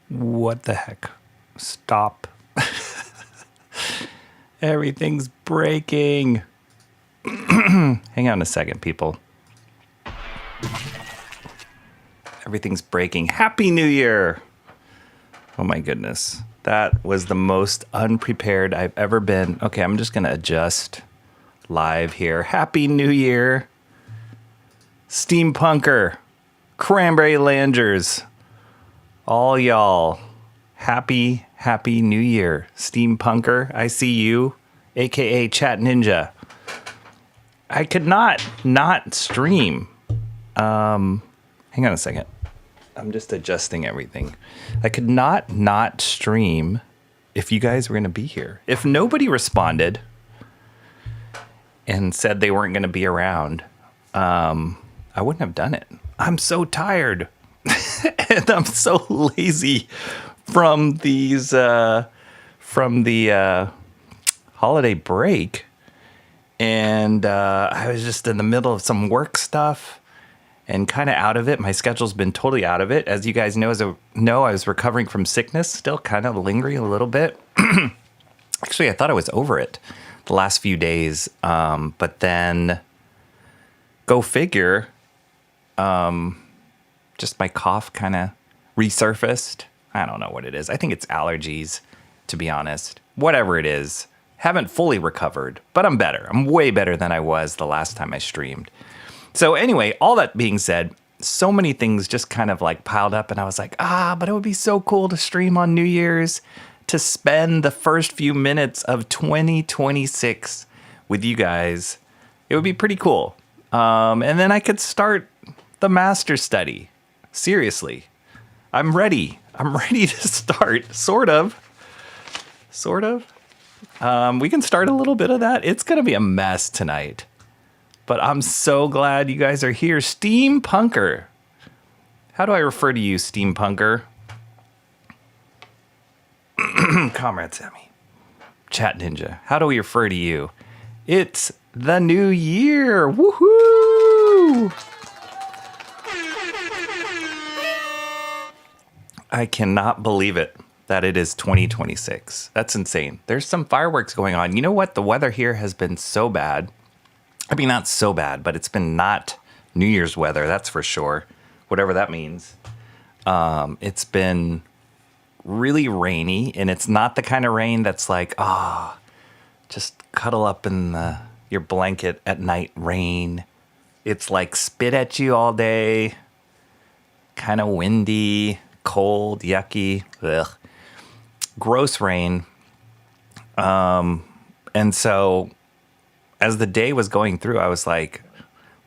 What the heck? Stop. Everything's breaking. Hang on a second, people. Everything's breaking. Happy New Year. Oh my goodness. That was the most unprepared I've ever been. Okay, I'm just going to adjust live here. Happy New Year. Steampunker. Cranberry Langers. All y'all. Happy New Year. Steampunker, I see you. AKA Chat Ninja. I could not stream. Hang on a second. I'm just adjusting everything. I could not stream if you guys were going to be here. If nobody responded and said they weren't going to be around, I wouldn't have done it. I'm so tired. And I'm so lazy from the holiday break. And I was just in the middle of some work stuff and kind of out of it. My schedule's been totally out of it. As you guys know, I was recovering from sickness, still kind of lingering a little bit. Actually, I thought I was over it the last few days. But then, go figure, just my cough kind of resurfaced. I don't know what it is. I think it's allergies, to be honest. Whatever it is. Haven't fully recovered, but I'm better. I'm way better than I was the last time I streamed. So anyway, all that being said, so many things just kind of like piled up, and I was like, but it would be so cool to stream on New Year's, to spend the first few minutes of 2026 with you guys. It would be pretty cool. And then I could start the master study. Seriously. I'm ready. I'm ready to start. Sort of. We can start a little bit of that. It's going to be a mess tonight. But I'm so glad you guys are here. Steampunker. How do I refer to you, Steampunker? Comrade Sammy. Chat Ninja. How do we refer to you? It's the new year. Woohoo! I cannot believe it that it is 2026. That's insane. There's some fireworks going on. You know what? The weather here has been so bad. I mean, not so bad, but it's been not New Year's weather, that's for sure. Whatever that means. It's been really rainy, and it's not the kind of rain that's like, just cuddle up in your blanket at night rain. It's like spit at you all day, kind of windy, cold, yucky, ugh. Gross rain. And so as the day was going through, I was like,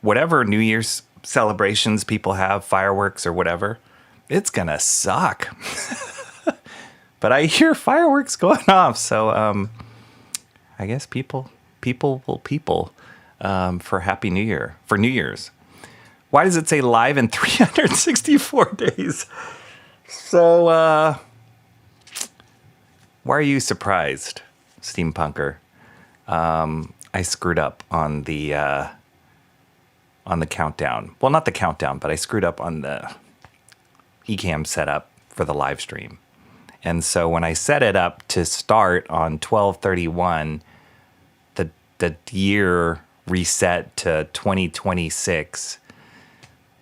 whatever New Year's celebrations people have, fireworks or whatever, it's gonna suck. But I hear fireworks going off, so I guess people will people for Happy New Year, for New Year's. Why does it say live in 364 days? So, why are you surprised, Steampunker? I screwed up on the countdown. Well, not the countdown, but I screwed up on the eCam setup for the live stream. And so when I set it up to start on 12/31, the year reset to 2026,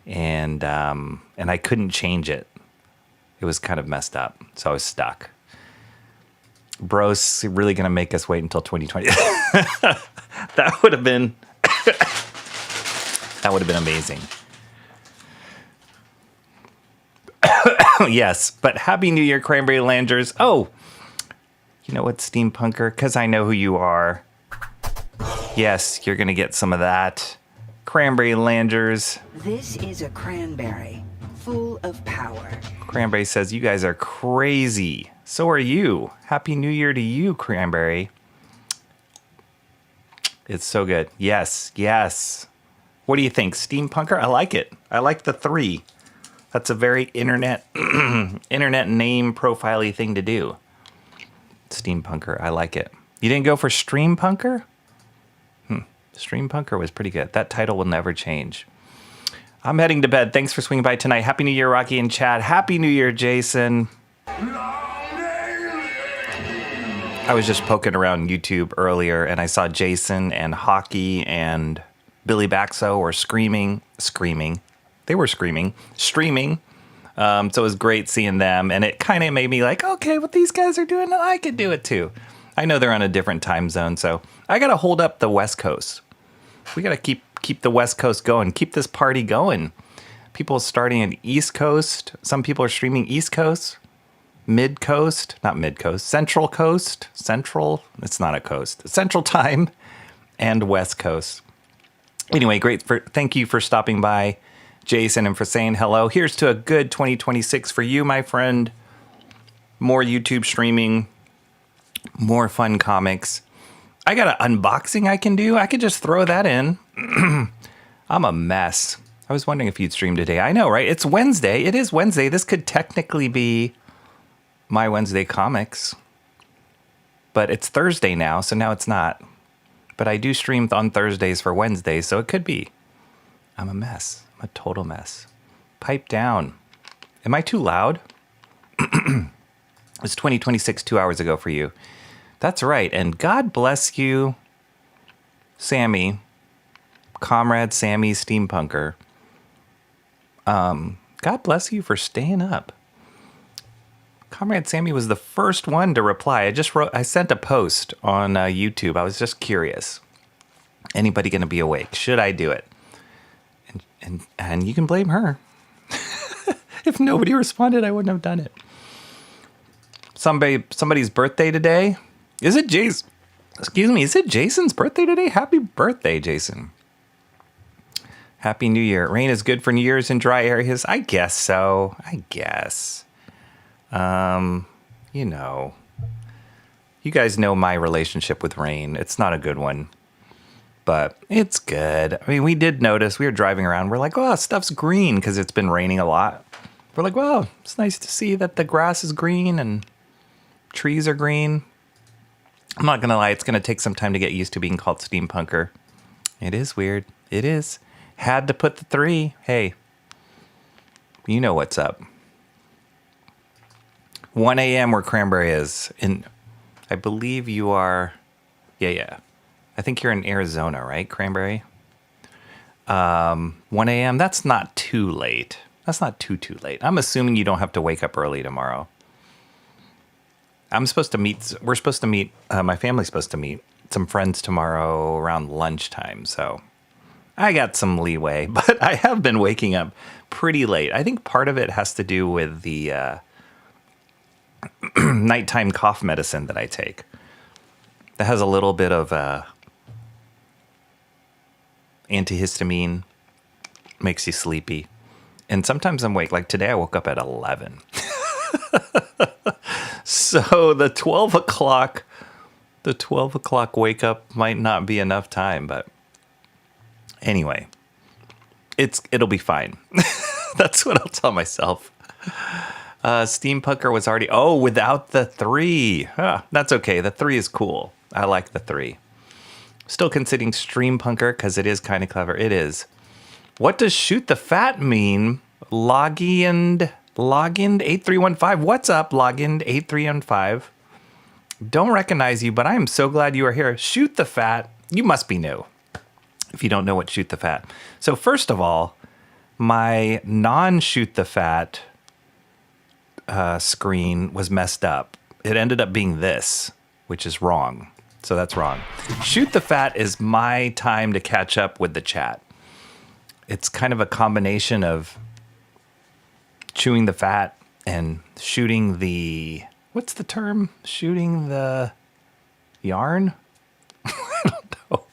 and I couldn't change it. It was kind of messed up, so I was stuck. Bro's really gonna make us wait until 2020. That would have been amazing. Yes, but Happy New Year, Cranberry Langers. Oh, you know what, Steampunker? Because I know who you are. Yes, you're gonna get some of that. Cranberry Langers. This is a cranberry, full of power. Cranberry says, you guys are crazy. So are you. Happy New Year to you, Cranberry. It's so good. Yes, yes. What do you think, Steampunker? I like it. I like the 3. That's a very internet name profile-y thing to do. Steampunker, I like it. You didn't go for Streampunker? Streampunker was pretty good. That title will never change. I'm heading to bed. Thanks for swinging by tonight. Happy New Year, Rocky and Chad. Happy New Year, Jason. I was just poking around YouTube earlier and I saw Jason and Hockey and Billy Baxo were screaming. They were screaming, streaming. So it was great seeing them. And it kind of made me like, okay, what these guys are doing, I could do it too. I know they're on a different time zone. So I got to hold up the West Coast. We got to keep the West Coast going, keep this party going. People starting in East Coast. Some people are streaming East Coast. Mid Coast, not Mid Coast, Central Coast, Central, it's not a coast, Central Time, and West Coast. Anyway, thank you for stopping by, Jason, and for saying hello. Here's to a good 2026 for you, my friend. More YouTube streaming, more fun comics. I got an unboxing I can do. I could just throw that in. I'm a mess. I was wondering if you'd stream today. I know, right? It's Wednesday. It is Wednesday. This could technically be my Wednesday comics, but it's Thursday now, so now it's not. But I do stream on Thursdays for Wednesdays, so it could be. I'm a mess. I'm a total mess. Pipe down. Am I too loud? It's 2026 2 hours ago for you. That's right. And God bless you, Sammy, Comrade Sammy Steampunker. God bless you for staying up. Comrade Sammy was the first one to reply. I sent a post on YouTube. I was just curious. Anybody going to be awake? Should I do it? And you can blame her. If nobody responded, I wouldn't have done it. Somebody's birthday today. Is it Jason? Excuse me. Is it Jason's birthday today? Happy birthday, Jason. Happy New Year. Rain is good for New Year's in dry areas. I guess so. I guess. You know, you guys know my relationship with rain. It's not a good one, but it's good. I mean, we did notice, we were driving around. We're like, oh, stuff's green because it's been raining a lot. We're like, well, it's nice to see that the grass is green and trees are green. I'm not going to lie. It's going to take some time to get used to being called Steampunker. It is weird. It is. Had to put the 3. Hey, you know what's up. 1 a.m. where Cranberry is. I believe you are. Yeah. I think you're in Arizona, right, Cranberry? 1 a.m. That's not too late. That's not too late. I'm assuming you don't have to wake up early tomorrow. We're supposed to meet. My family's supposed to meet some friends tomorrow around lunchtime. So I got some leeway, but I have been waking up pretty late. I think part of it has to do with the nighttime cough medicine that I take. That has a little bit of antihistamine, makes you sleepy. And sometimes I'm awake. Like today I woke up at 11. So the 12 o'clock wake up might not be enough time, but anyway, it'll be fine. That's what I'll tell myself. Steampunker was already, without the 3. That's okay. The 3 is cool. I like the 3. Still considering Streampunker because it is kind of clever. It is. What does shoot the fat mean? Login 8315. What's up, Login 8315? Don't recognize you, but I am so glad you are here. Shoot the fat. You must be new if you don't know what shoot the fat. So first of all, my non-shoot the fat screen was messed up. It ended up being this, which is wrong. So that's wrong. Shoot the fat is my time to catch up with the chat. It's kind of a combination of chewing the fat and shooting the, what's the term? Shooting the yarn? I don't know.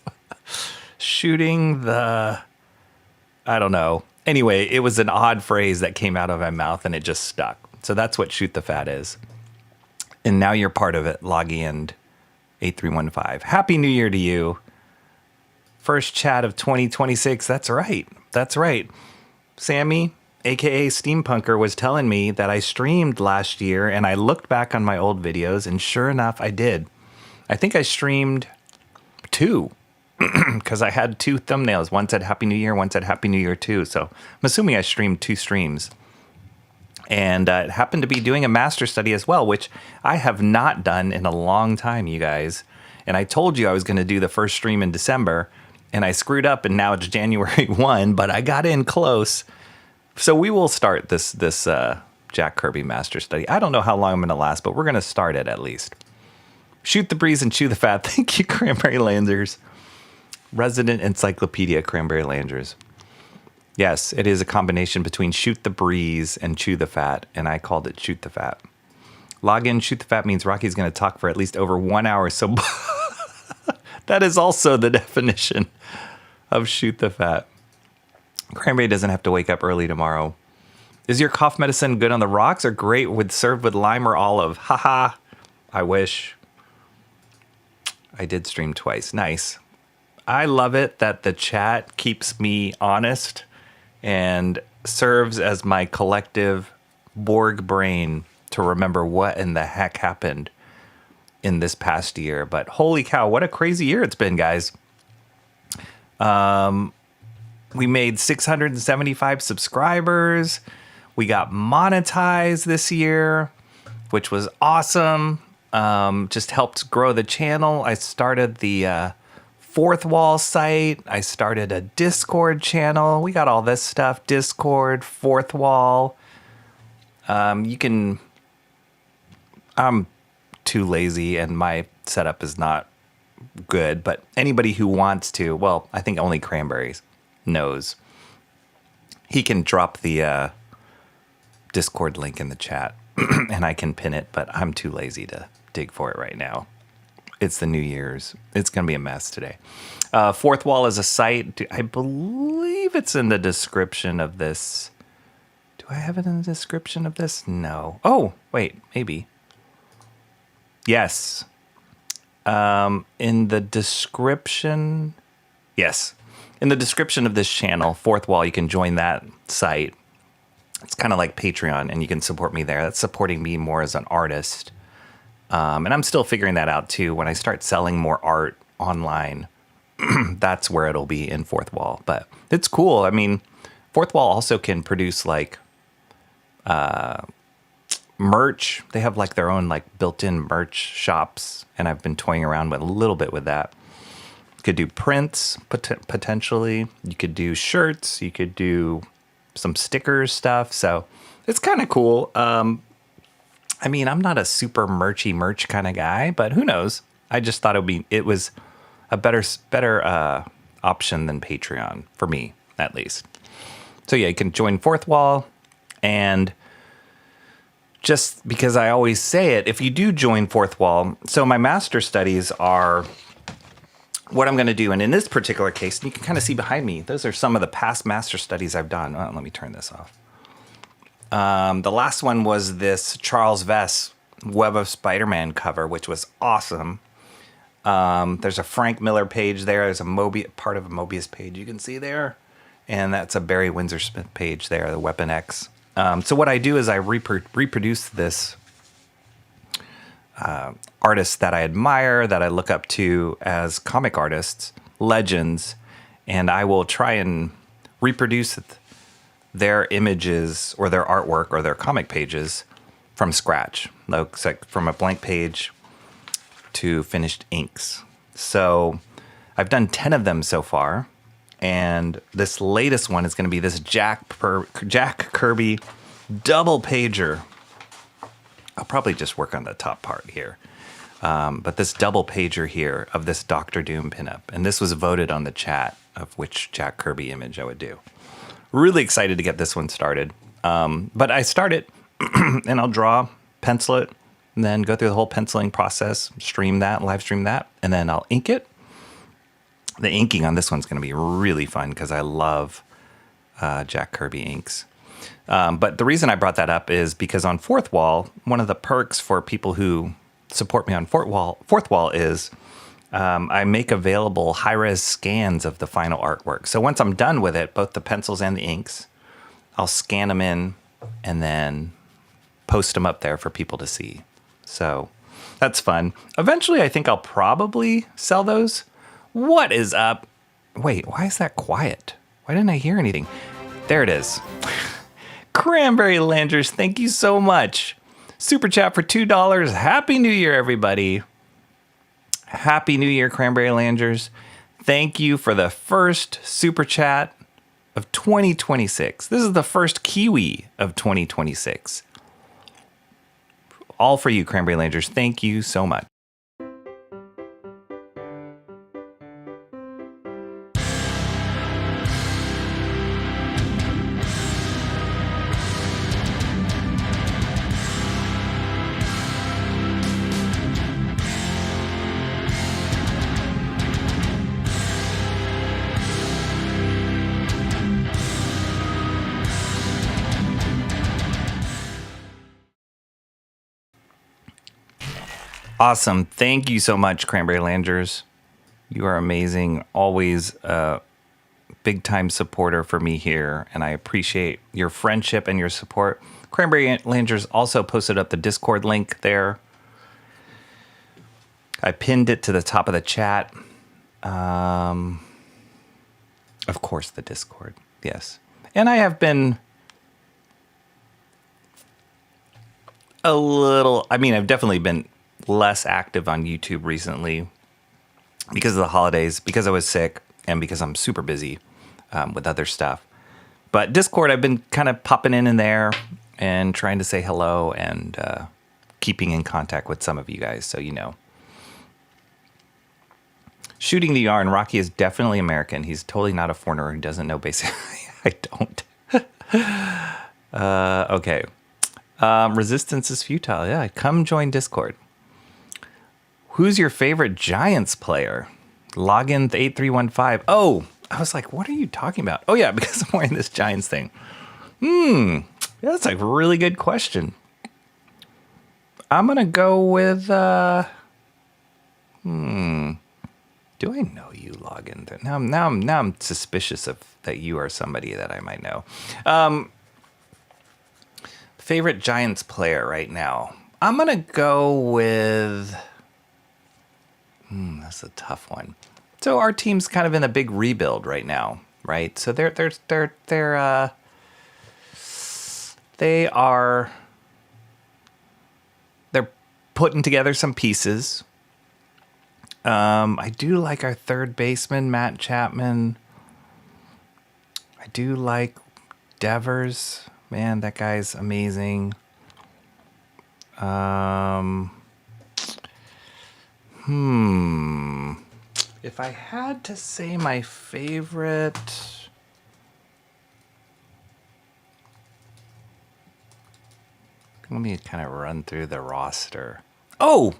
Shooting the, I don't know. Anyway, it was an odd phrase that came out of my mouth and it just stuck. So that's what shoot the fat is. And now you're part of it, Login 8315. Happy New Year to you. First chat of 2026. That's right. That's right. Sammy, aka Steampunker, was telling me that I streamed last year and I looked back on my old videos and sure enough, I did. I think I streamed 2 because I had 2 thumbnails. One said Happy New Year, one said Happy New Year 2. So I'm assuming I streamed 2 streams. And it happened to be doing a master study as well, which I have not done in a long time, you guys. And I told you I was going to do the first stream in December, and I screwed up, and now it's January 1, but I got in close. So we will start this Jack Kirby master study. I don't know how long I'm going to last, but we're going to start it at least. Shoot the breeze and chew the fat. Thank you, Cranberry Landers. Resident Encyclopedia Cranberry Landers. Yes, it is a combination between shoot the breeze and chew the fat, and I called it shoot the fat. Log in, shoot the fat means Rocky's going to talk for at least over 1 hour, so that is also the definition of shoot the fat. Cranberry doesn't have to wake up early tomorrow. Is your cough medicine good on the rocks or great with served with lime or olive? Haha, I wish. I did stream twice. Nice. I love it that the chat keeps me honest and serves as my collective Borg brain to remember what in the heck happened in this past year. But holy cow, what a crazy year it's been, guys. We made 675 subscribers. We got monetized this year, which was awesome. Just helped grow the channel. I started the Fourth Wall site. I started a Discord channel. We got all this stuff. Discord, Fourth Wall. I'm too lazy and my setup is not good, but anybody who wants to, well, I think only Cranberries knows. He can drop the Discord link in the chat and I can pin it, but I'm too lazy to dig for it right now. It's the New Year's. It's going to be a mess today. Fourth Wall is a site. I believe it's in the description of this. Do I have it in the description of this? No. Oh, wait, maybe. Yes. In the description. Yes. In the description of this channel, Fourth Wall, you can join that site. It's kind of like Patreon, and you can support me there. That's supporting me more as an artist. And I'm still figuring that out too. When I start selling more art online, that's where it'll be in Fourth Wall. But it's cool. I mean, Fourth Wall also can produce like merch. They have like their own like built-in merch shops, and I've been toying around with a little bit with that. You could do prints potentially. You could do shirts. You could do some stickers stuff. So it's kind of cool. I mean, I'm not a super merch kind of guy, but who knows? I just thought it was a better option than Patreon for me, at least. So yeah, you can join Fourth Wall, and just because I always say it, if you do join Fourth Wall, so my master studies are what I'm going to do, and in this particular case, you can kind of see behind me, those are some of the past master studies I've done. Oh, let me turn this off. The last one was this Charles Vess Web of Spider-Man cover, which was awesome. There's a Frank Miller page there. There's a part of a Mobius page you can see there. And that's a Barry Windsor Smith page there, the Weapon X. So what I do is I reproduce this artists that I admire, that I look up to as comic artists, legends, and I will try and reproduce their images or their artwork or their comic pages from scratch, like from a blank page to finished inks. So I've done 10 of them so far, and this latest one is going to be this Jack Kirby double pager. I'll probably just work on the top part here. But this double pager here of this Doctor Doom pinup, and this was voted on the chat of which Jack Kirby image I would do. Really excited to get this one started. But I start it and I'll draw, pencil it, and then go through the whole penciling process, live stream that, and then I'll ink it. The inking on this one's going to be really fun because I love Jack Kirby inks. But the reason I brought that up is because on Fourth Wall, one of the perks for people who support me on Fourth Wall is I make available high-res scans of the final artwork. So once I'm done with it, both the pencils and the inks, I'll scan them in and then post them up there for people to see. So that's fun. Eventually, I think I'll probably sell those. What is up? Wait, why is that quiet? Why didn't I hear anything? There it is. Cranberry Landers, thank you so much. Super chat for $2. Happy New Year, everybody. Happy New Year, Cranberry Landers. Thank you for the first super chat of 2026. This is the first Kiwi of 2026. All for you, Cranberry Landers. Thank you so much. Awesome. Thank you so much, Cranberry Landers. You are amazing. Always a big time supporter for me here, and I appreciate your friendship and your support. Cranberry Landers also posted up the Discord link there. I pinned it to the top of the chat. Of course, the Discord. Yes. And I have been I've definitely been less active on YouTube recently because of the holidays, because I was sick, and because I'm super busy with other stuff. But Discord, I've been kind of popping in there and trying to say hello and keeping in contact with some of you guys, so you know. Shooting the yarn, Rocky is definitely American. He's totally not a foreigner who doesn't know basic. I don't. Okay. Resistance is futile. Yeah, come join Discord. Who's your favorite Giants player? Login 8315. Oh, I was like, what are you talking about? Oh, yeah, because I'm wearing this Giants thing. That's a really good question. I'm going to go with, do I know you, Login? Now I'm suspicious of that you are somebody that I might know. Favorite Giants player right now? I'm going to go with... that's a tough one. So our team's kind of in a big rebuild right now, right? So they're putting together some pieces. I do like our third baseman, Matt Chapman. I do like Devers. Man, that guy's amazing. If I had to say my favorite... Let me kind of run through the roster. Oh!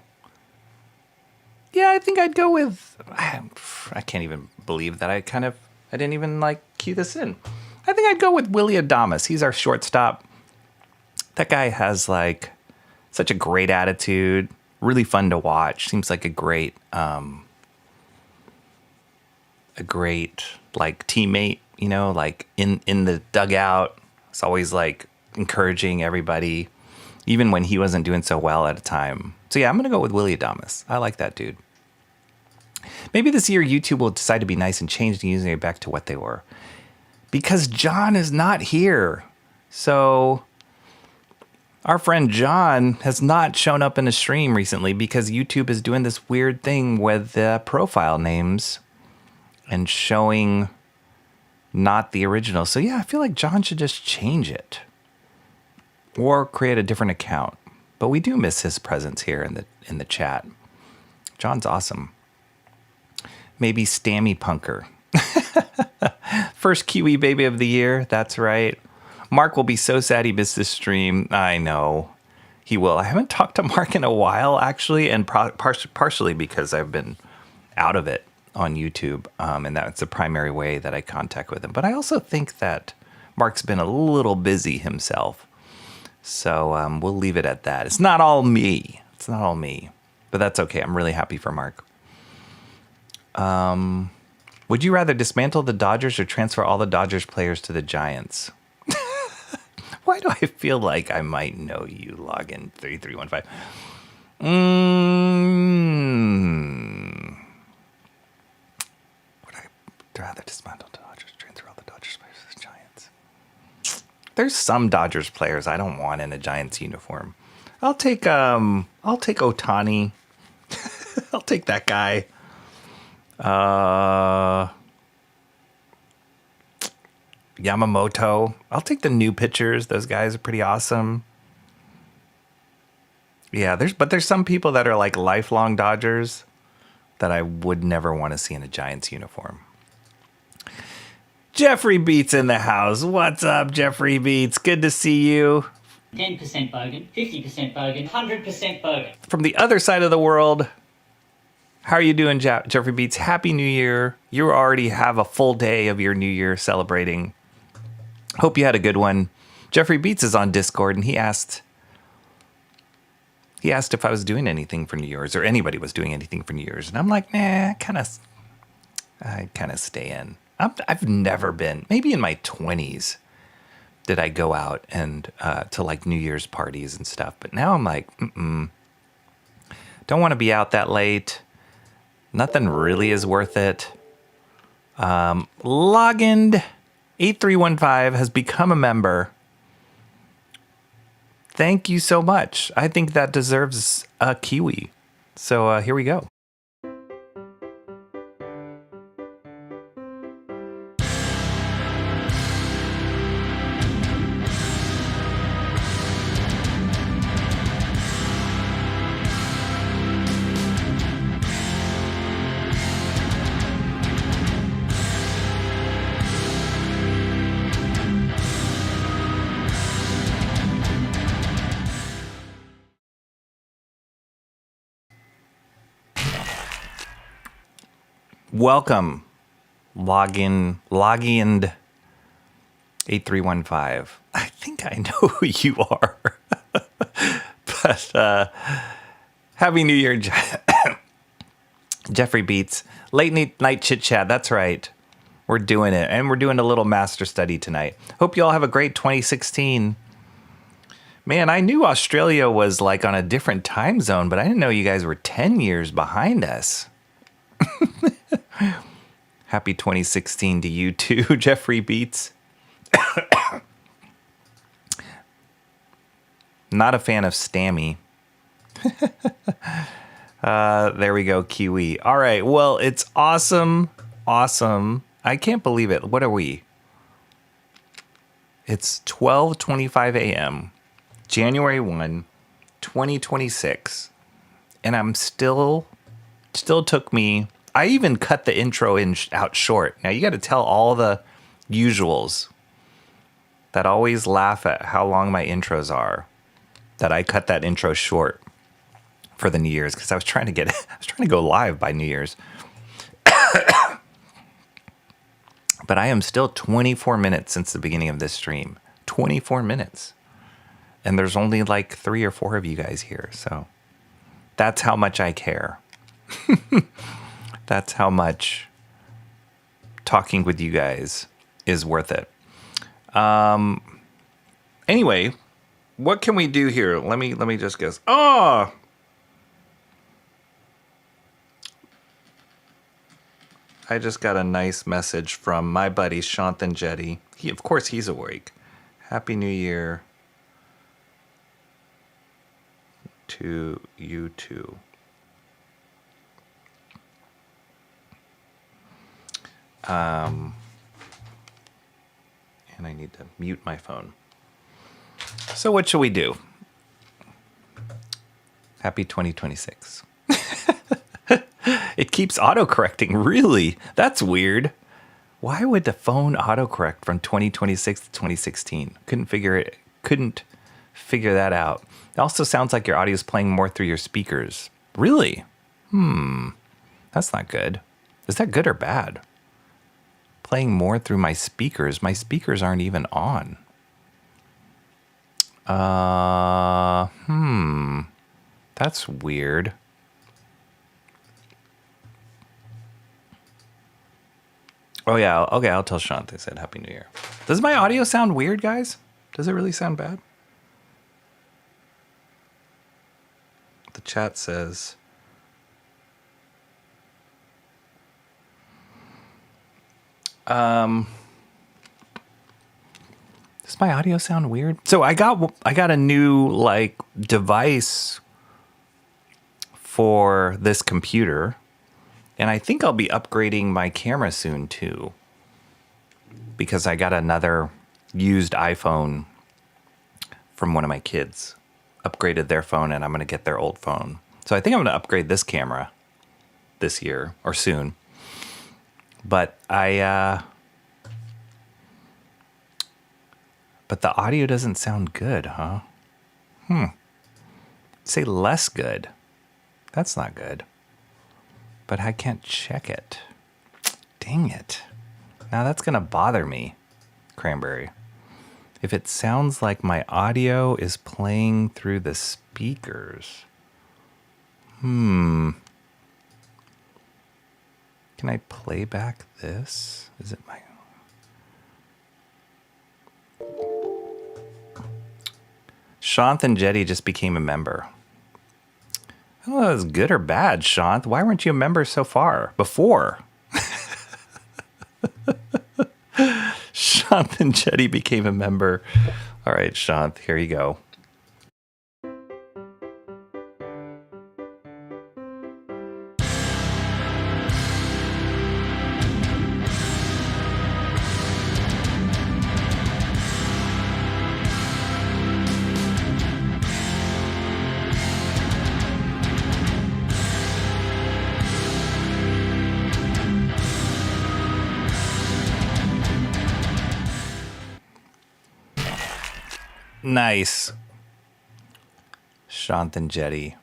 Yeah, I think I'd go with... I can't even believe that I didn't even, cue this in. I think I'd go with Willie Adames. He's our shortstop. That guy has, such a great attitude. Really fun to watch. Seems like a great teammate, in the dugout. It's always encouraging everybody, even when he wasn't doing so well at a time. So yeah, I'm gonna go with Willie Adames. I like that dude. Maybe this year YouTube will decide to be nice and change the username back to what they were, because John is not here. So our friend John has not shown up in a stream recently because YouTube is doing this weird thing with the profile names and showing not the original. So yeah, I feel like John should just change it or create a different account. But we do miss his presence here in the chat. John's awesome. Maybe Stammy Punker. First Kiwi baby of the year. That's right. Mark will be so sad he missed this stream. I know. He will. I haven't talked to Mark in a while, actually, and partially because I've been out of it on YouTube, and that's the primary way that I contact with him. But I also think that Mark's been a little busy himself. So we'll leave it at that. It's not all me. It's not all me. But that's okay. I'm really happy for Mark. Would you rather dismantle the Dodgers or transfer all the Dodgers players to the Giants? Why do I feel like I might know you? Login 3315. Would I rather dismantle the Dodgers, transfer all the Dodgers players to the Giants? There's some Dodgers players I don't want in a Giants uniform. I'll take Ohtani. I'll take that guy. Yamamoto. I'll take the new pitchers. Those guys are pretty awesome. Yeah, there's some people that are like lifelong Dodgers that I would never want to see in a Giants uniform. Jeffrey Beats in the house. What's up, Jeffrey Beats? Good to see you. 10% Bogan, 50% Bogan, 100% Bogan. From the other side of the world, how are you doing, Jeffrey Beats? Happy New Year. You already have a full day of your New Year celebrating. Hope you had a good one. Jeffrey Beats is on Discord, and he asked if I was doing anything for New Year's, or anybody was doing anything for New Year's. And I'm like, nah, I kind of stay in. I've never been, maybe in my 20s, did I go out and to like New Year's parties and stuff. But now I'm like, don't want to be out that late. Nothing really is worth it. Login 8315 has become a member. Thank you so much. I think that deserves a kiwi. So here we go. Welcome, login 8315. I think I know who you are. But Happy New Year, Jeffrey Beats. Late night chit chat. That's right. We're doing it. And we're doing a little master study tonight. Hope you all have a great 2016. Man, I knew Australia was like on a different time zone, but I didn't know you guys were 10 years behind us. Happy 2016 to you too, Jeffrey Beats. Not a fan of Stammy. There we go, Kiwi. All right, well, it's awesome. I can't believe it. What are we? It's 12:25 a.m., January 1, 2026. And I'm still took me... I even cut the intro out short. Now, you got to tell all the usuals that always laugh at how long my intros are, that I cut that intro short for the New Year's because I was trying to go live by New Year's. But I am still 24 minutes since the beginning of this stream. 24 minutes. And there's only like 3 or 4 of you guys here. So that's how much I care. That's how much talking with you guys is worth it. Anyway, what can we do here? Let me just guess. Oh! I just got a nice message from my buddy Shanthan Jetty. Of course he's awake. Happy New Year to you too. And I need to mute my phone. So what shall we do? Happy 2026. It keeps autocorrecting. Really? That's weird. Why would the phone autocorrect from 2026 to 2016? Couldn't figure that out. It also sounds like your audio is playing more through your speakers. Really? That's not good. Is that good or bad? Playing more through my speakers. My speakers aren't even on. That's weird. Oh yeah, okay, I'll tell Shant I said Happy New Year. Does my audio sound weird, guys? Does it really sound bad? The chat says... Does my audio sound weird? So I got a new like device for this computer, and I think I'll be upgrading my camera soon too, because I got another used iPhone from one of my kids. Upgraded their phone, and I'm going to get their old phone. So I think I'm going to upgrade this camera this year or soon. But but the audio doesn't sound good, huh? Say less good. That's not good. But I can't check it. Dang it. Now that's going to bother me, Cranberry. If it sounds like my audio is playing through the speakers. Can I play back this? Is it my... Shanth and Jetty just became a member. I don't know if it's good or bad, Shanth. Why weren't you a member so far? Before. Shanth and Jetty became a member. All right, Shanth, here you go. Nice. Shanth and Jetty.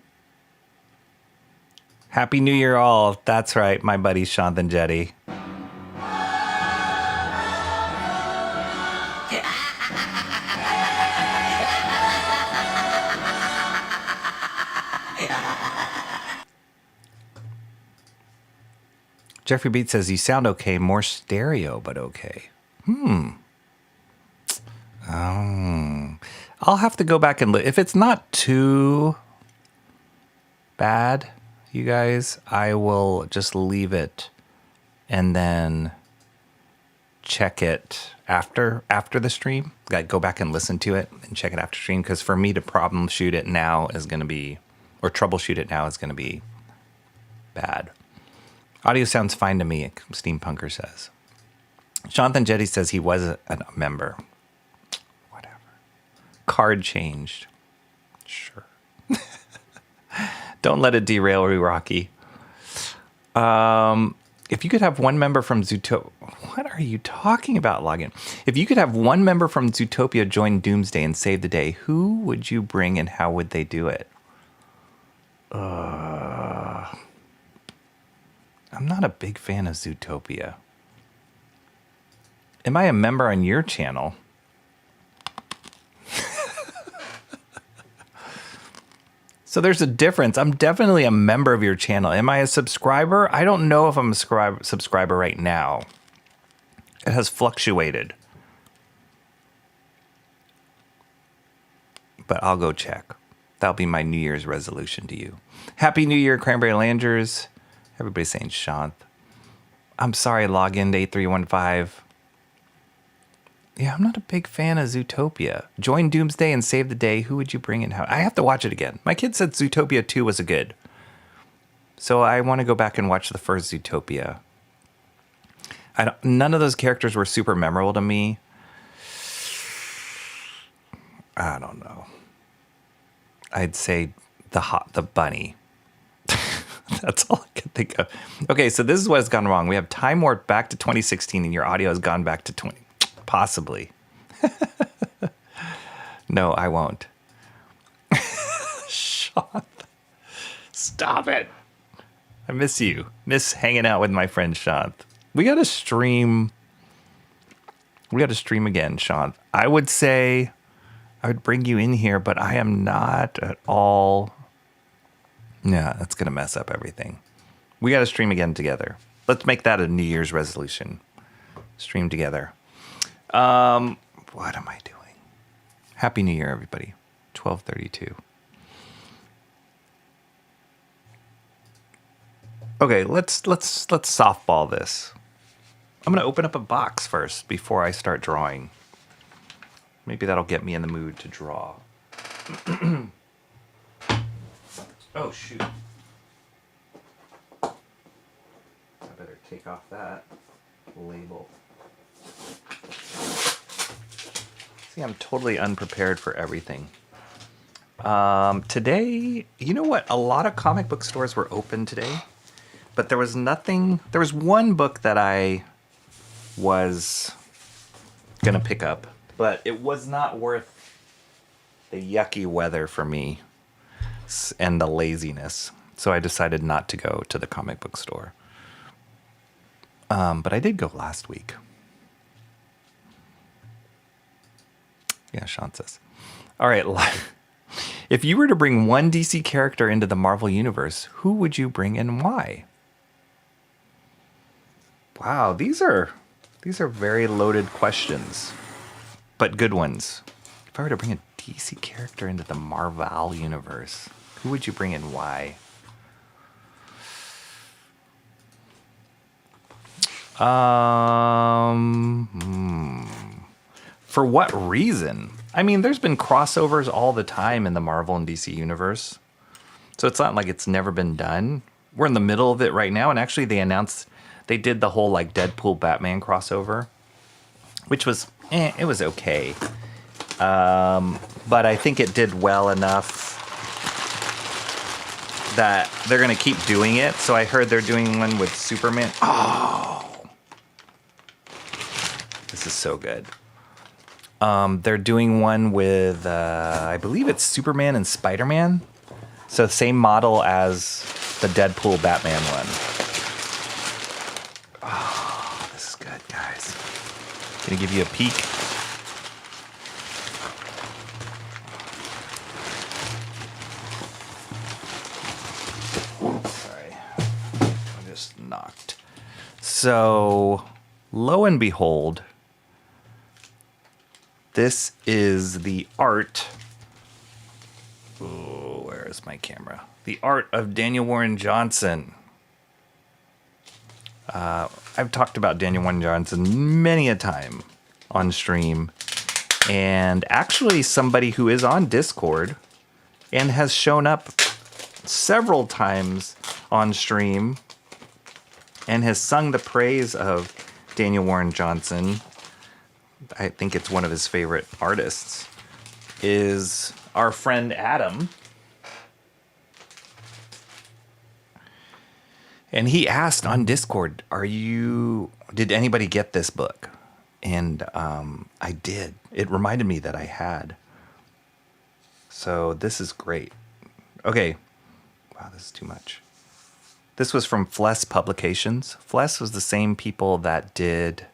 Happy New Year all. That's right, my buddy Shanth and Jetty. Jeffrey Beat says, you sound okay, more stereo, but okay. I'll have to go back and if it's not too bad, you guys, I will just leave it and then check it after the stream. Like go back and listen to it and check it after stream, because for me to troubleshoot it now is going to be bad. Audio sounds fine to me, Steampunker says. Jonathan Jetty says he was a member. Whatever. Card changed. Sure. Don't let it derail you, Rocky. If you could have one member from Zootopia... What are you talking about, Login? If you could have one member from Zootopia join Doomsday and save the day, who would you bring and how would they do it? I'm not a big fan of Zootopia. Am I a member on your channel? So there's a difference. I'm definitely a member of your channel. Am I a subscriber? I don't know if I'm a subscriber right now. It has fluctuated. But I'll go check. That'll be my New Year's resolution to you. Happy New Year, Cranberry Landers. Everybody's saying Shanth. I'm sorry, login to 8315. Yeah, I'm not a big fan of Zootopia. Join Doomsday and save the day. Who would you bring and how? I have to watch it again. My kid said Zootopia 2 was a good. So I want to go back and watch the first Zootopia. None of those characters were super memorable to me. I don't know. I'd say the bunny. That's all I can think of. Okay, so this is what has gone wrong. We have time warp back to 2016 and your audio has gone back to 20. Possibly. No, I won't. Sean, stop it. I miss you. Miss hanging out with my friend Sean. We got to stream. We got to stream again, Sean. I would say I would bring you in here, but I am not at all. Yeah, that's going to mess up everything. We got to stream again together. Let's make that a New Year's resolution. Stream together. What am I doing? Happy New Year, everybody. 12:32. Okay, let's softball this. I'm going to open up a box first before I start drawing. Maybe that'll get me in the mood to draw. Oh, shoot. I better take off that label. See, I'm totally unprepared for everything. Today, you know what? A lot of comic book stores were open today, but there was nothing. There was one book that I was gonna pick up, but it was not worth the yucky weather for me and the laziness. So I decided not to go to the comic book store. But I did go last week. Yeah, Sean says. All right. If you were to bring one DC character into the Marvel Universe, who would you bring and why? Wow, these are very loaded questions, but good ones. If I were to bring a DC character into the Marvel Universe, who would you bring and why? For what reason? I mean, there's been crossovers all the time in the Marvel and DC universe. So it's not like it's never been done. We're in the middle of it right now. And actually they did the whole like Deadpool Batman crossover, which was, it was okay. But I think it did well enough that they're going to keep doing it. So I heard they're doing one with Superman. Oh, this is so good. They're doing one with, I believe it's Superman and Spider-Man. So same model as the Deadpool Batman one. Oh, this is good, guys. Gonna give you a peek. Sorry, I just knocked. So, lo and behold, this is the art. Oh, where is my camera? The art of Daniel Warren Johnson. I've talked about Daniel Warren Johnson many a time on stream. And actually somebody who is on Discord and has shown up several times on stream and has sung the praise of Daniel Warren Johnson. I think it's one of his favorite artists, is our friend Adam. And he asked on Discord, did anybody get this book? And I did. It reminded me that I had. So this is great. Okay. Wow, this is too much. This was from Fless Publications. Fless was the same people that did...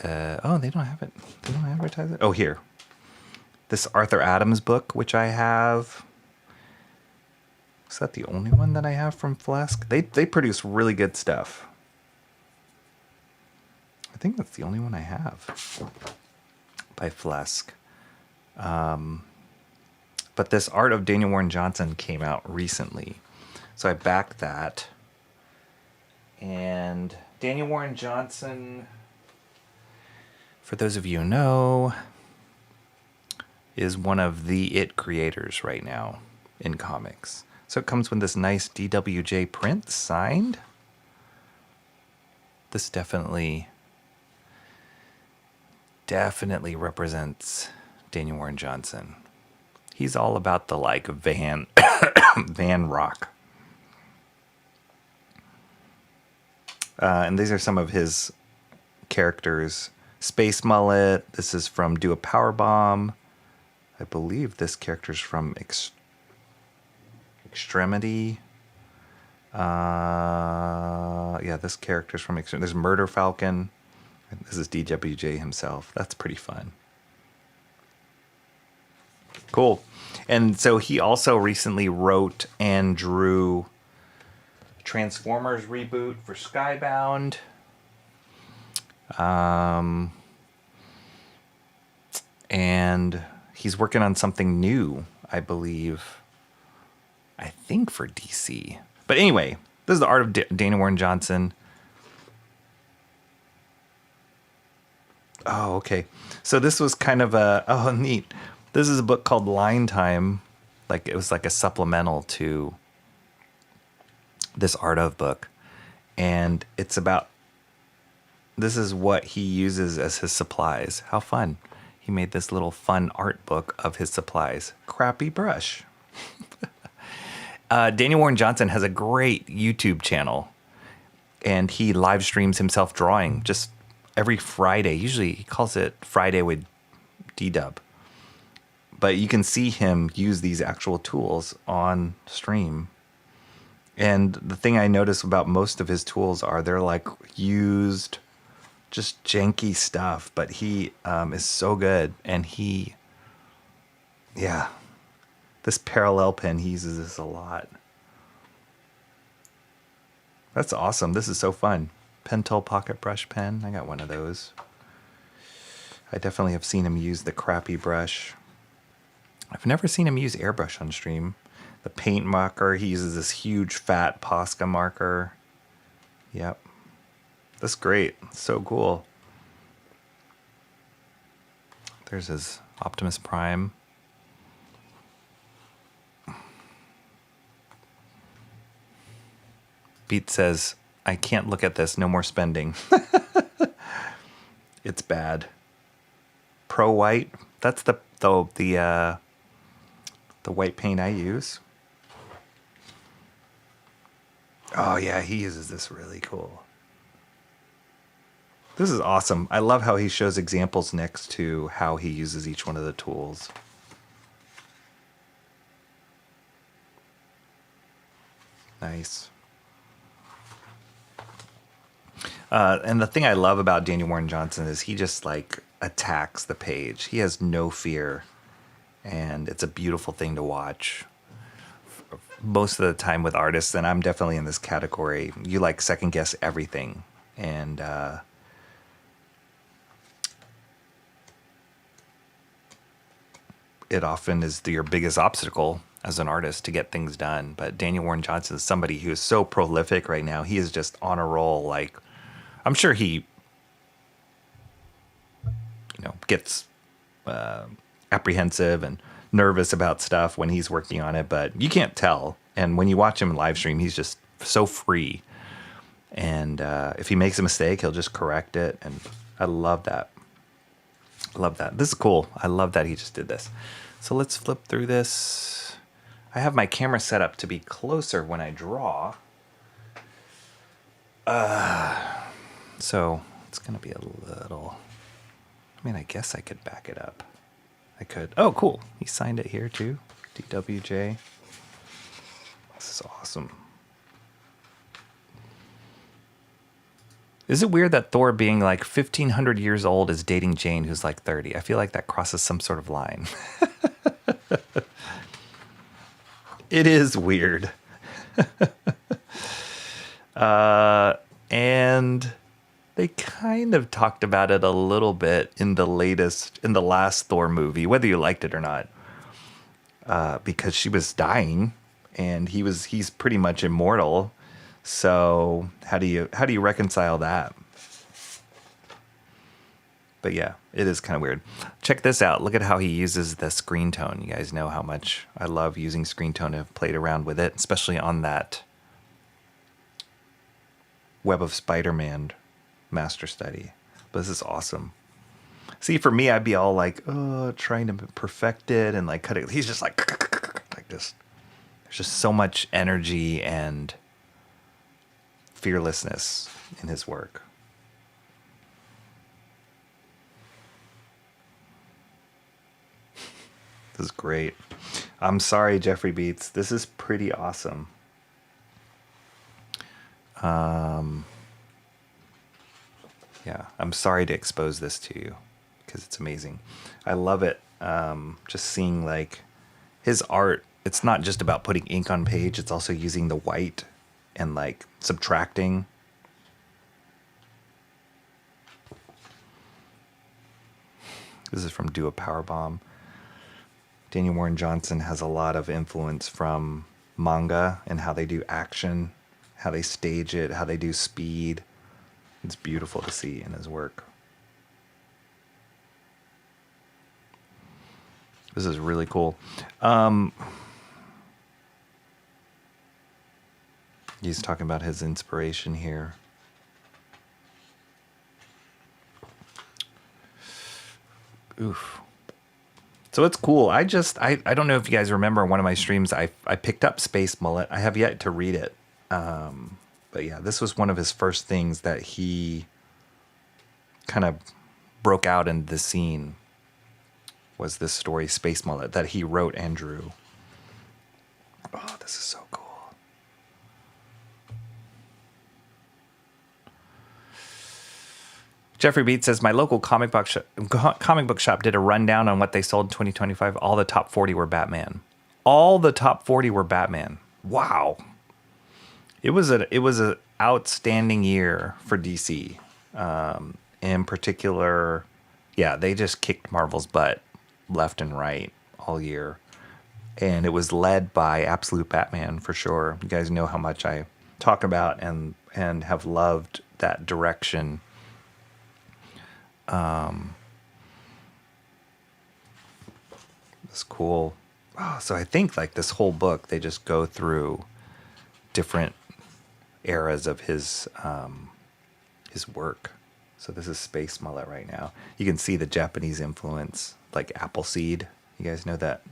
oh, they don't have it. They don't advertise it. Oh, here. This Arthur Adams book, which I have. Is that the only one that I have from Flesk? They produce really good stuff. I think that's the only one I have by Flesk. But this Art of Daniel Warren Johnson came out recently. So I backed that. And Daniel Warren Johnson, for those of you who know, is one of the it creators right now in comics. So it comes with this nice DWJ print signed. This definitely represents Daniel Warren Johnson. He's all about the like van rock. And these are some of his characters. Space Mullet. This is from Do a Power Bomb. I believe this character's from Extremity. Yeah, this character's from Extremity. There's Murder Falcon. This is DWJ himself. That's pretty fun. Cool. And so he also recently wrote and drew Transformers reboot for Skybound. And he's working on something new, I believe. I think for DC. But anyway, this is the art of Daniel Warren Johnson. Oh, okay. So this was kind of neat. This is a book called Line Time. Like it was like a supplemental to this Art of book. And it's about, this is what he uses as his supplies. How fun. He made this little fun art book of his supplies. Crappy brush. Daniel Warren Johnson has a great YouTube channel. And he live streams himself drawing just every Friday. Usually he calls it Friday with D-Dub. But you can see him use these actual tools on stream. And the thing I notice about most of his tools are they're like used, just janky stuff. But he is so good. And this parallel pen, he uses this a lot. That's awesome. This is so fun. Pentel Pocket Brush Pen. I got one of those. I definitely have seen him use the crappy brush. I've never seen him use airbrush on stream. The paint marker. He uses this huge fat Posca marker. Yep. That's great. So cool. There's his Optimus Prime. Beat says, I can't look at this. No more spending. It's bad. Pro White. That's the white paint I use. Oh yeah, he uses this really cool. This is awesome. I love how he shows examples next to how he uses each one of the tools. Nice. And the thing I love about Daniel Warren Johnson is he just like attacks the page. He has no fear. And it's a beautiful thing to watch. Most of the time with artists, and I'm definitely in this category, you like second guess everything. And it often is your biggest obstacle as an artist to get things done. But Daniel Warren Johnson is somebody who is so prolific right now. He is just on a roll. Like, I'm sure he, gets apprehensive and nervous about stuff when he's working on it, but you can't tell. And when you watch him in live stream, he's just so free. And if he makes a mistake, he'll just correct it. And I love that. I love that. This is cool. I love that he just did this. So let's flip through this. I have my camera set up to be closer when I draw. So it's going to be a little... I mean, I guess I could back it up. I could. Oh, cool. He signed it here too. DWJ. This is awesome. Is it weird that Thor being like 1,500 years old is dating Jane, who's like 30? I feel like that crosses some sort of line. It is weird. And they kind of talked about it a little bit in the last Thor movie, whether you liked it or not, because she was dying and he's pretty much immortal. So how do you reconcile that? But yeah, it is kind of weird. Check this out. Look at how he uses the screen tone. You guys know how much I love using screen tone. I've played around with it, especially on that Web of Spider-Man master study. But this is awesome. See, for me, I'd be all like, oh, trying to perfect it and like cut it. He's just like this. There's just so much energy and fearlessness in his work. This is great. I'm sorry, Jeffrey Beats. This is pretty awesome. Yeah, I'm sorry to expose this to you because it's amazing. I love it. Just seeing like his art. It's not just about putting ink on page. It's also using the white and like subtracting. This is from Do a Powerbomb. Daniel Warren Johnson has a lot of influence from manga and how they do action, how they stage it, how they do speed. It's beautiful to see in his work. This is really cool. He's talking about his inspiration here. Oof. So it's cool. I don't know if you guys remember one of my streams, I picked up Space Mullet. I have yet to read it. But yeah, this was one of his first things that he kind of broke out into the scene, was this story, Space Mullet, that he wrote and drew. Oh, this is so cool. Jeffrey Beat says, my local comic book shop did a rundown on what they sold in 2025. All the top 40 were Batman. All the top 40 were Batman. Wow. It was a outstanding year for DC. In particular, yeah, they just kicked Marvel's butt left and right all year. And it was led by Absolute Batman for sure. You guys know how much I talk about and have loved that direction. It's cool. Oh, so I think like this whole book, they just go through different eras of his work. So this is Space Mullet right now. You can see the Japanese influence, like Appleseed. You guys know that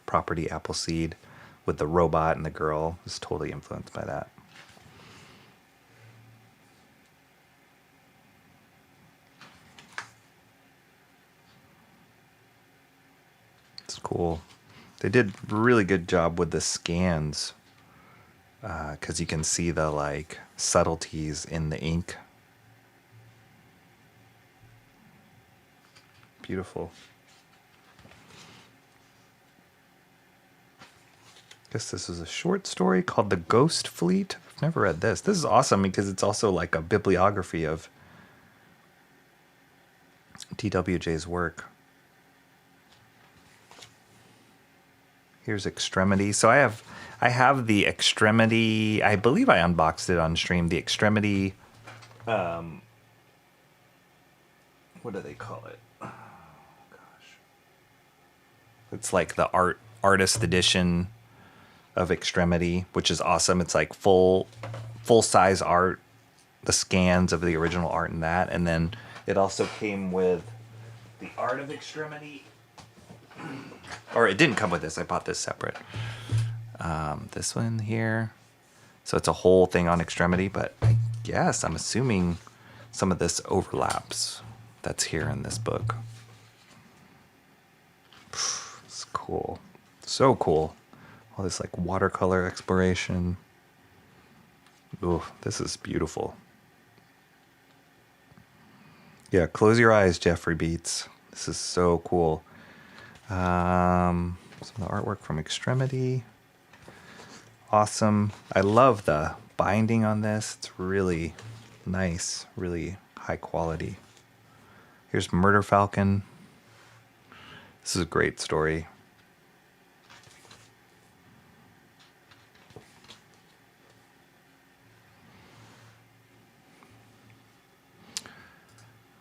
property Appleseed with the robot and the girl is totally influenced by that. It's cool. They did a really good job with the scans, because you can see the like subtleties in the ink. Beautiful. Guess this is a short story called The Ghost Fleet. I've never read this. This is awesome because it's also like a bibliography of DWJ's work. Here's Extremity. So I have the Extremity. I believe I unboxed it on stream. The Extremity. What do they call it? Oh, gosh. It's like the artist edition of Extremity, which is awesome. It's like full size art, the scans of the original art in that, and then it also came with the art of Extremity. Or it didn't come with this. I bought this separate. This one here. So it's a whole thing on Extremity, but I guess I'm assuming some of this overlaps that's here in this book. It's cool. So cool. All this like watercolor exploration. Ooh, this is beautiful. Yeah, close your eyes, Jeffrey Beats. This is so cool. Some of the artwork from Extremity. Awesome. I love the binding on this. It's really nice, really high quality. Here's Murder Falcon. This is a great story.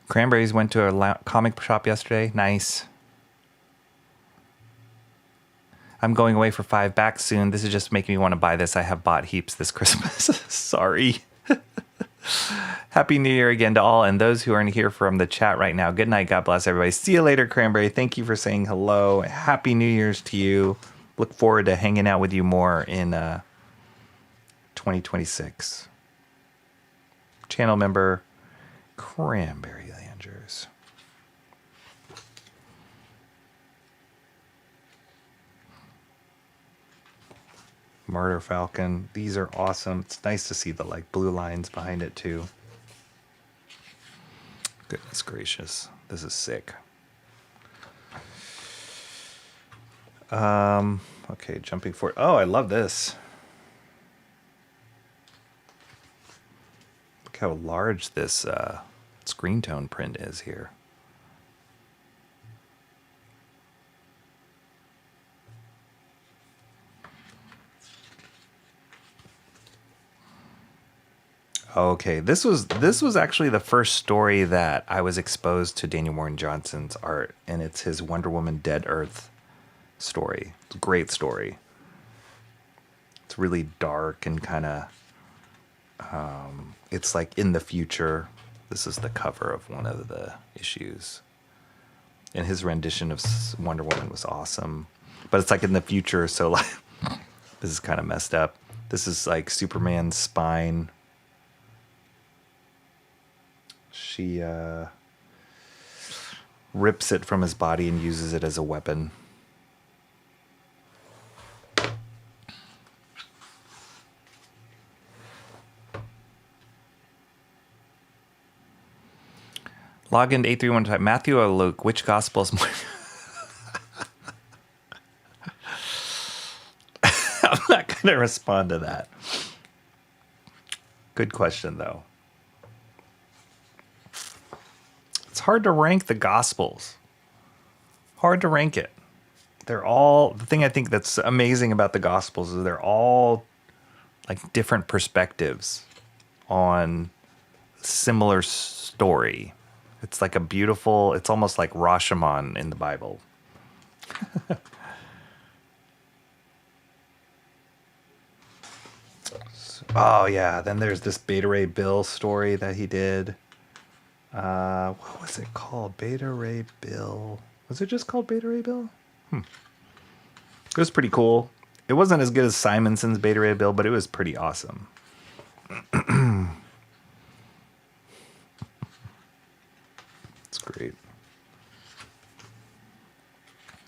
Cranberries went to a comic shop yesterday. Nice. I'm going away for $5 back soon. This is just making me want to buy this. I have bought heaps this Christmas. Sorry. Happy New Year again to all, and those who aren't here from the chat right now. Good night. God bless everybody. See you later, Cranberry. Thank you for saying hello. Happy New Year's to you. Look forward to hanging out with you more in 2026. Channel member Cranberry Landers. Murder Falcon. These are awesome. It's nice to see the like blue lines behind it too. Goodness gracious. This is sick. Okay, jumping forward. Oh, I love this. Look how large this screen tone print is here. Okay, this was actually the first story that I was exposed to Daniel Warren Johnson's art, and it's his Wonder Woman Dead Earth story. It's a great story. It's really dark and kind of, it's like in the future. This is the cover of one of the issues. And his rendition of Wonder Woman was awesome. But it's like in the future, so like, this is kind of messed up. This is like Superman's spine. She rips it from his body and uses it as a weapon. Login 831 type. Matthew or Luke, which gospel is more? I'm not going to respond to that. Good question, though. It's hard to rank the gospels. Hard to rank it. They're all, the thing I think that's amazing about the gospels is they're all like different perspectives on similar story. It's like a beautiful, it's almost like Rashomon in the Bible. Oh, yeah. Then there's this Beta Ray Bill story that he did. What was it called? Beta Ray Bill. Was it just called Beta Ray Bill? It was pretty cool. It wasn't as good as Simonson's Beta Ray Bill, but it was pretty awesome. It's great.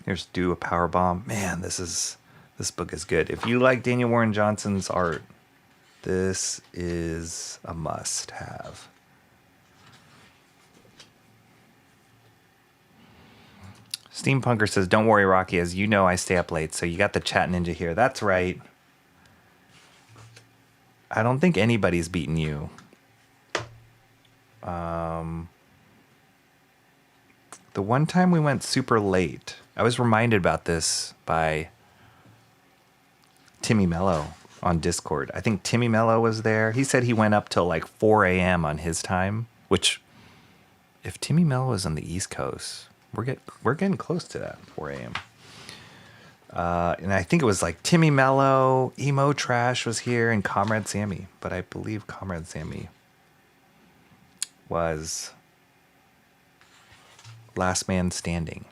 Here's Do a Power Bomb. Man, this book is good. If you like Daniel Warren Johnson's art, this is a must-have. Steampunker says, don't worry, Rocky. As you know, I stay up late, so you got the chat ninja here. That's right. I don't think anybody's beaten you. The one time we went super late, I was reminded about this by Timmy Mello on Discord. I think Timmy Mello was there. He said he went up till like 4 a.m. on his time, which if Timmy Mello is on the East Coast, we're getting close to that, 4 a.m. And I think it was like Timmy Mello, Emo Trash was here, and Comrade Sammy. But I believe Comrade Sammy was last man standing.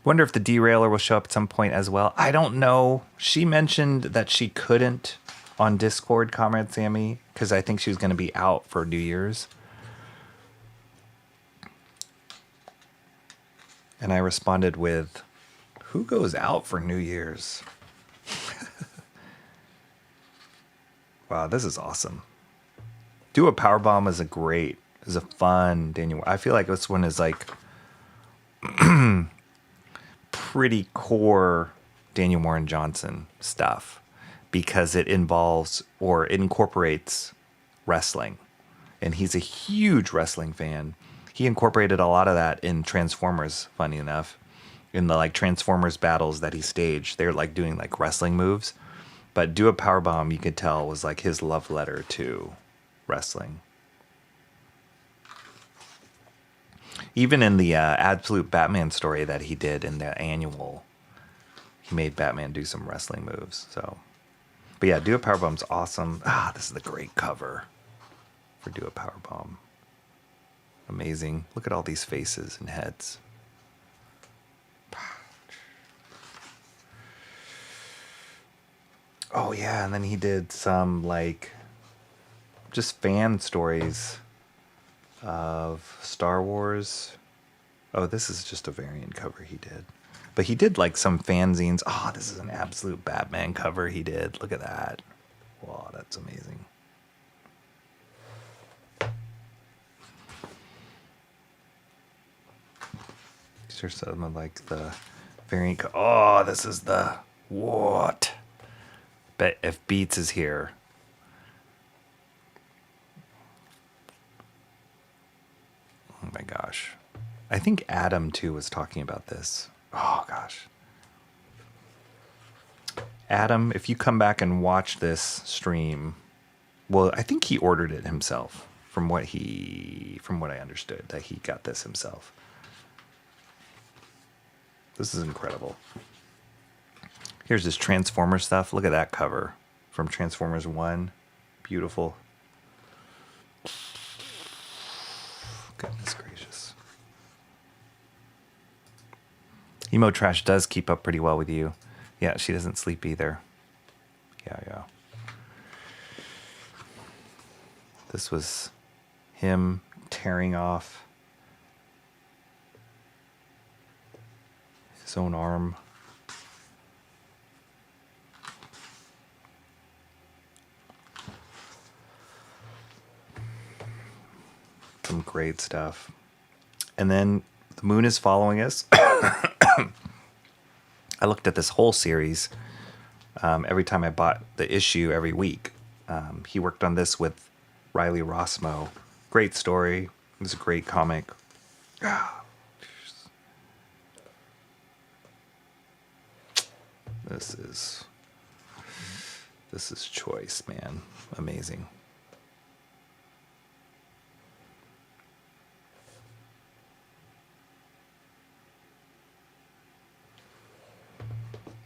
Wonder if the derailer will show up at some point as well. I don't know. She mentioned that she couldn't on Discord, Comrade Sammy, because I think she was going to be out for New Year's. And I responded with, who goes out for New Year's? Wow, this is awesome. Do a Powerbomb is a fun Daniel. I feel like this one is like pretty core Daniel Warren Johnson stuff because it involves or it incorporates wrestling. And he's a huge wrestling fan. He incorporated a lot of that in Transformers, funny enough. In the like Transformers battles that he staged, they're like doing like wrestling moves. But Do a Powerbomb, you could tell, was like his love letter to wrestling. Even in the Absolute Batman story that he did in the annual, he made Batman do some wrestling moves. So, but yeah, Do a Powerbomb's awesome. This is the great cover for Do a Powerbomb. Amazing. Look at all these faces and heads. Oh yeah, and then he did some like just fan stories of Star Wars. Oh, this is just a variant cover he did. But he did like some fanzines. Oh, this is an Absolute Batman cover he did. Look at that. Wow, that's amazing. These are some of like the variant. Oh, this is the what? Bet if Beats is here. Oh my gosh. I think Adam too was talking about this. Oh gosh. Adam, if you come back and watch this stream, well, I think he ordered it himself from what I understood, that he got this himself. This is incredible. Here's his Transformer stuff. Look at that cover from Transformers 1. Beautiful. Goodness gracious. Emo Trash does keep up pretty well with you. Yeah, she doesn't sleep either. Yeah. This was him tearing off his own arm. Some great stuff. And then The Moon is Following Us. I looked at this whole series every time I bought the issue every week. He worked on this with Riley Rossmo. Great story. It's a great comic. This is choice, man. Amazing.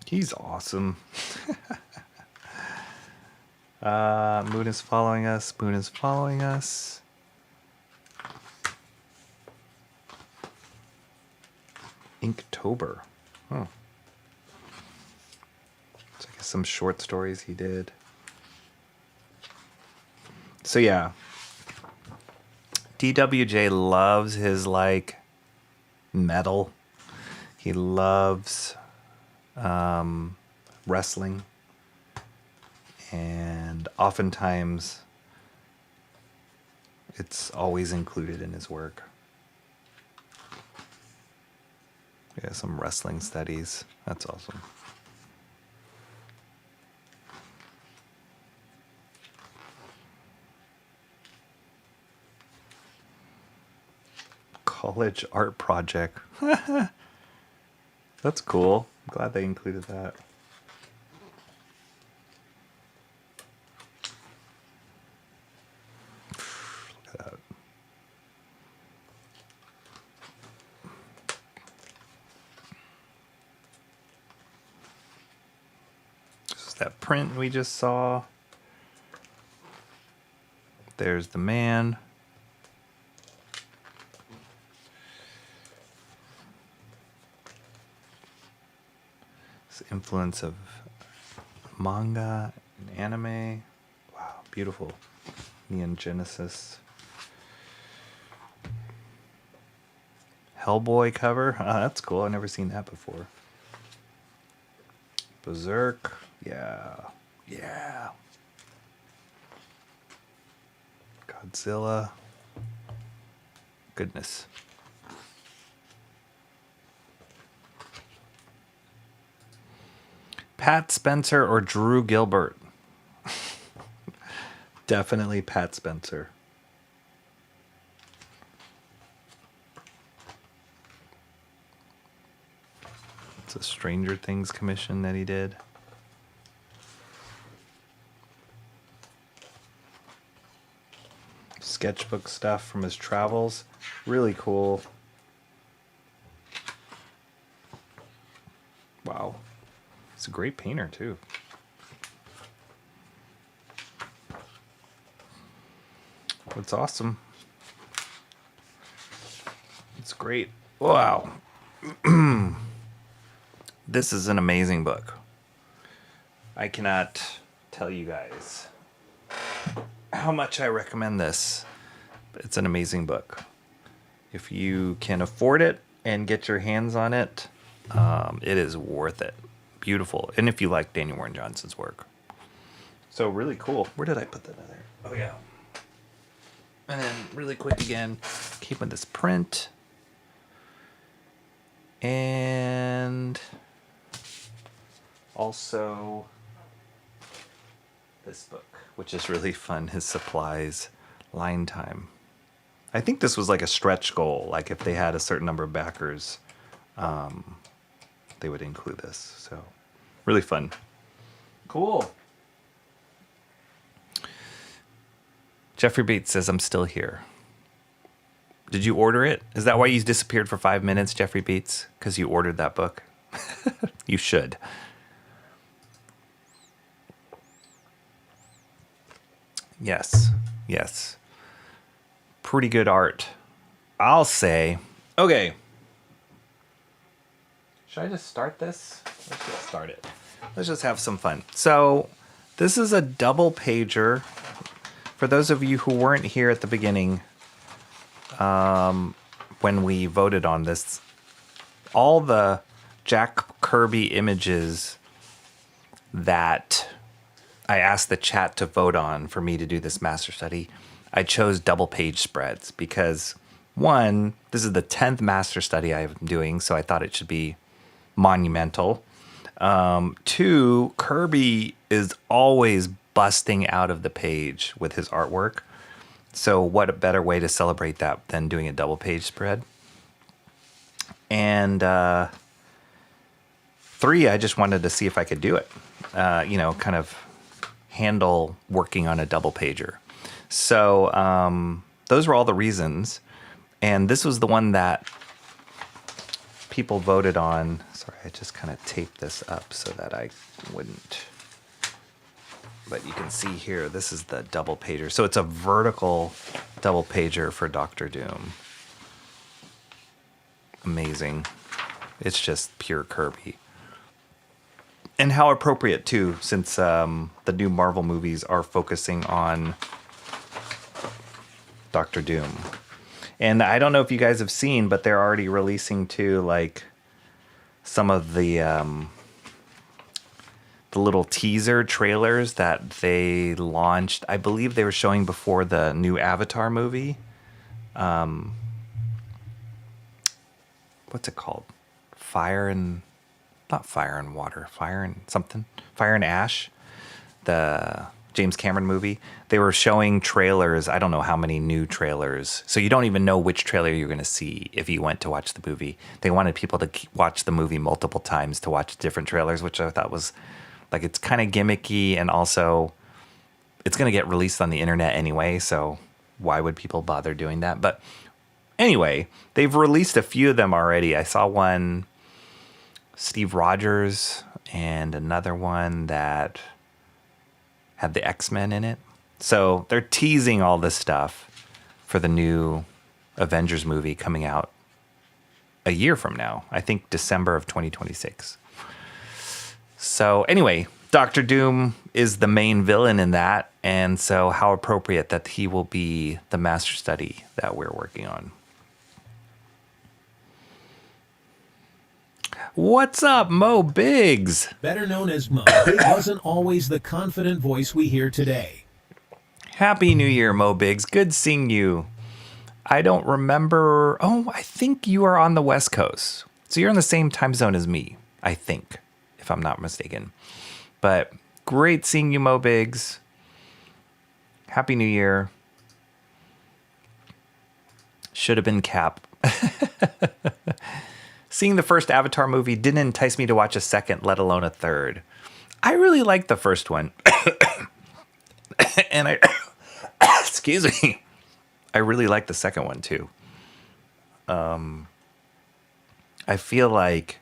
He's awesome. Moon is following us. Moon is following us. Inktober. Oh. So I guess some short stories he did. So yeah. DWJ loves his metal. He loves wrestling, and oftentimes it's always included in his work. Yeah, some wrestling studies. That's awesome. College art project. That's cool. I'm glad they included that. Look at that. This is that print we just saw. There's the man. Influence of manga and anime. Wow, beautiful. Neon Genesis. Hellboy cover. That's cool. I've never seen that before. Berserk. Yeah. Godzilla. Goodness. Pat Spencer or Drew Gilbert? Definitely Pat Spencer. It's a Stranger Things commission that he did. Sketchbook stuff from his travels. Really cool. Wow. He's a great painter, too. It's awesome. It's great. Wow. This is an amazing book. I cannot tell you guys how much I recommend this. It's an amazing book. If you can afford it and get your hands on it, it is worth it. Beautiful. And if you like Daniel Warren Johnson's work. So really cool. Where did I put that other? Oh, yeah. And then really quick again, keeping this print. And also this book, which is really fun. His Supplies, Line Time. I think this was like a stretch goal. Like if they had a certain number of backers, they would include this. So really fun. Cool. Jeffrey Bates says, I'm still here. Did you order it? Is that why you disappeared for 5 minutes, Jeffrey Bates? Because you ordered that book? You should. Yes. Yes. Pretty good art, I'll say. Okay. Should I just start this? Let's just start it. Let's just have some fun. So, this is a double pager. For those of you who weren't here at the beginning, when we voted on this, all the Jack Kirby images that I asked the chat to vote on for me to do this master study, I chose double page spreads because, one, this is the 10th master study I'm doing, so I thought it should be monumental. Two, Kirby is always busting out of the page with his artwork. So what a better way to celebrate that than doing a double page spread? And three, I just wanted to see if I could do it. Kind of handle working on a double pager. So those were all the reasons. And this was the one that people voted on. Sorry, I just kind of taped this up so that I wouldn't. But you can see here, this is the double pager. So it's a vertical double pager for Doctor Doom. Amazing. It's just pure Kirby. And how appropriate, too, since the new Marvel movies are focusing on Doctor Doom. And I don't know if you guys have seen, but they're already releasing, too, like, some of the little teaser trailers that they launched. I believe they were showing before the new Avatar movie. What's it called? Not Fire and Water, Fire and something. Fire and Ash, the James Cameron movie. They were showing trailers. I don't know how many new trailers. So you don't even know which trailer you're going to see if you went to watch the movie. They wanted people to watch the movie multiple times to watch different trailers, which I thought was, like, it's kind of gimmicky, and also it's going to get released on the internet anyway, so why would people bother doing that? But anyway, they've released a few of them already. I saw one, Steve Rogers, and another one that had the X-Men in it. So they're teasing all this stuff for the new Avengers movie coming out a year from now. I think December of 2026. So anyway, Doctor Doom is the main villain in that. And so how appropriate that he will be the master study that we're working on. What's up, Mo Biggs? Better known as Mo, Big wasn't always the confident voice we hear today. Happy New Year, Mo Biggs. Good seeing you. I don't remember. Oh, I think you are on the West Coast. So you're in the same time zone as me, I think, if I'm not mistaken. But great seeing you, Mo Biggs. Happy New Year. Should have been Cap. Seeing the first Avatar movie didn't entice me to watch a second, let alone a third. I really liked the first one. And excuse me, I really liked the second one too. I feel like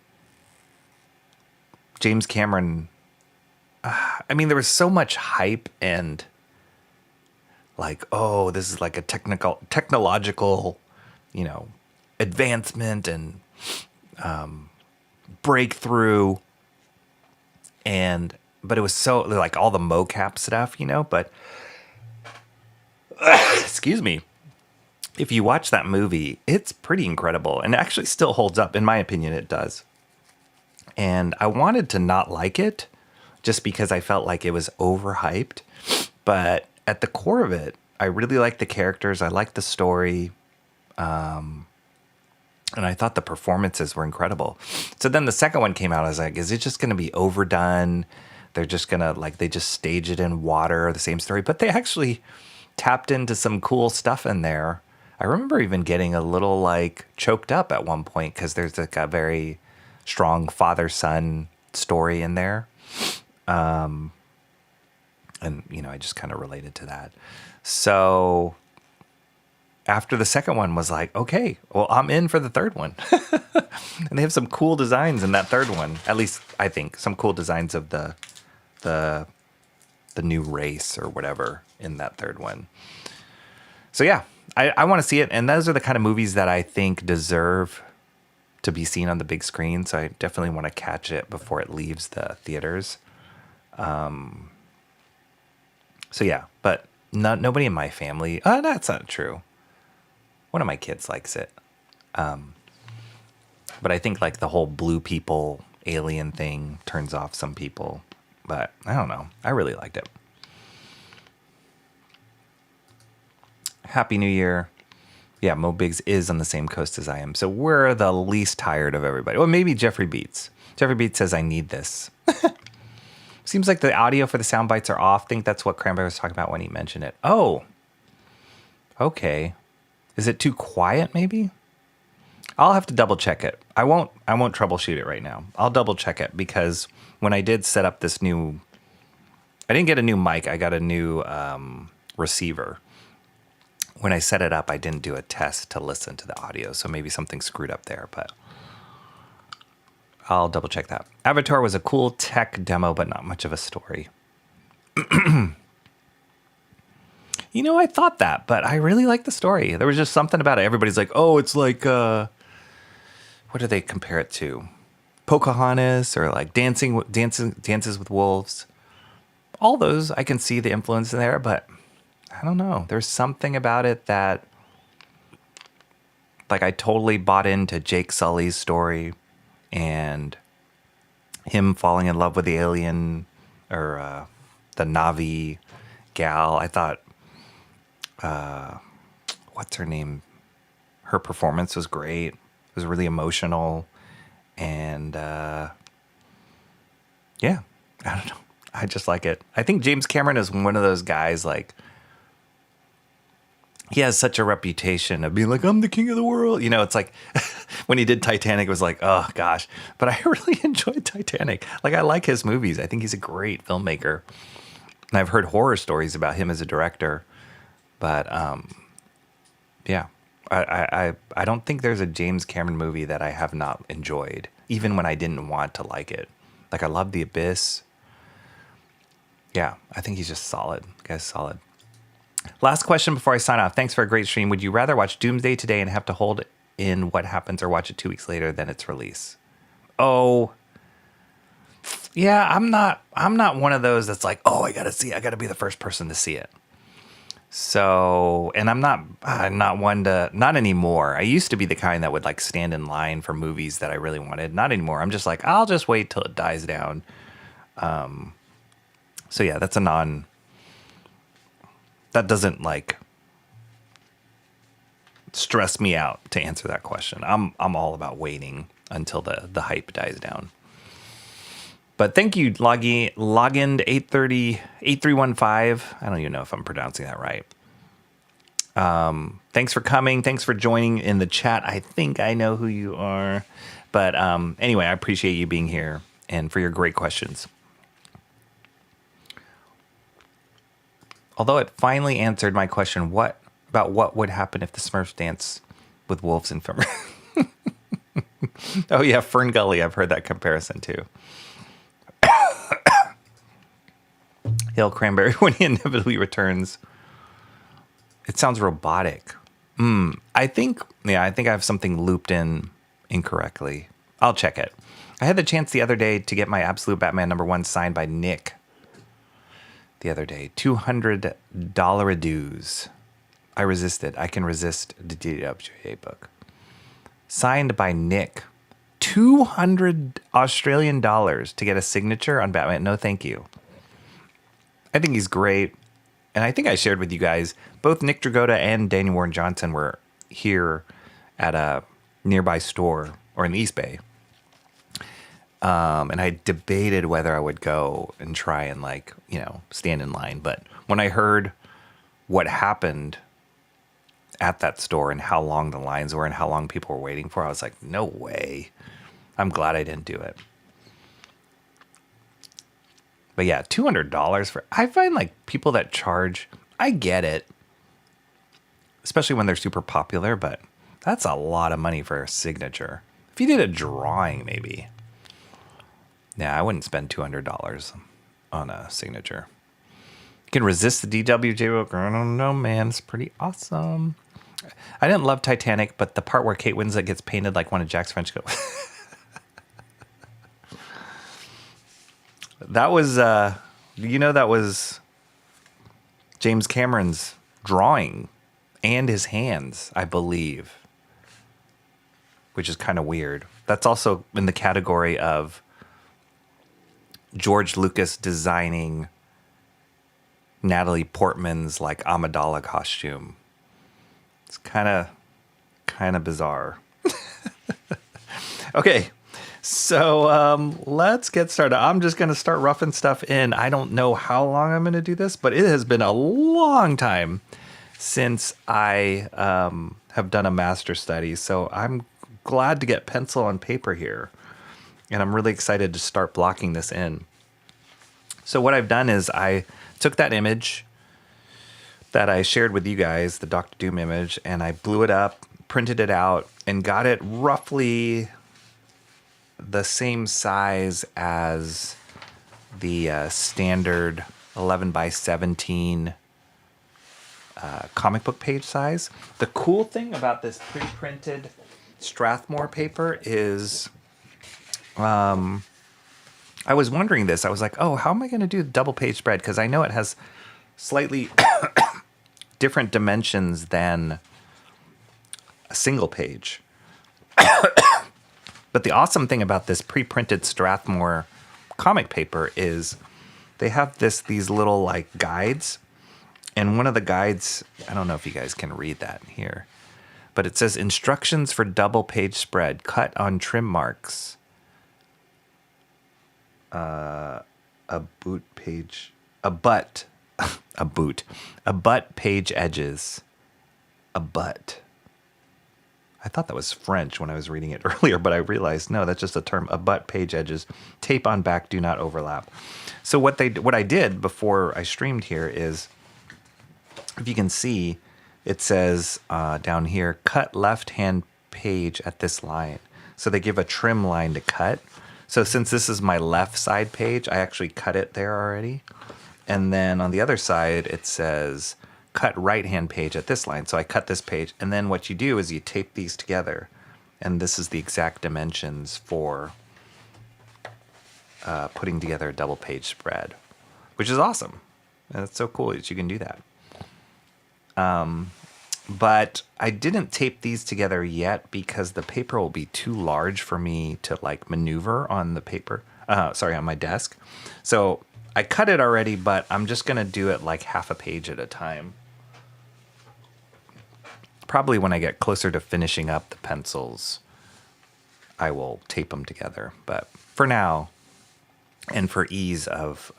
James Cameron, there was so much hype and like, oh, this is like a technological, advancement and breakthrough, but it was so like all the mocap stuff, but excuse me, if you watch that movie, it's pretty incredible and it actually still holds up. In my opinion, it does. And I wanted to not like it just because I felt like it was overhyped, but at the core of it, I really like the characters. I like the story. And I thought the performances were incredible. So then the second one came out. I was like, is it just going to be overdone? They're just going to, they just stage it in water, the same story. But they actually tapped into some cool stuff in there. I remember even getting a little, choked up at one point because there's, a very strong father-son story in there. And, I just kind of related to that. So after the second one was like, okay, well, I'm in for the third one. And they have some cool designs in that third one. At least I think some cool designs of the the new race or whatever in that third one. So yeah, I want to see it. And those are the kind of movies that I think deserve to be seen on the big screen. So I definitely want to catch it before it leaves the theaters. So yeah, but nobody in my family, that's not true. One of my kids likes it. But I think like the whole blue people alien thing turns off some people. But I don't know. I really liked it. Happy New Year. Yeah, Mo Biggs is on the same coast as I am. So we're the least tired of everybody. Well, maybe Jeffrey Beats. Jeffrey Beats says, I need this. Seems like the audio for the sound bites are off. I think that's what Cranberry was talking about when he mentioned it. Oh, okay. Is it too quiet maybe? I'll have to double check it. I won't troubleshoot it right now. I'll double check it because when I did set up this new, I didn't get a new mic. I got a new receiver. When I set it up, I didn't do a test to listen to the audio. So maybe something screwed up there, but I'll double check that. Avatar was a cool tech demo, but not much of a story. You know, I thought that, but I really liked the story. There was just something about it. Everybody's like, oh, it's like, what do they compare it to? Pocahontas or like Dances with Wolves. All those, I can see the influence in there, but I don't know. There's something about it that, like, I totally bought into Jake Sully's story and him falling in love with the alien or the Navi gal. I thought, what's her name? Her performance was great. It was really emotional. And yeah, I don't know. I just like it. I think James Cameron is one of those guys, like, he has such a reputation of being like, I'm the king of the world. You know, it's like when he did Titanic, it was like, oh gosh. But I really enjoyed Titanic. Like, I like his movies. I think he's a great filmmaker. And I've heard horror stories about him as a director. But yeah, I don't think there's a James Cameron movie that I have not enjoyed, even when I didn't want to like it. Like, I love The Abyss. Yeah, I think he's just solid. The guy's solid. Last question before I sign off. Thanks for a great stream. Would you rather watch Doomsday today and have to hold in what happens or watch it 2 weeks later than its release? Oh, yeah, I'm not one of those that's like, oh, I got to be the first person to see it. So, and I'm not one to, not anymore. I used to be the kind that would like stand in line for movies that I really wanted. Not anymore. I'm just like, I'll just wait till it dies down. So yeah, that doesn't like stress me out to answer that question. I'm all about waiting until the hype dies down. But thank you, Login 8315. I don't even know if I'm pronouncing that right. Thanks for coming. Thanks for joining in the chat. I think I know who you are. But anyway, I appreciate you being here and for your great questions. Although it finally answered my question, what would happen if the Smurfs dance with wolves in film? Oh yeah, Fern Gully. I've heard that comparison too. Hill Cranberry when he inevitably returns. It sounds robotic. I think I have something looped in incorrectly. I'll check it. I had the chance the other day to get my Absolute Batman #1 signed by Nick. The other day, $200 dues. I resisted. I can resist the DWA book. Signed by Nick. 200 Australian dollars to get a signature on Batman. No, thank you. I think he's great. And I think I shared with you guys, both Nick Dragotta and Daniel Warren Johnson were here at a nearby store or in the East Bay. And I debated whether I would go and try and stand in line. But when I heard what happened at that store and how long the lines were and how long people were waiting for, I was like, no way. I'm glad I didn't do it. But yeah, $200 I find like people that charge, I get it. Especially when they're super popular, but that's a lot of money for a signature. If you did a drawing, maybe. Yeah, I wouldn't spend $200 on a signature. Can resist the DWJ book. I don't know, man. It's pretty awesome. I didn't love Titanic, but the part where Kate Winslet gets painted like one of Jack's French girls. That was, that was James Cameron's drawing and his hands, I believe, which is kind of weird. That's also in the category of George Lucas designing Natalie Portman's like Amidala costume. It's kind of bizarre. Okay, so let's get started. I'm just going to start roughing stuff in. I don't know how long I'm going to do this, but it has been a long time since I have done a master study. So I'm glad to get pencil and paper here. And I'm really excited to start blocking this in. So what I've done is I took that image that I shared with you guys, the Dr. Doom image, and I blew it up, printed it out, and got it roughly the same size as the standard 11 by 17 comic book page size. The cool thing about this pre-printed Strathmore paper is, I was wondering this. I was like, oh, how am I going to do the double page spread? Because I know it has slightly different dimensions than a single page. But the awesome thing about this pre-printed Strathmore comic paper is they have these little like guides. And one of the guides, I don't know if you guys can read that here, but it says instructions for double page spread, cut on trim marks. A butt page edges. A butt. I thought that was French when I was reading it earlier, but I realized, no, that's just a term. A butt page edges. Tape on back, do not overlap. So what I did before I streamed here is, if you can see, it says down here, cut left-hand page at this line. So they give a trim line to cut. So since this is my left side page, I actually cut it there already. And then on the other side, it says cut right-hand page at this line. So I cut this page. And then what you do is you tape these together. And this is the exact dimensions for putting together a double page spread, which is awesome. And it's so cool that you can do that. But I didn't tape these together yet because the paper will be too large for me to like maneuver on the paper. On my desk. So I cut it already, but I'm just going to do it like half a page at a time. Probably when I get closer to finishing up the pencils, I will tape them together. But for now, and for ease of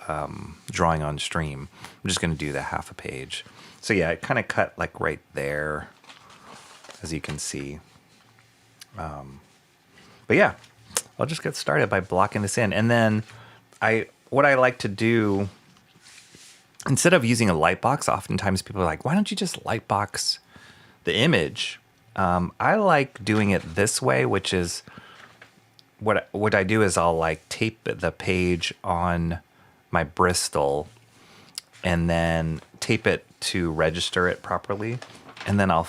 drawing on stream, I'm just going to do the half a page. So yeah, it kind of cut like right there, as you can see. But yeah, I'll just get started by blocking this in. And then what I like to do, instead of using a light box, oftentimes people are like, why don't you just light box the image? I like doing it this way, which is what I do is I'll like tape the page on my Bristol and then tape it to register it properly. And then I'll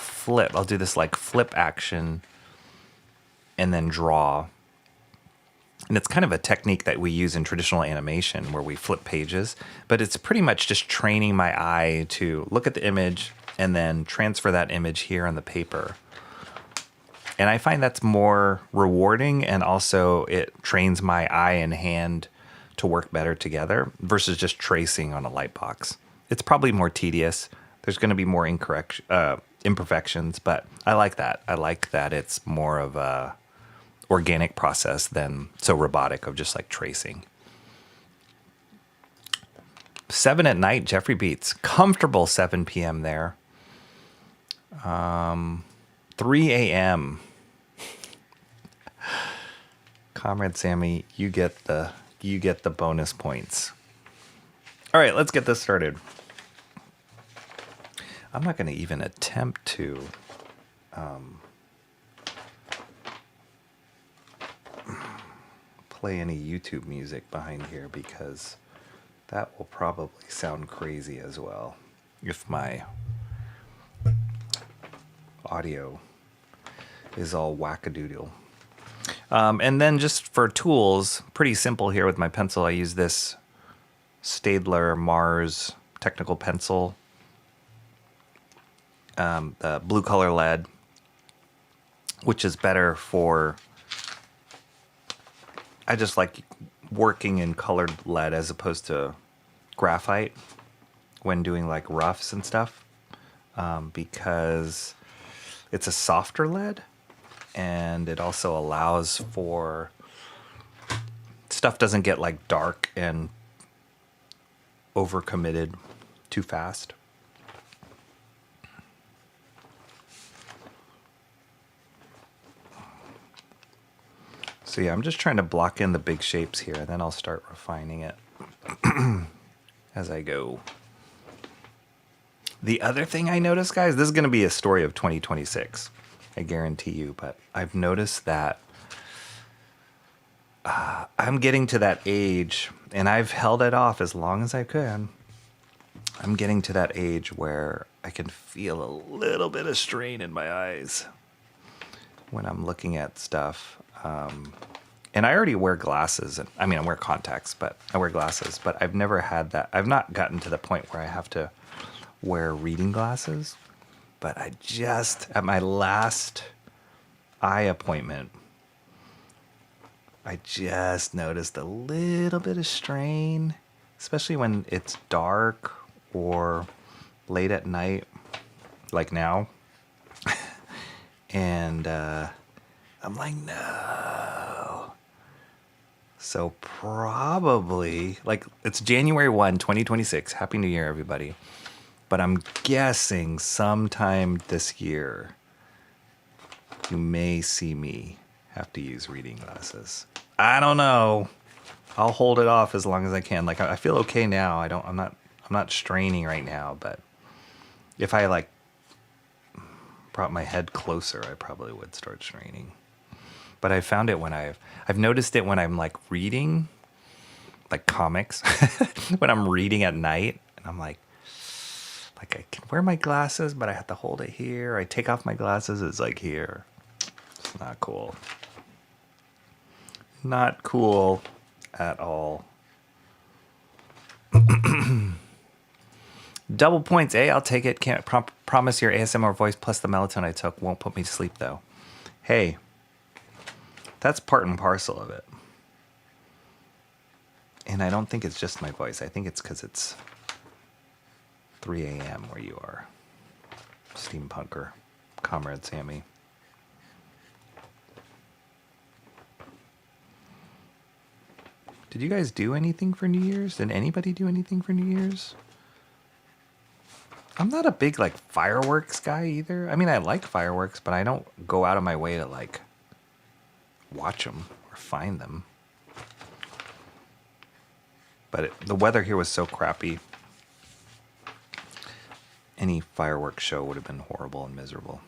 do this like flip action and then draw. And it's kind of a technique that we use in traditional animation where we flip pages, but it's pretty much just training my eye to look at the image and then transfer that image here on the paper. And I find that's more rewarding, and also it trains my eye and hand to work better together versus just tracing on a light box. It's probably more tedious. There's going to be more imperfections, but I like that. I like that it's more of a organic process than so robotic of just like tracing. 7 at night, Jeffrey Beats. Comfortable 7 p.m. there. 3 a.m. Comrade Sammy, you get the bonus points. All right, let's get this started. I'm not going to even attempt to play any YouTube music behind here because That will probably sound crazy as well if my audio is all wackadoodle. And then just for tools, pretty simple here with my pencil. I use this Staedtler Mars technical pencil, the blue color lead, which is better for, I just like working in colored lead as opposed to graphite when doing like roughs and stuff, because it's a softer lead and it also allows for stuff doesn't get like dark and overcommitted too fast. So yeah, I'm just trying to block in the big shapes here, and then I'll start refining it as I go. The other thing I noticed, guys, this is going to be a story of 2026, I guarantee you, but I've noticed that I'm getting to that age, and I've held it off as long as I could. I'm getting to that age where I can feel a little bit of strain in my eyes when I'm looking at stuff. And I already wear glasses. I mean, I wear contacts, but I wear glasses. But I've never had that. I've not gotten to the point where I have to wear reading glasses. But I just, at my last eye appointment, I just noticed a little bit of strain, especially when it's dark or late at night, like now. And I'm like, no. So probably, like, it's January 1, 2026. Happy New Year, everybody. But I'm guessing sometime this year, you may see me have to use reading glasses. I don't know. I'll hold it off as long as I can. Like, I feel okay now. I'm not straining right now, but if I like brought my head closer, I probably would start straining. But I found it when I've noticed it when I'm like reading, like comics, when I'm reading at night, and I'm like I can wear my glasses, but I have to hold it here. I take off my glasses, it's like here. It's not cool. Not cool at all. Double points, eh? I'll take it. Can't promise your ASMR voice plus the melatonin I took won't put me to sleep, though. Hey, that's part and parcel of it. And I don't think it's just my voice. I think it's because it's 3 a.m. where you are. Steampunker, Comrade Sammy. Did you guys do anything for New Year's? Did anybody do anything for New Year's? I'm not a big, like, fireworks guy either. I mean, I like fireworks, but I don't go out of my way to, like, watch them or find them. But the weather here was so crappy. Any fireworks show would have been horrible and miserable.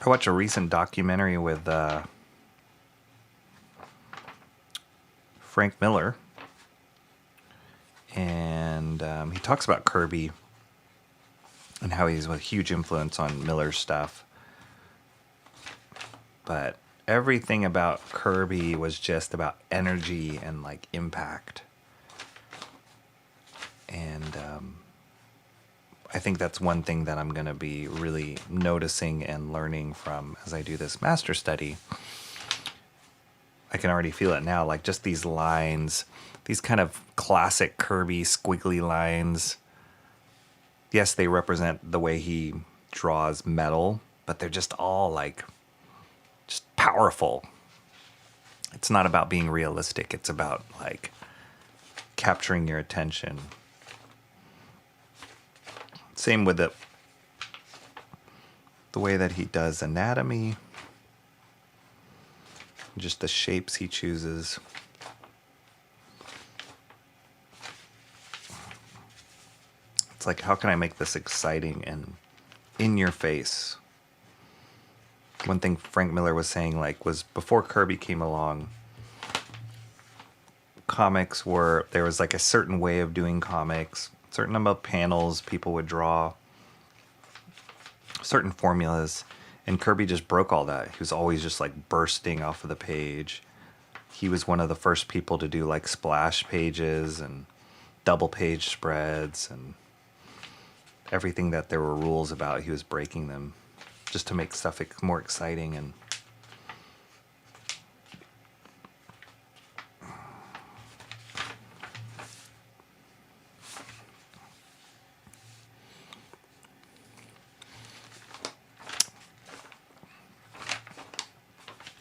I watched a recent documentary with Frank Miller, and he talks about KIRBY and how he's a huge influence on Miller's stuff. But everything about KIRBY was just about energy and like impact. And I think that's one thing that I'm going to be really noticing and learning from as I do this master study. I can already feel it now, like just these lines, these kind of classic KIRBY squiggly lines. Yes, they represent the way he draws metal, but they're just all like, just powerful. It's not about being realistic. It's about like capturing your attention. Same with the way that he does anatomy, just the shapes he chooses. It's like, how can I make this exciting and in your face? One thing Frank Miller was saying, like, was before Kirby came along, comics were, there was like a certain way of doing comics, certain number of panels people would draw, certain formulas, and Kirby just broke all that. He was always just like bursting off of the page. He was one of the first people to do like splash pages and double page spreads and everything that there were rules about. He was breaking them just to make stuff more exciting. And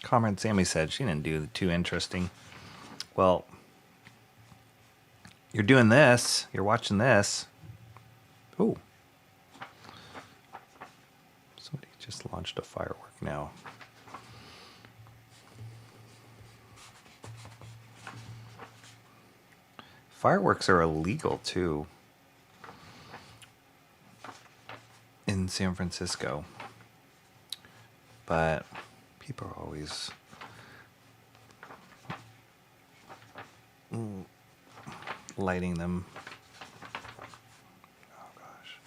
Comrade Sammy said she didn't do too interesting. Well, you're doing this. You're watching this. Ooh. Somebody just launched a firework now. Fireworks are illegal too in San Francisco. But people are always lighting them. Oh gosh,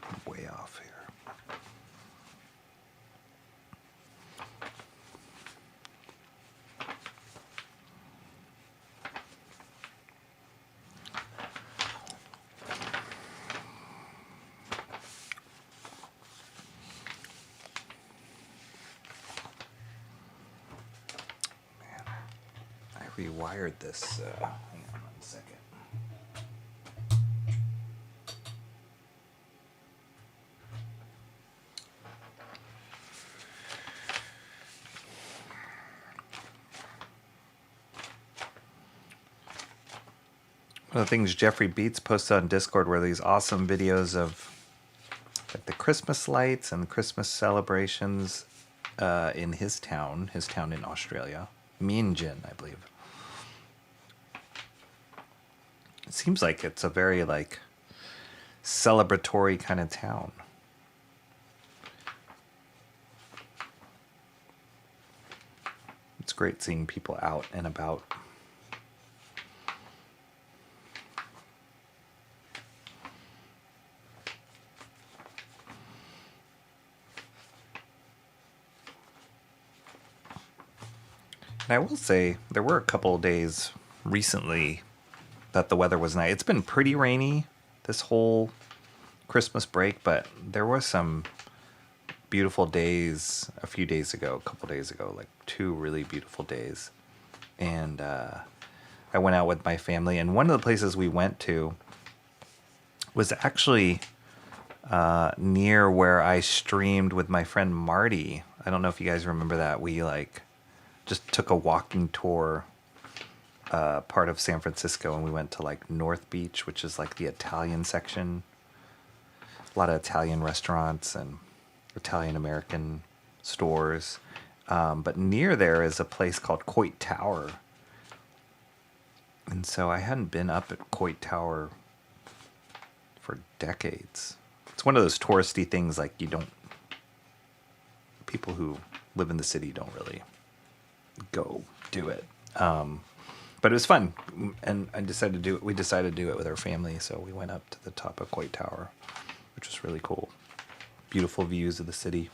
I'm way off here. I rewired this. Hang on 1 second. One of the things Jeffrey Beats posted on Discord were these awesome videos of like the Christmas lights and Christmas celebrations in his town in Australia, Meanjin, I believe. It seems like it's a very like celebratory kind of town. It's great seeing people out and about. And I will say there were a couple of days recently that the weather was nice. It's been pretty rainy this whole Christmas break, but there were some beautiful days a few days ago, a couple days ago, like 2 really beautiful days. And I went out with my family, and one of the places we went to was actually near where I streamed with my friend Marty. I don't know if you guys remember that. We like just took a walking tour part of San Francisco, and we went to like North Beach, which is like the Italian section. A lot of Italian restaurants and Italian American stores. But near there is a place called Coit Tower. And so I hadn't been up at Coit Tower for decades. It's one of those touristy things like people who live in the city don't really go do it. But it was fun, and we decided to do it with our family, so we went up to the top of Coit Tower, which was really cool. Beautiful views of the city.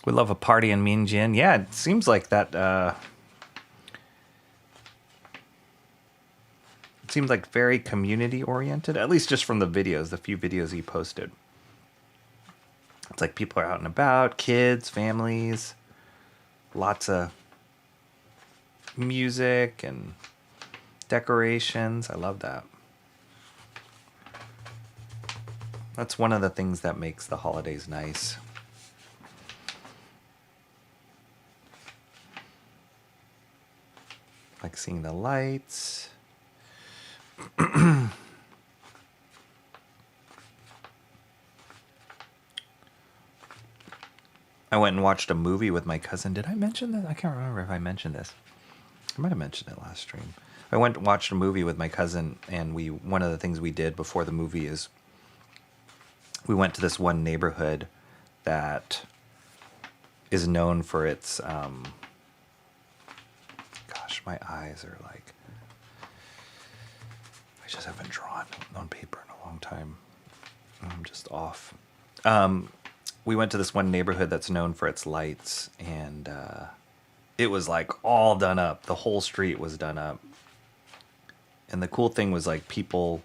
We love a party in Meanjin. Yeah, it seems like that. It seems like very community oriented, at least just from the videos, the few videos he posted. It's like people are out and about, kids, families, lots of music and decorations. I love that. That's one of the things that makes the holidays nice. Like seeing the lights. I went and watched a movie with my cousin. Did I mention that? I can't remember if I mentioned this. I might have mentioned it last stream. I went and watched a movie with my cousin, and one of the things we did before the movie is we went to this one neighborhood that is known for its gosh, my eyes are like, I just haven't drawn on paper in a long time. I'm just off. We went to this one neighborhood that's known for its lights, and it was like all done up. The whole street was done up. And the cool thing was like people,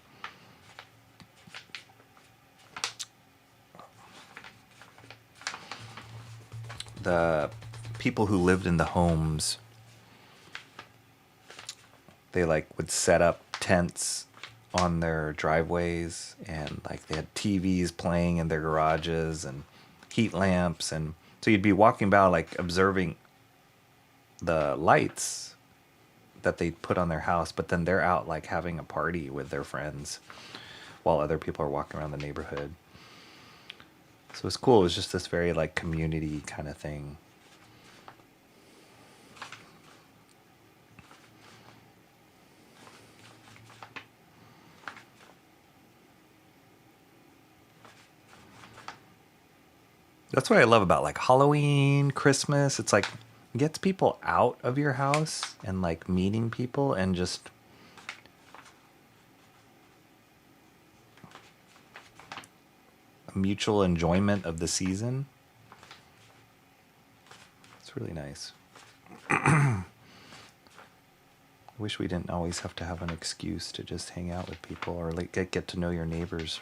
the people who lived in the homes, they like would set up tents on their driveways, and like they had TVs playing in their garages and heat lamps, and so you'd be walking by like observing the lights that they put on their house, but then they're out like having a party with their friends while other people are walking around the neighborhood. So it was cool. It was just this very like community kind of thing. That's what I love about like Halloween, Christmas. It's like it gets people out of your house and like meeting people and just a mutual enjoyment of the season. It's really nice. I wish we didn't always have to have an excuse to just hang out with people or like get to know your neighbors.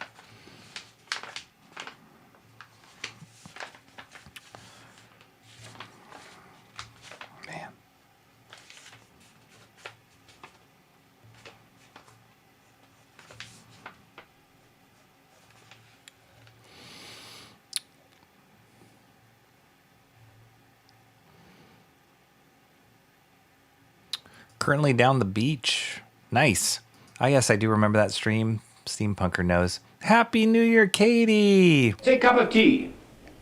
Currently down the beach. Nice. Ah, yes, I do remember that stream. Steampunker knows. Happy New Year, Katie! Say cup of tea.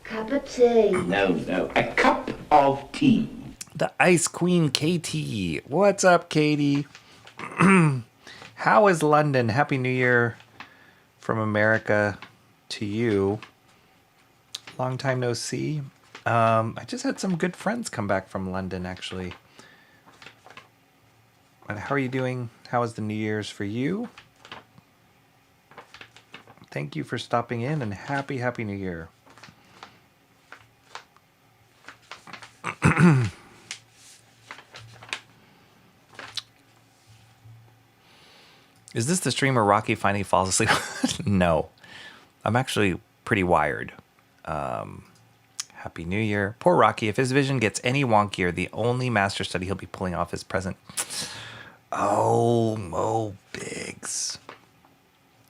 Cup of tea. No, a cup of tea. The Ice Queen KT. What's up, Katie? How is London? Happy New Year from America to you. Long time no see. I just had some good friends come back from London, actually. How are you doing? How was the New Year's for you? Thank you for stopping in, and happy New Year. Is this the stream where Rocky finally falls asleep? No. I'm actually pretty wired. Happy New Year. Poor Rocky. If his vision gets any wonkier, the only master study he'll be pulling off is present. Oh, Mo Biggs.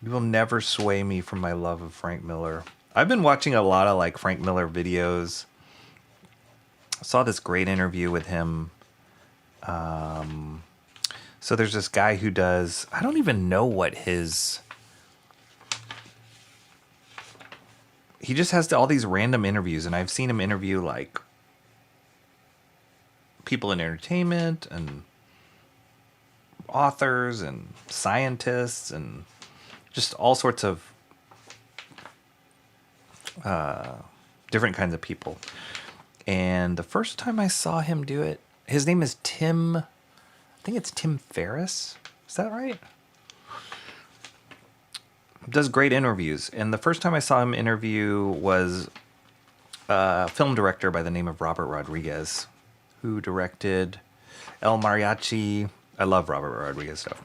You will never sway me from my love of Frank Miller. I've been watching a lot of like Frank Miller videos. I saw this great interview with him. So there's this guy who does, I don't even know what his, he just has all these random interviews, and I've seen him interview like people in entertainment and authors and scientists and just all sorts of different kinds of people. And the first time I saw him do it, his name is Tim, I think it's Tim Ferriss. Is that right? Does great interviews. And the first time I saw him interview was a film director by the name of Robert Rodriguez, who directed El Mariachi. I love Robert Rodriguez stuff.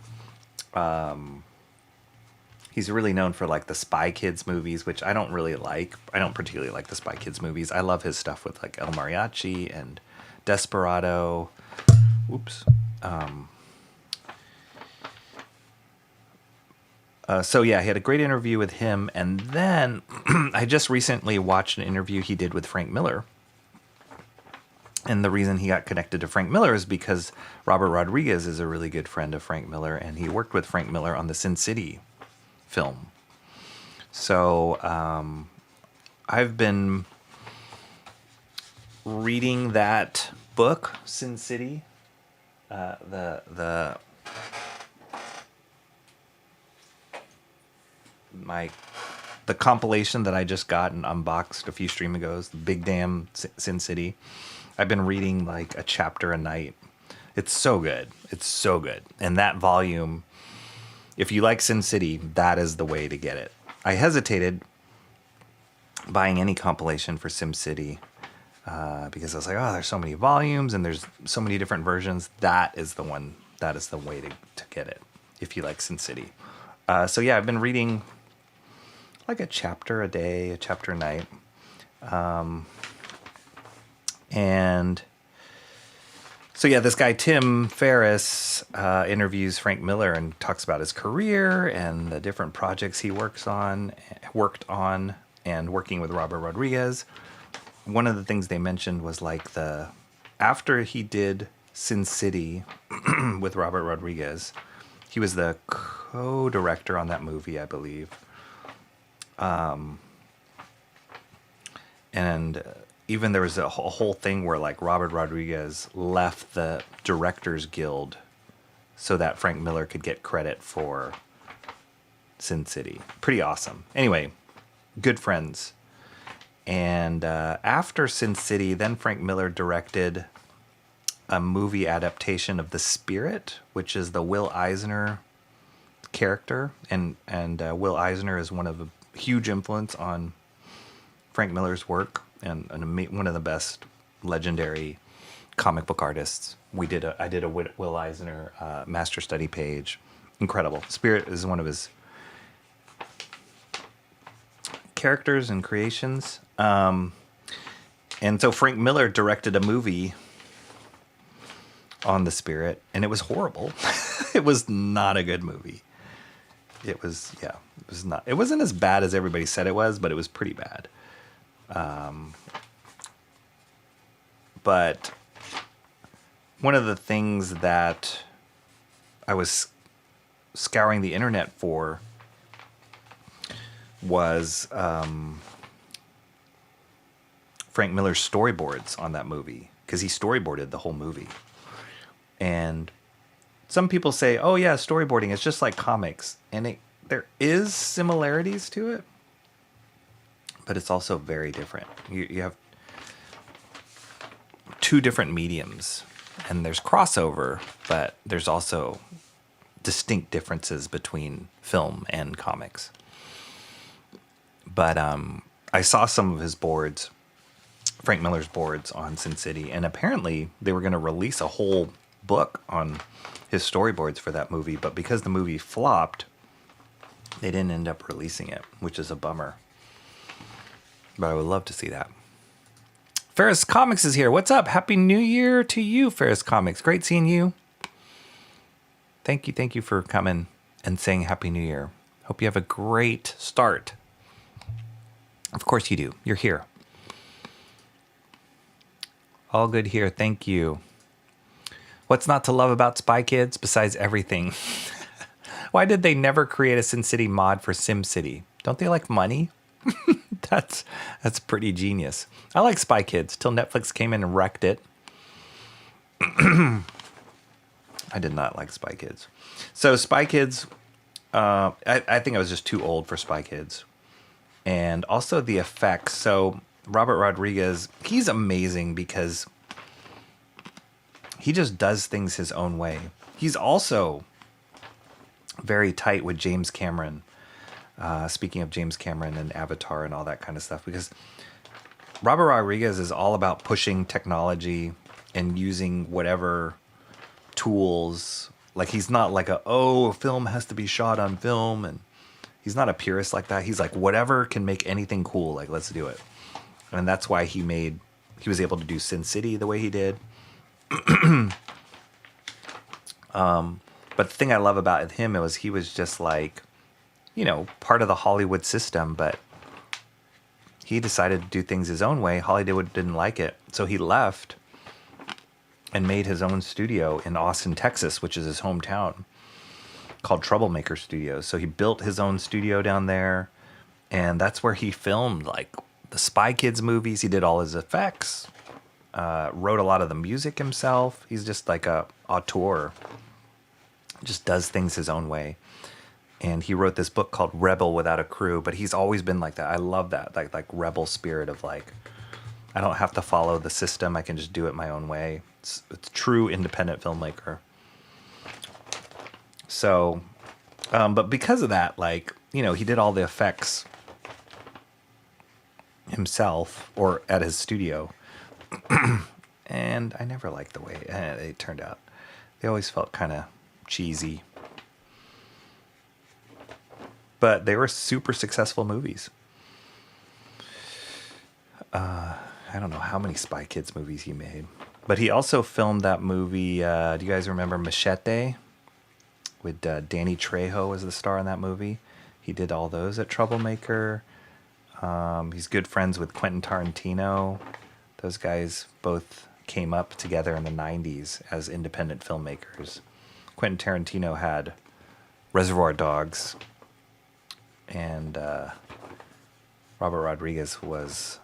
He's really known for like the Spy Kids movies, which I don't really like. I don't particularly like the Spy Kids movies. I love his stuff with like El Mariachi and Desperado. Oops. So yeah, he had a great interview with him, and then I just recently watched an interview he did with Frank Miller. And the reason he got connected to Frank Miller is because Robert Rodriguez is a really good friend of Frank Miller, and he worked with Frank Miller on the Sin City film. So I've been reading that book, Sin City, the compilation that I just got and unboxed a few stream ago, the Big Damn Sin City. I've been reading like a chapter a night. It's so good. It's so good. And that volume, if you like Sin City, that is the way to get it. I hesitated buying any compilation for SimCity because I was like, oh, there's so many volumes and there's so many different versions. That is the one. That is the way to get it if you like Sin City. So yeah, I've been reading like a chapter a day, a chapter a night. And so yeah, this guy Tim Ferriss interviews Frank Miller and talks about his career and the different projects he worked on, and working with Robert Rodriguez. One of the things they mentioned was like after he did Sin City with Robert Rodriguez, he was the co-director on that movie, I believe. And even there was a whole thing where like Robert Rodriguez left the Directors Guild so that Frank Miller could get credit for Sin City. Pretty awesome. Anyway, good friends. And after Sin City, then Frank Miller directed a movie adaptation of The Spirit, which is the Will Eisner character. And Will Eisner is one of a huge influence on Frank Miller's work and one of the best legendary comic book artists. I did a Will Eisner master study page. Incredible. Spirit is one of his characters and creations. And so Frank Miller directed a movie on The Spirit, and it was horrible. It was not a good movie. It wasn't as bad as everybody said it was, but it was pretty bad. But one of the things that I was scouring the internet for was Frank Miller's storyboards on that movie, because he storyboarded the whole movie. And some people say, oh yeah, storyboarding is just like comics, and there is similarities to it, but it's also very different. You have two different mediums, and there's crossover, but there's also distinct differences between film and comics. But I saw some of his boards, Frank Miller's boards on Sin City, and apparently they were going to release a whole book on his storyboards for that movie, but because the movie flopped, they didn't end up releasing it, which is a bummer. But I would love to see that. Ferris Comics is here. What's up? Happy New Year to you, Ferris Comics. Great seeing you. Thank you for coming and saying Happy New Year. Hope you have a great start. Of course you do. You're here. All good here. Thank you. What's not to love about Spy Kids besides everything? Why did they never create a Sin City mod for SimCity? Don't they like money? That's pretty genius. I like Spy Kids till Netflix came in and wrecked it. I did not like Spy Kids. So Spy Kids, I think I was just too old for Spy Kids. And also the effects. So Robert Rodriguez, he's amazing because he just does things his own way. He's also very tight with James Cameron. Speaking of James Cameron and Avatar and all that kind of stuff, because Robert Rodriguez is all about pushing technology and using whatever tools. Like, he's not like film has to be shot on film, and he's not a purist like that. He's like, whatever can make anything cool, like, let's do it. And that's why he was able to do Sin City the way he did. But the thing I love about him was he was just like, part of the Hollywood system, but he decided to do things his own way. Hollywood didn't like it, so he left and made his own studio in Austin, Texas, which is his hometown, called Troublemaker Studios. So he built his own studio down there, and that's where he filmed like the Spy Kids movies. He did all his effects, wrote a lot of the music himself. He's just like a auteur, just does things his own way. And he wrote this book called Rebel Without a Crew, but he's always been like that. I love that, like rebel spirit of like, I don't have to follow the system. I can just do it my own way. It's true independent filmmaker. So, but because of that, like, he did all the effects himself or at his studio. And I never liked the way they turned out. They always felt kind of cheesy. But they were super successful movies. I don't know how many Spy Kids movies he made. But he also filmed that movie, do you guys remember Machete? With Danny Trejo as the star in that movie. He did all those at Troublemaker. He's good friends with Quentin Tarantino. Those guys both came up together in the 90s as independent filmmakers. Quentin Tarantino had Reservoir Dogs, and Robert Rodriguez was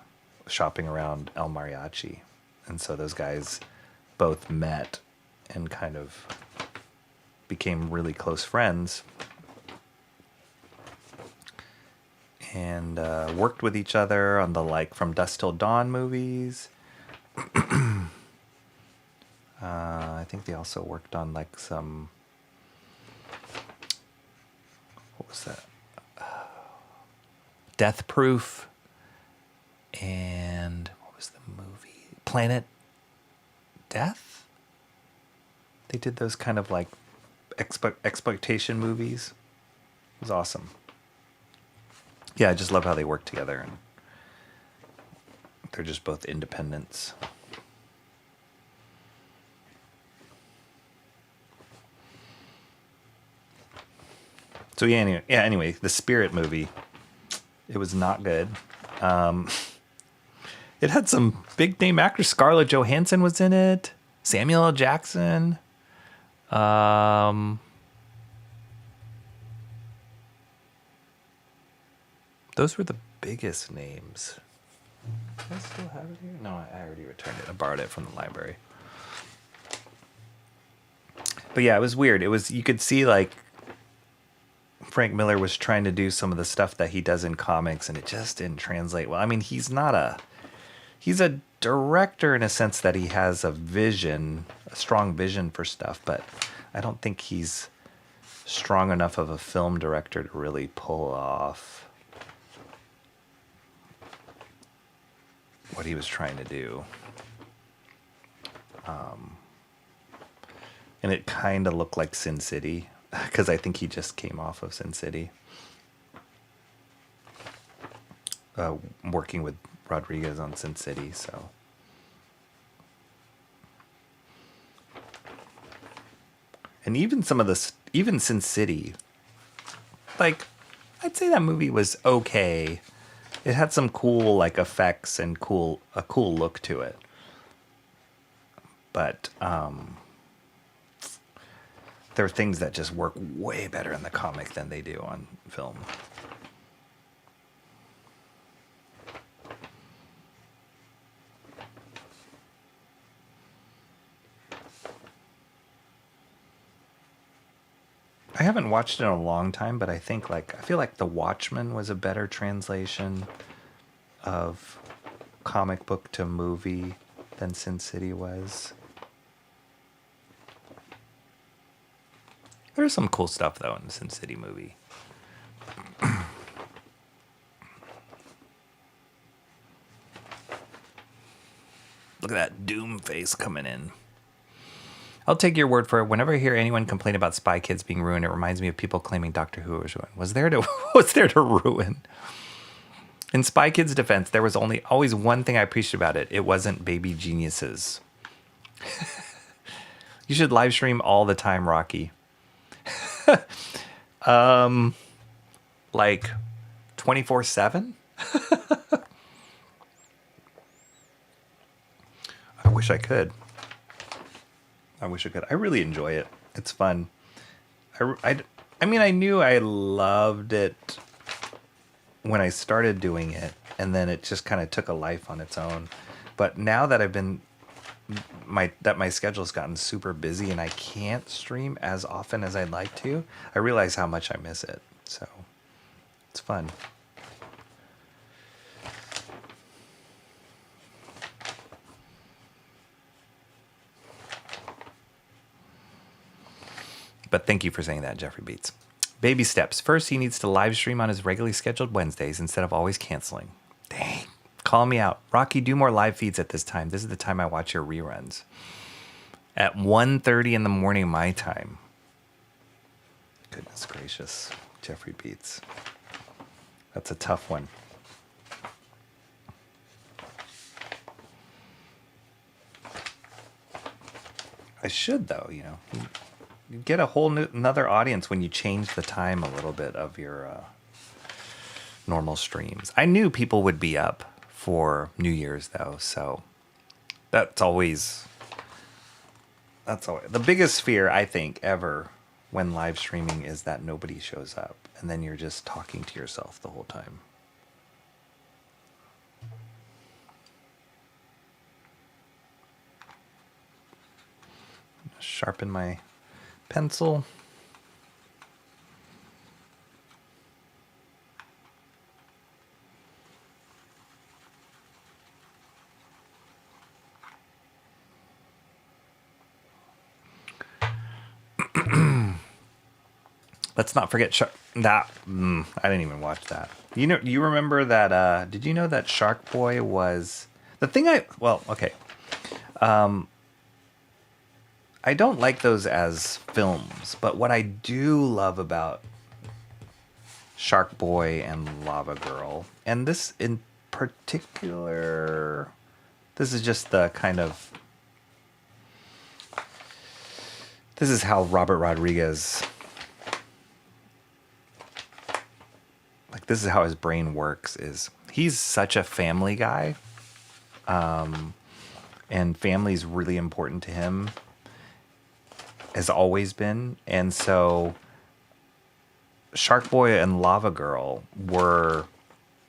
shopping around El Mariachi. And so those guys both met and kind of became really close friends and worked with each other on the like From Dusk Till Dawn movies. I think they also worked on like some, what was that? Death Proof, and what was the movie? Planet Death? They did those kind of like exploitation movies. It was awesome. Yeah, I just love how they work together, and they're just both independents. So anyway, the Spirit movie, it was not good. It had some big name actors. Scarlett Johansson was in it. Samuel L. Jackson. Those were the biggest names. Do I still have it here? No, I already returned it. I borrowed it from the library. But yeah, it was weird. It was, you could see like Frank Miller was trying to do some of the stuff that he does in comics, and it just didn't translate well. I mean, he's a director in a sense that he has a vision, a strong vision for stuff, but I don't think he's strong enough of a film director to really pull off what he was trying to do. And it kind of looked like Sin City, because I think he just came off of Sin City. Working with Rodriguez on Sin City, so. And even even Sin City, like, I'd say that movie was okay. It had some cool, like, effects and a cool look to it. But, there are things that just work way better in the comic than they do on film. I haven't watched it in a long time, but I feel like The Watchmen was a better translation of comic book to movie than Sin City was. There's some cool stuff, though, in the Sin City movie. Look at that doom face coming in. I'll take your word for it. Whenever I hear anyone complain about Spy Kids being ruined, it reminds me of people claiming Doctor Who was ruined. What's there to ruin? In Spy Kids' defense, there was always one thing I appreciated about it. It wasn't baby geniuses. You should live stream all the time, Rocky. like 24/7. I wish I could. I wish I could. I really enjoy it. It's fun. I mean, I knew I loved it when I started doing it, and then it just kind of took a life on its own. But now that my schedule's gotten super busy and I can't stream as often as I'd like to, I realize how much I miss it. So it's fun. But thank you for saying that, Jeffrey Beats. Baby steps. First, he needs to live stream on his regularly scheduled Wednesdays instead of always canceling. Dang. Call me out. Rocky, do more live feeds at this time. This is the time I watch your reruns. At 1:30 in the morning, my time. Goodness gracious. Jeffrey Beats. That's a tough one. I should, though, you know. You get a whole another audience when you change the time a little bit of your normal streams. I knew people would be up for New Year's, though, so that's always the biggest fear, I think, ever when live streaming is that nobody shows up, and then you're just talking to yourself the whole time. Sharpen my pencil. Let's not forget that. I didn't even watch that. You remember that? Did you know that Shark Boy was the thing? Okay. I don't like those as films, but what I do love about Shark Boy and Lava Girl, and this in particular, this is just the kind of, this is how Robert Rodriguez, like this is how his brain works, is he's such a family guy, and family's really important to him. Has always been. And so Shark Boy and Lava Girl were,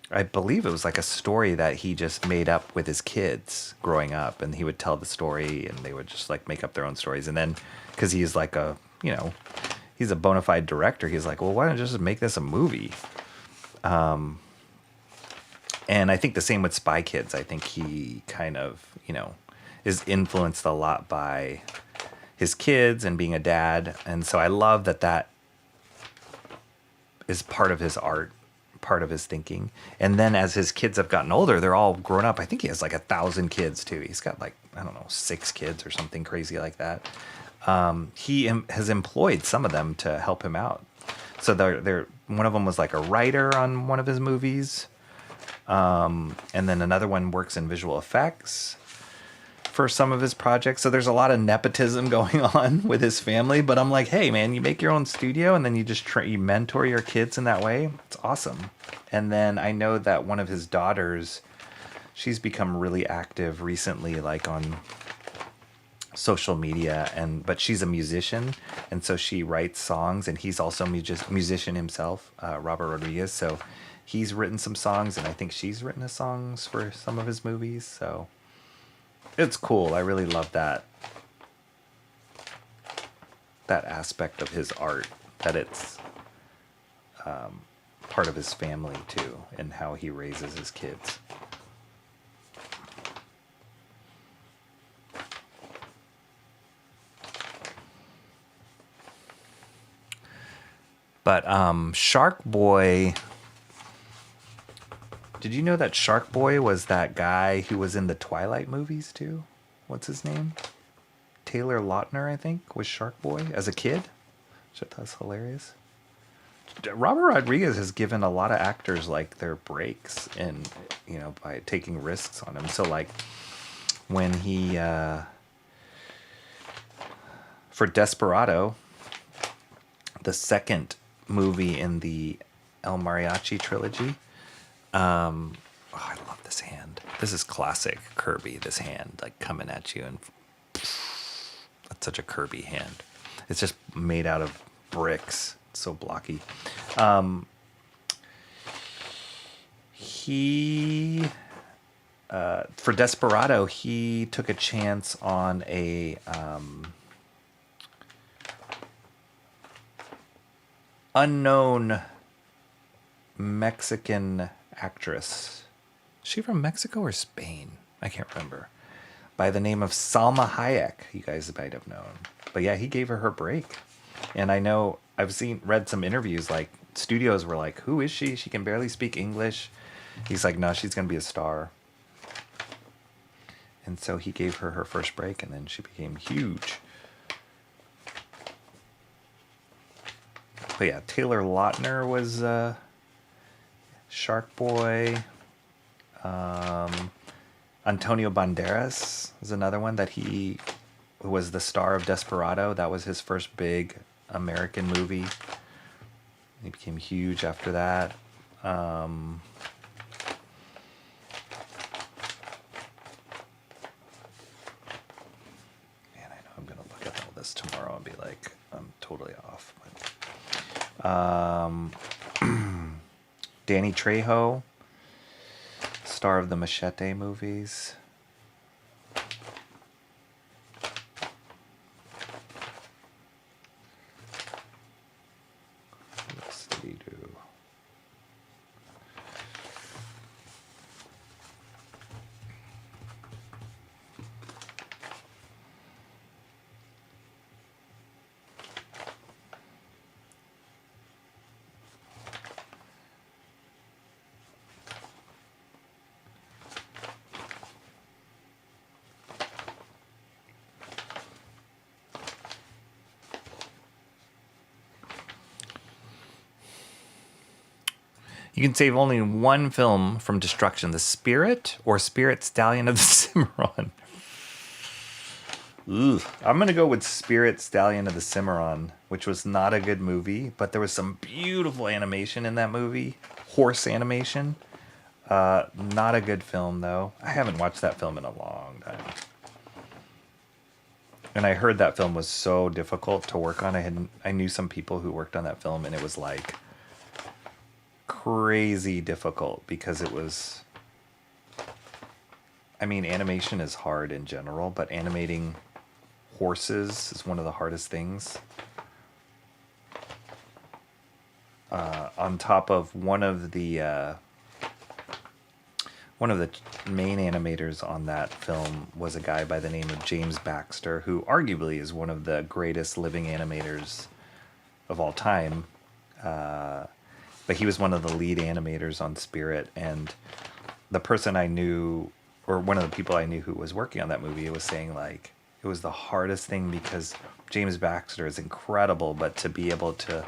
I believe it was like a story that he just made up with his kids growing up, and he would tell the story and they would just like make up their own stories. And then because he's like he's a bona fide director, he's like, well, why don't you just make this a movie? And I think the same with Spy Kids. I think he kind of, is influenced a lot by his kids and being a dad. And so I love that is part of his art, part of his thinking. And then as his kids have gotten older, they're all grown up. I think he has like 1,000 kids too. He's got like, I don't know, 6 kids or something crazy like that. He has employed some of them to help him out. So they're one of them was like a writer on one of his movies. And then another one works in visual effects for some of his projects. So there's a lot of nepotism going on with his family, but I'm like, hey man, you make your own studio and then you just you mentor your kids in that way. It's awesome. And then I know that one of his daughters, she's become really active recently, like on social media, but she's a musician, and so she writes songs, and he's also a musician himself, Robert Rodriguez. So he's written some songs, and I think she's written the songs for some of his movies. So it's cool. I really love that aspect of his art, that it's part of his family too, and how he raises his kids. But Shark Boy, did you know that Shark Boy was that guy who was in the Twilight movies too? What's his name? Taylor Lautner, I think, was Shark Boy as a kid. Which I thought was hilarious. Robert Rodriguez has given a lot of actors like their breaks, and by taking risks on them. So like when he for Desperado, the second movie in the El Mariachi trilogy. Oh, I love this hand. This is classic Kirby, this hand, like coming at you. And that's such a Kirby hand. It's just made out of bricks. It's so blocky. For Desperado, he took a chance on a unknown Mexican actress. Is she from Mexico or Spain? I can't remember. By the name of Salma Hayek, you guys might have known. But yeah, he gave her break. And I know I've read some interviews, like studios were like, who is she? She can barely speak English. He's like, no, she's going to be a star. And so he gave her first break, and then she became huge. But yeah, Taylor Lautner was Shark Boy. Antonio Banderas is another one that he was the star of Desperado. That was his first big American movie. He became huge after that. Man, I know I'm going to look at all this tomorrow and be like, I'm totally off. Danny Trejo, star of the Machete movies. What else did he do? You can save only one film from destruction: The Spirit or Spirit Stallion of the Cimarron. Ooh, I'm going to go with Spirit Stallion of the Cimarron, which was not a good movie, but there was some beautiful animation in that movie. Horse animation. Not a good film, though. I haven't watched that film in a long time. And I heard that film was so difficult to work on. I knew some people who worked on that film, and it was like crazy difficult because it was, I mean, animation is hard in general, but animating horses is one of the hardest things. On top of one of the main animators on that film was a guy by the name of James Baxter, who arguably is one of the greatest living animators of all time. But he was one of the lead animators on Spirit, and the person I knew, or one of the people I knew who was working on that movie, was saying like it was the hardest thing because James Baxter is incredible, but to be able to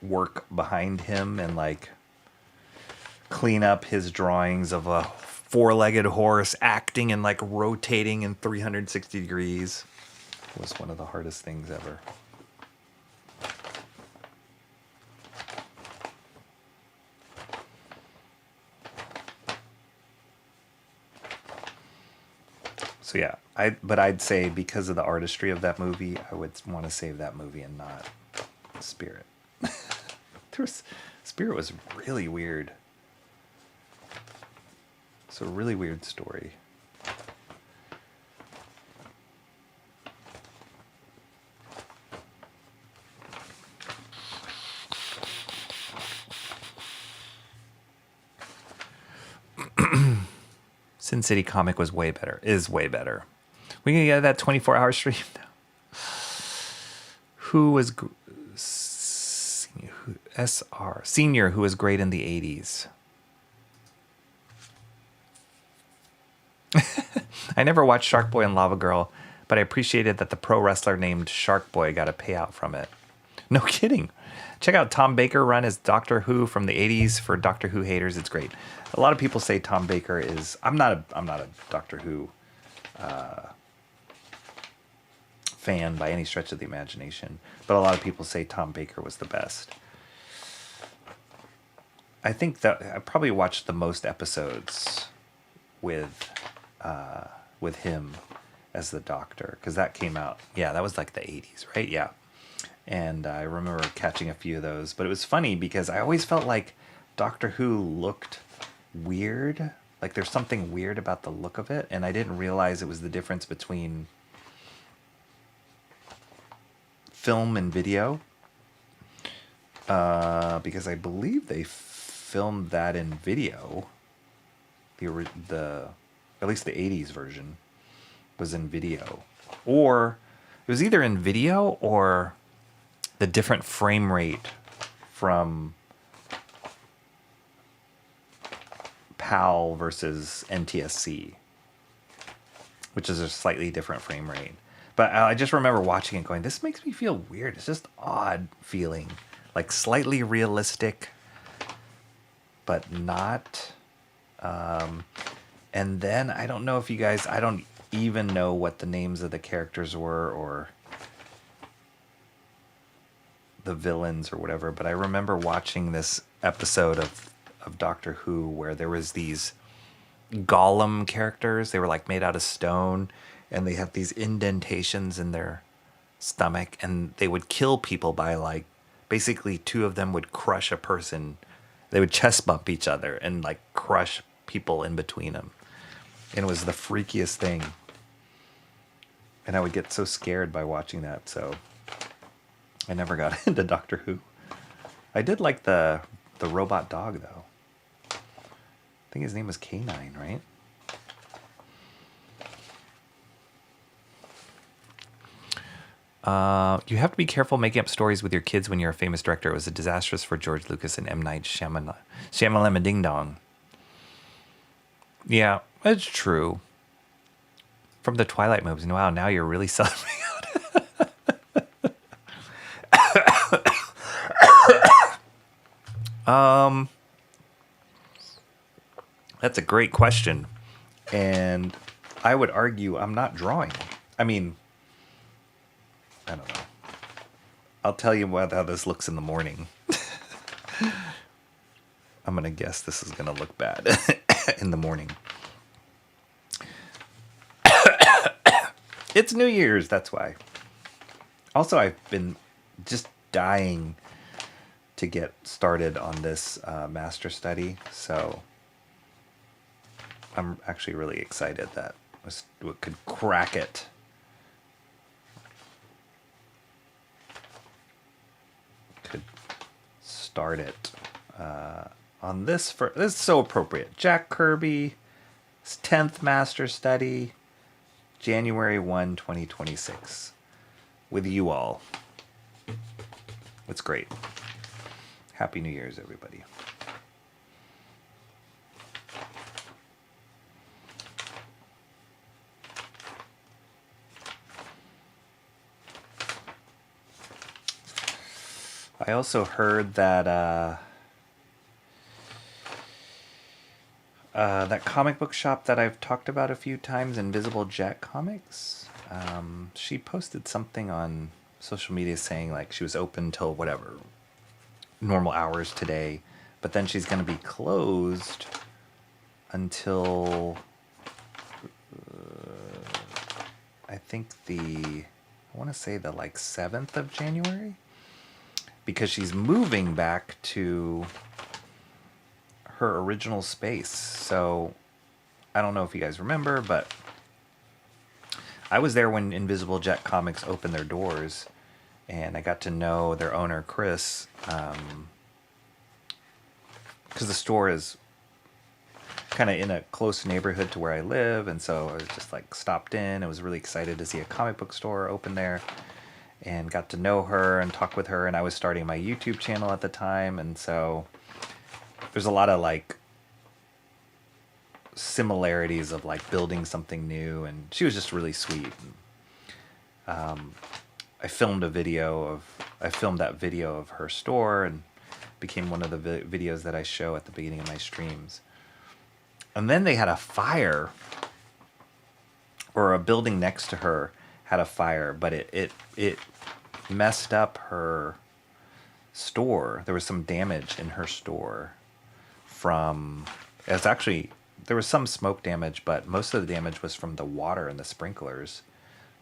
work behind him and like clean up his drawings of a four-legged horse acting and like rotating in 360 degrees was one of the hardest things ever. So yeah, I'd say because of the artistry of that movie, I would want to save that movie and not Spirit. Spirit was really weird. It's a really weird story. Sin City Comic was way better. Is way better. We can get that 24-hour stream now. Who was SR Senior? Who was great in the 80s? I never watched Shark Boy and Lava Girl, but I appreciated that the pro wrestler named Shark Boy got a payout from it. No kidding. Check out Tom Baker run as Doctor Who from the 80s for Doctor Who haters. It's great. A lot of people say Tom Baker is... I'm not a Doctor Who fan by any stretch of the imagination, but a lot of people say Tom Baker was the best. I think that I probably watched the most episodes with him as the Doctor, because that came out. Yeah, that was like the 80s, right? Yeah. And I remember catching a few of those. But it was funny because I always felt like Doctor Who looked weird. Like there's something weird about the look of it. And I didn't realize it was the difference between film and video. Because I believe they filmed that in video. The at least the 80s version was in video. Or it was either in video or the different frame rate from PAL versus NTSC, which is a slightly different frame rate. But I just remember watching it going, this makes me feel weird. It's just odd feeling. Like slightly realistic, but not. And then I don't know if you guys, I don't even know what the names of the characters were or the villains or whatever, but I remember watching this episode of Doctor Who where there was these golem characters. They were like made out of stone and they have these indentations in their stomach, and they would kill people by like basically two of them would crush a person. They would chest bump each other and like crush people in between them. And it was the freakiest thing. And I would get so scared by watching that, so I never got into Doctor Who. I did like the robot dog, though. I think his name was K9, right? You have to be careful making up stories with your kids when you're a famous director. It was disastrous for George Lucas and M. Night Shyamalan Ding Dong. Yeah, it's true. From the Twilight movies. Wow, now you're really selling me out. That's a great question. And I would argue I'm not drawing. I mean, I don't know. I'll tell you how this looks in the morning. I'm going to guess this is going to look bad in the morning. It's New Year's, that's why. Also, I've been just dying to get started on this master study, so I'm actually really excited that we could crack it. Could start it on this. This is so appropriate. Jack Kirby's 10th master study, January 1, 2026, with you all. It's great. Happy New Year's, everybody. I also heard that that comic book shop that I've talked about a few times, Invisible Jet Comics, she posted something on social media saying like she was open till whatever normal hours today, but then she's going to be closed until I think I want to say the like 7th of January, because she's moving back to her original space. So I don't know if you guys remember, but I was there when Invisible Jet Comics opened their doors, and I got to know their owner, Chris, because the store is kind of in a close neighborhood to where I live, and so I was just like stopped in. I was really excited to see a comic book store open there, and got to know her and talk with her. And I was starting my YouTube channel at the time, and so there's a lot of like similarities of like building something new, and she was just really sweet. And, I filmed that video of her store, and became one of the videos that I show at the beginning of my streams. And then they had a fire, or a building next to her had a fire, but it messed up her store. There was some damage in her store. from, it's actually, there was some smoke damage, but most of the damage was from the water and the sprinklers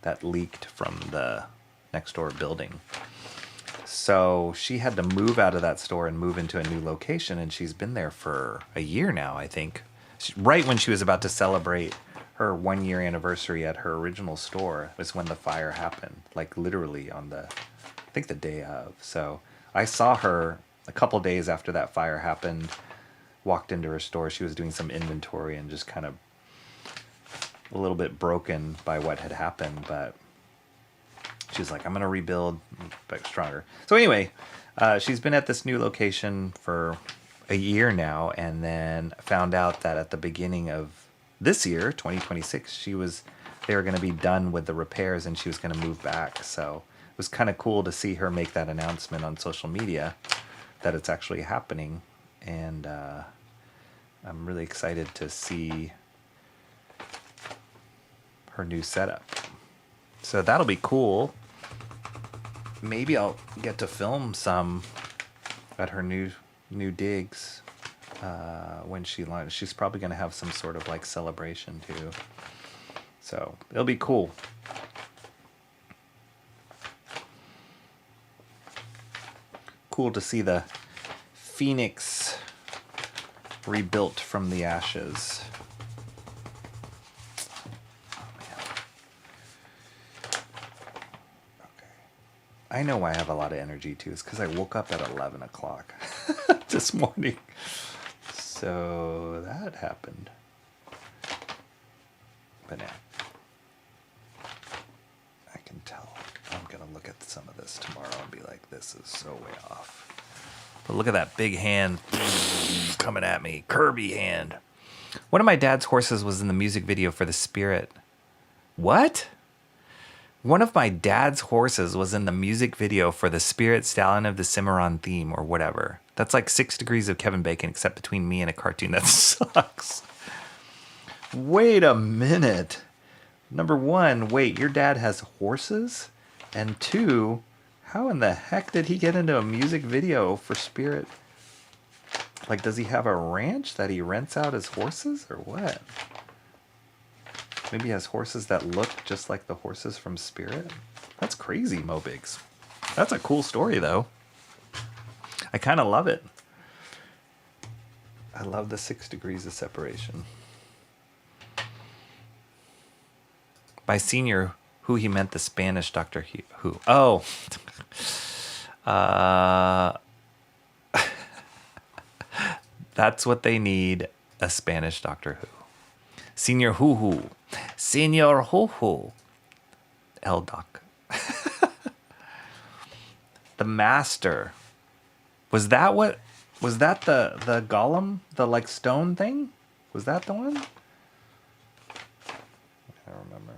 that leaked from the next door building. So she had to move out of that store and move into a new location, and she's been there for a year now, I think. Right when she was about to celebrate her 1 year anniversary at her original store was when the fire happened, like literally on the, I think the day of. So I saw her a couple days after that fire happened, walked into her store. She was doing some inventory and just kind of a little bit broken by what had happened, but she's like, I'm going to rebuild back stronger. So anyway, she's been at this new location for a year now, and then found out that at the beginning of this year, 2026, they were going to be done with the repairs and she was going to move back. So it was kind of cool to see her make that announcement on social media that it's actually happening. And I'm really excited to see her new setup. So that'll be cool. Maybe I'll get to film some at her new digs when she launches. She's probably going to have some sort of like celebration too. So it'll be cool. Cool to see the Phoenix rebuilt from the ashes. I know why I have a lot of energy too. It's because I woke up at 11 o'clock this morning. So that happened. But now, I can tell. I'm going to look at some of this tomorrow and be like, this is so way off. But look at that big hand coming at me. Kirby hand. One of my dad's horses was in the music video for The Spirit. What? One of my dad's horses was in the music video for the Spirit Stallion of the Cimarron theme or whatever. That's like 6 degrees of Kevin Bacon, except between me and a cartoon. That sucks. Wait a minute. Number one, wait, your dad has horses? And two, how in the heck did he get into a music video for Spirit? Like, does he have a ranch that he rents out his horses or what? Maybe he has horses that look just like the horses from Spirit. That's crazy, Mobiggs. That's a cool story, though. I kind of love it. I love the 6 degrees of separation. By senior, who he meant the Spanish Doctor Who. Oh. That's what they need, a Spanish Doctor Who. Senior Who. Senior Who. El Doc. The Master. Was that the golem? The like stone thing? Was that the one? I don't remember.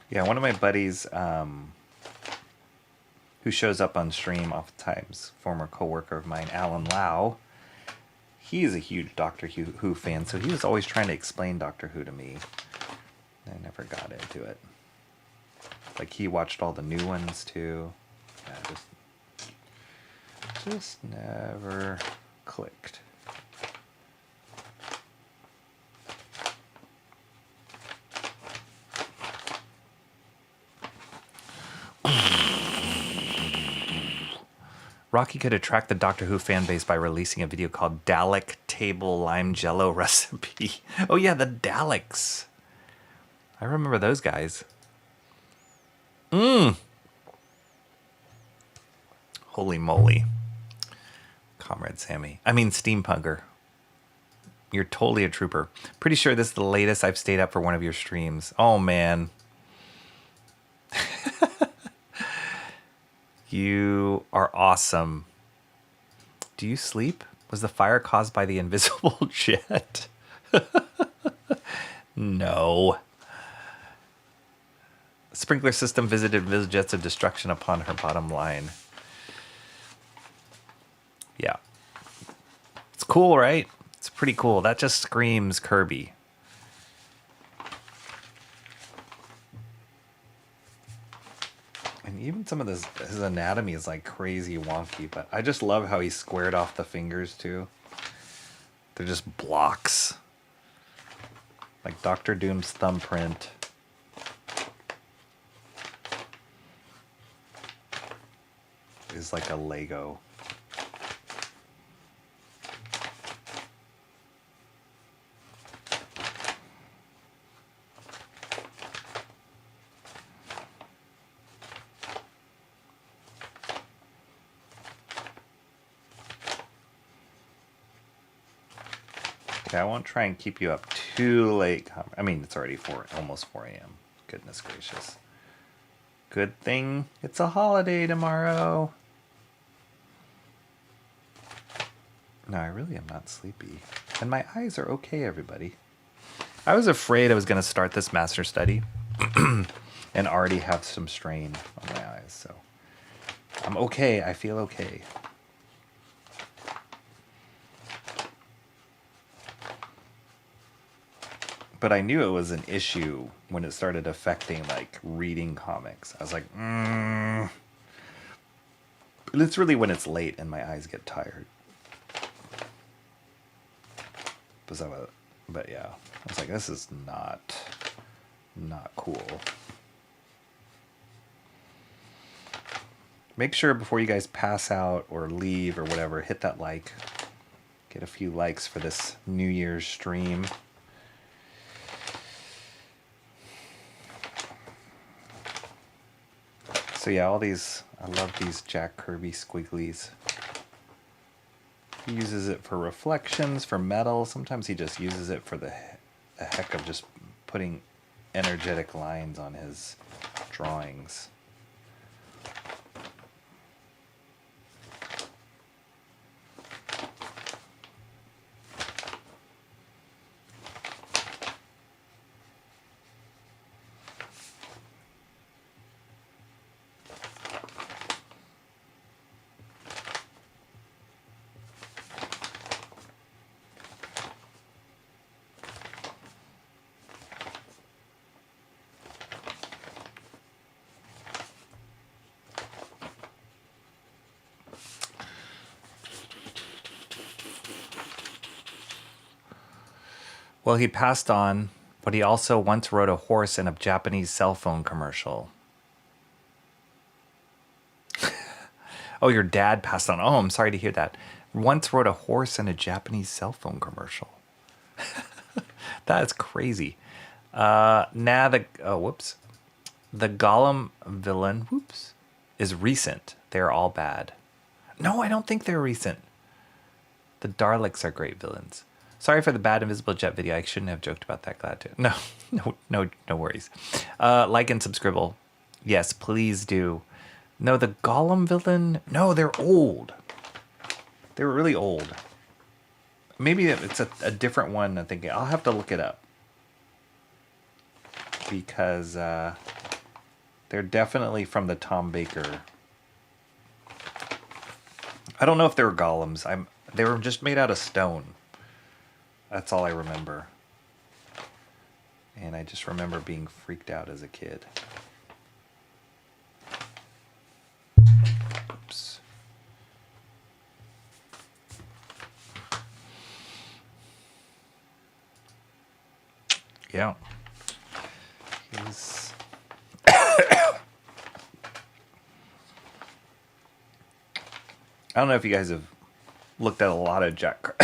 Yeah, one of my buddies who shows up on stream oftentimes, former coworker of mine, Alan Lau, he's a huge Doctor Who fan, so he was always trying to explain Doctor Who to me. I never got into it. Like, he watched all the new ones too. Yeah, just never clicked. Rocky could attract the Doctor Who fan base by releasing a video called Dalek Table Lime Jello Recipe. Oh yeah, the Daleks. I remember those guys. Holy moly. Comrade Sammy. I mean, Steampunker. You're totally a trooper. Pretty sure this is the latest I've stayed up for one of your streams. Oh, man. You are awesome. Do you sleep? Was the fire caused by the invisible jet? No. Sprinkler system visited jets of destruction upon her bottom line. Yeah. It's cool, right? It's pretty cool. That just screams Kirby. And even some of his anatomy is like crazy wonky, but I just love how he squared off the fingers too. They're just blocks. Like Doctor Doom's thumbprint. Is like a Lego. Okay, I won't try and keep you up too late. I mean, it's already almost 4 a.m. Goodness gracious. Good thing it's a holiday tomorrow. No, I really am not sleepy. And my eyes are okay, everybody. I was afraid I was going to start this master study and already have some strain on my eyes. So I'm okay. I feel okay. But I knew it was an issue when it started affecting like reading comics. I was like, But it's really when it's late and my eyes get tired. But yeah, I was like, this is not cool. Make sure before you guys pass out or leave or whatever, hit that like. Get a few likes for this New Year's stream. So yeah, all these, I love these Jack Kirby squigglies. He uses it for reflections, for metal. Sometimes he just uses it for the heck of just putting energetic lines on his drawings. Well, he passed on, but he also once rode a horse in a Japanese cell phone commercial. Oh, your dad passed on. Oh, I'm sorry to hear that. Once rode a horse in a Japanese cell phone commercial. That's crazy. The Gollum villain, is recent. They're all bad. No, I don't think they're recent. The Daleks are great villains. Sorry for the bad Invisible Jet video. I shouldn't have joked about that. Glad to. No worries. Like and subscribe. Yes, please do. No, the Gollum villain. No, they're old. They were really old. Maybe it's a different one. I'm thinking I'll have to look it up because they're definitely from the Tom Baker. I don't know if they were golems. They were just made out of stone. That's all I remember. And I just remember being freaked out as a kid. Oops. Yeah. He's... I don't know if you guys have looked at a lot of Jack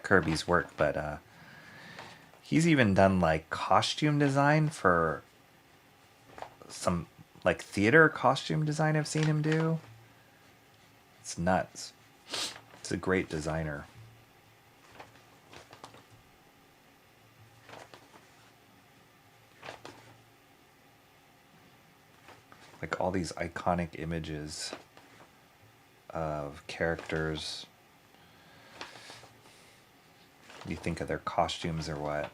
Kirby's work, but he's even done like costume design for some like theater costume design I've seen him do. It's nuts. It's a great designer. Like all these iconic images of characters. You think of their costumes or what?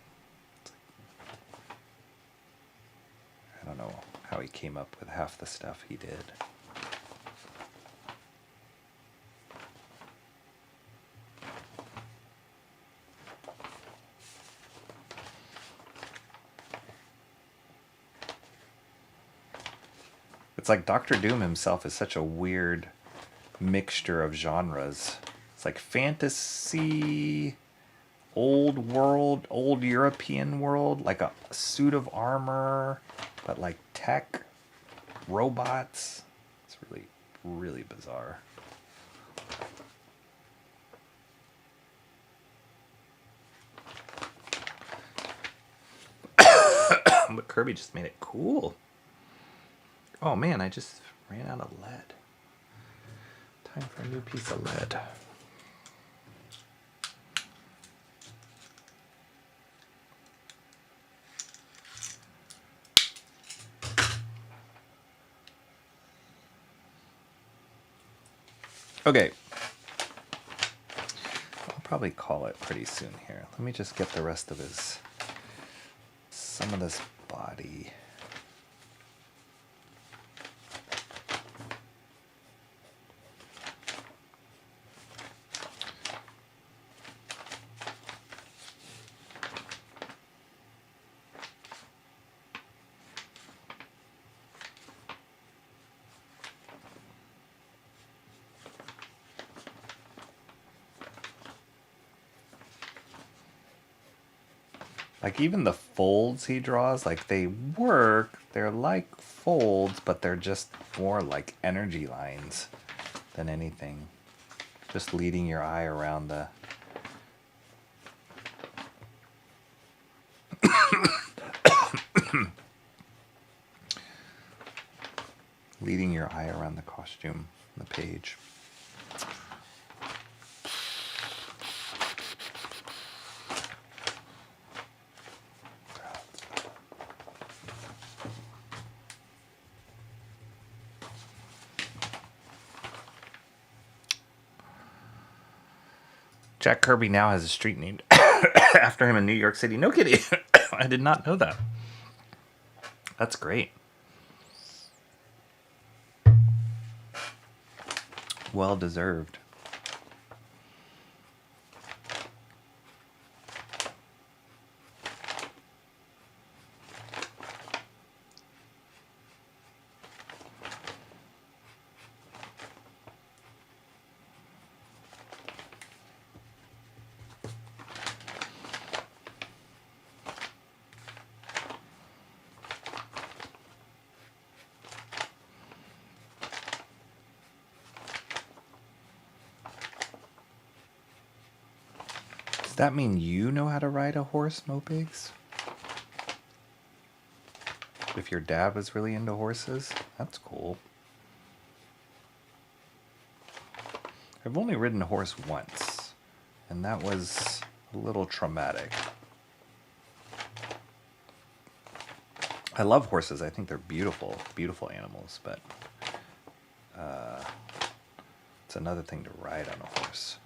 I don't know how he came up with half the stuff he did. It's like Doctor Doom himself is such a weird mixture of genres. It's like fantasy, old world, old European world, like a suit of armor, but like tech, robots. It's really, really bizarre. But Kirby just made it cool. Oh man, I just ran out of lead. Time for a new piece of lead. Okay. I'll probably call it pretty soon here. Let me just get the rest of some of this body. Like even the folds he draws, like they work. They're like folds, but they're just more like energy lines than anything. Just leading your eye around the leading your eye around the costume, the page. Jack Kirby now has a street named after him in New York City. No kidding. I did not know that. That's great. Well deserved. Does that mean you know how to ride a horse, Mopigs? If your dad was really into horses, that's cool. I've only ridden a horse once, and that was a little traumatic. I love horses. I think they're beautiful, beautiful animals, but it's another thing to ride on a horse.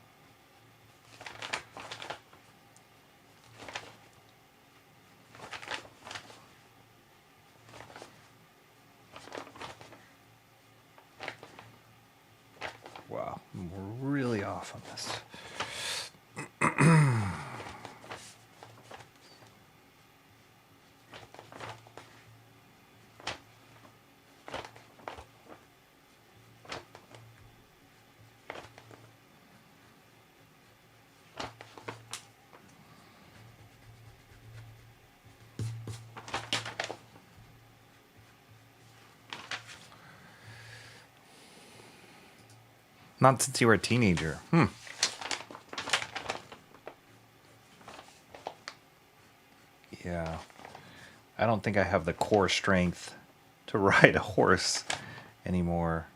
Wow, we're really off on this. Not since you were a teenager. Yeah. I don't think I have the core strength to ride a horse anymore.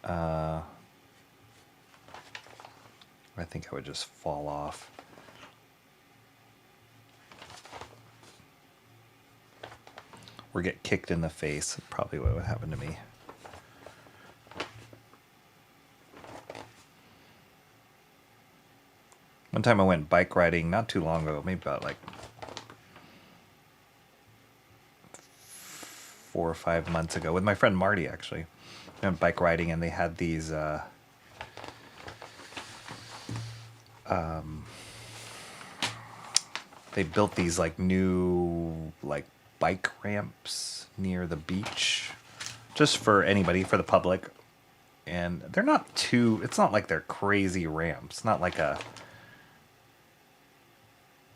I think I would just fall off. Or get kicked in the face. Probably what would happen to me. One time I went bike riding not too long ago, maybe about like 4 or 5 months ago with my friend Marty, actually. We went bike riding and they had these they built these like new like bike ramps near the beach just for anybody, for the public. And they're not too, it's not like they're crazy ramps. Not like a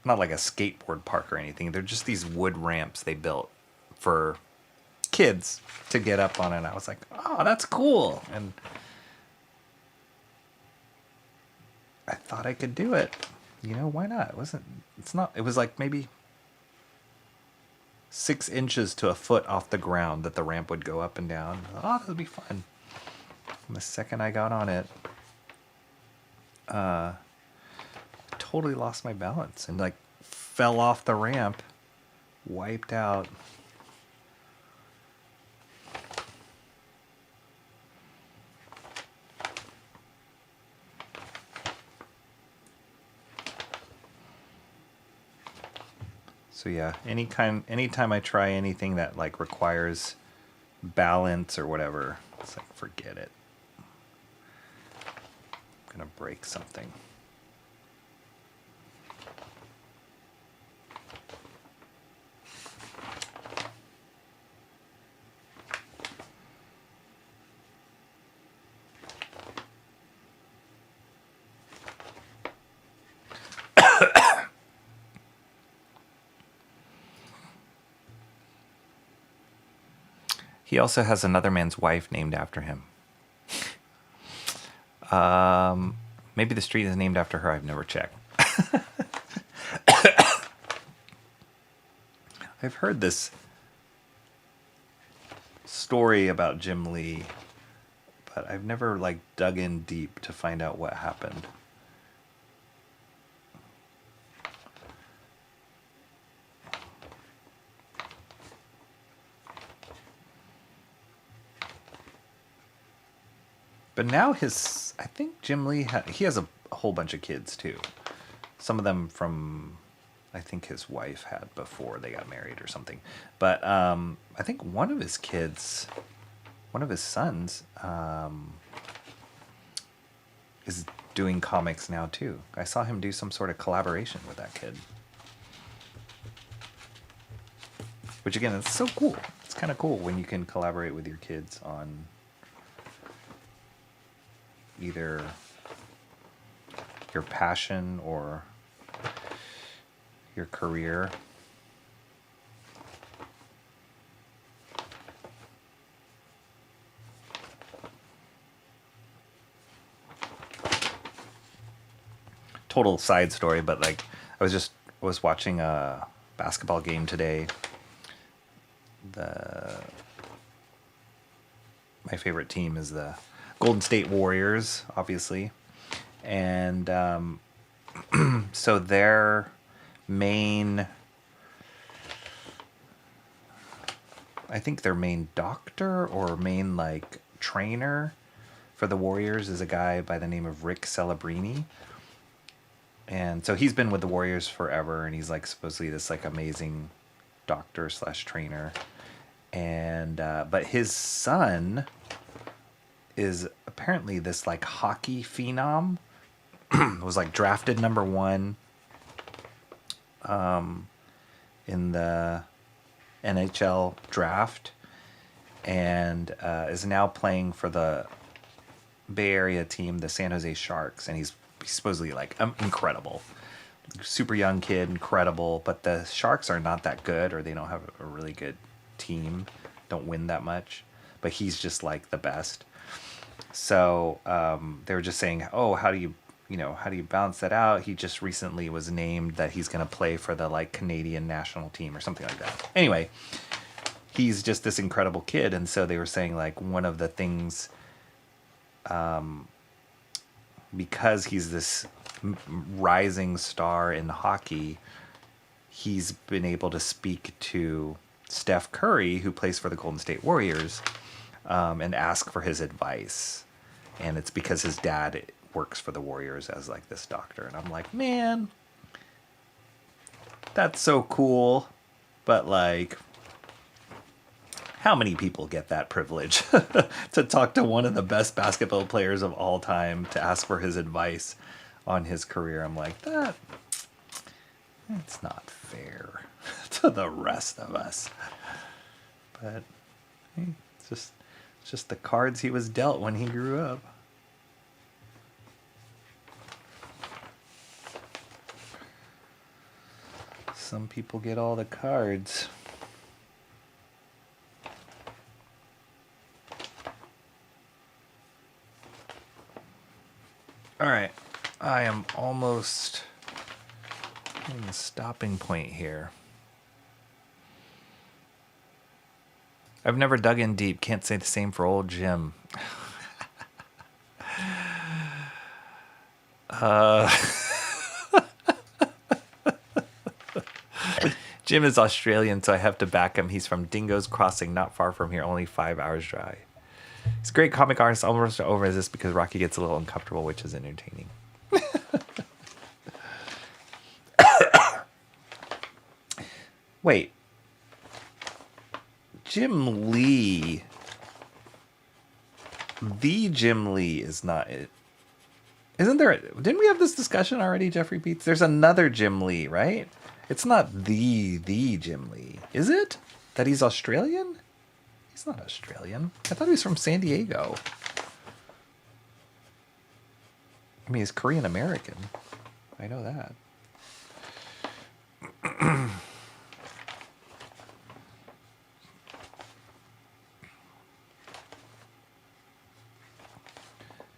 skateboard park or anything. They're just these wood ramps they built for kids to get up on. And I was like, oh, that's cool. And I thought I could do it. You know, why not? It was like maybe 6 inches to a foot off the ground that the ramp would go up and down. Oh, this would be fun. And the second I got on it, totally lost my balance and like fell off the ramp, wiped out. So yeah, anytime I try anything that like requires balance or whatever, it's like forget it. I'm gonna break something. He also has another man's wife named after him. Maybe the street is named after her. I've never checked. I've heard this story about Jim Lee, but I've never like dug in deep to find out what happened. But now I think Jim Lee, he has a whole bunch of kids too. Some of them from, I think his wife had before they got married or something. But I think one of his sons, is doing comics now too. I saw him do some sort of collaboration with that kid. Which again, it's so cool. It's kind of cool when you can collaborate with your kids on either your passion or your career. Total side story, but like I was watching a basketball game today. My favorite team is the Golden State Warriors, obviously. And so their main doctor or main like trainer for the Warriors is a guy by the name of Rick Celebrini. And so he's been with the Warriors forever, and he's like supposedly this like amazing doctor / trainer. And but his son is apparently this like hockey phenom. Was like drafted number 1 in the NHL draft, and is now playing for the Bay Area team, the San Jose Sharks, and he's supposedly like incredible. Super young kid, incredible, but the Sharks are not that good, or they don't have a really good team, don't win that much, but he's just like the best. So they were just saying, oh, how do you balance that out? He just recently was named that he's going to play for the like Canadian national team or something like that. Anyway, he's just this incredible kid. And so they were saying like one of the things, because he's this rising star in hockey, he's been able to speak to Steph Curry, who plays for the Golden State Warriors, and ask for his advice. And it's because his dad works for the Warriors as like this doctor. And I'm like, man, that's so cool. But like, how many people get that privilege to talk to one of the best basketball players of all time, to ask for his advice on his career? I'm like, that's not fair to the rest of us. But hey, it's just It's just the cards he was dealt when he grew up. Some people get all the cards. All right, I am almost in the stopping point here. I've never dug in deep. Can't say the same for old Jim. Jim is Australian, so I have to back him. He's from Dingo's Crossing, not far from here, only 5 hours drive. He's a great comic artist. Almost over this because Rocky gets a little uncomfortable, which is entertaining. Wait. Jim Lee. The Jim Lee is not it. Isn't there? Didn't we have this discussion already, Jeffrey Beats? There's another Jim Lee, right? It's not the Jim Lee, is it? That he's Australian? He's not Australian. I thought he was from San Diego. I mean, he's Korean American. I know that.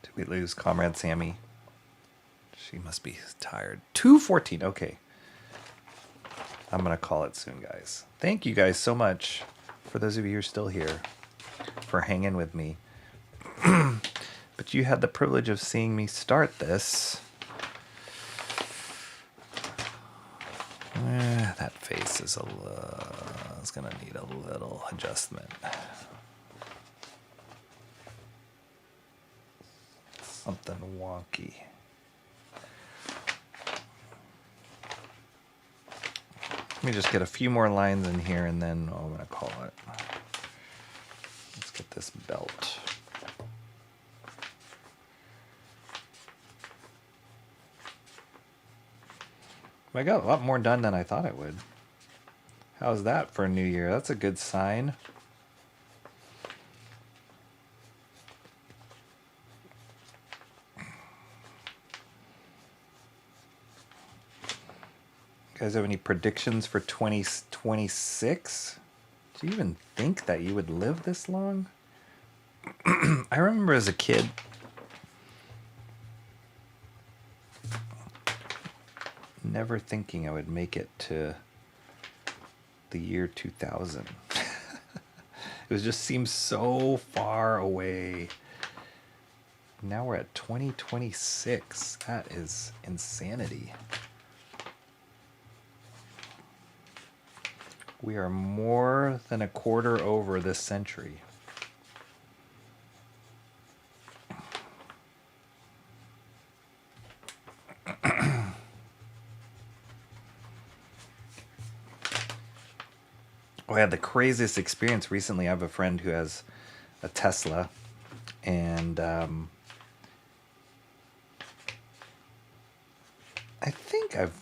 Did we lose Comrade Sammy? She must be tired. 2:14. Okay. I'm going to call it soon, guys. Thank you guys so much, for those of you who are still here, for hanging with me. But you had the privilege of seeing me start this. That face is it's going to need a little adjustment. Something wonky. Let me just get a few more lines in here and then I'm going to call it. Let's get this belt. I got a lot more done than I thought it would. How's that for a new year? That's a good sign. You guys have any predictions for 2026? Do you even think that you would live this long? I remember as a kid, never thinking I would make it to the year 2000. It just seems so far away. Now we're at 2026. That is insanity. We are more than a quarter over this century. I had the craziest experience recently. I have a friend who has a Tesla, and I think I've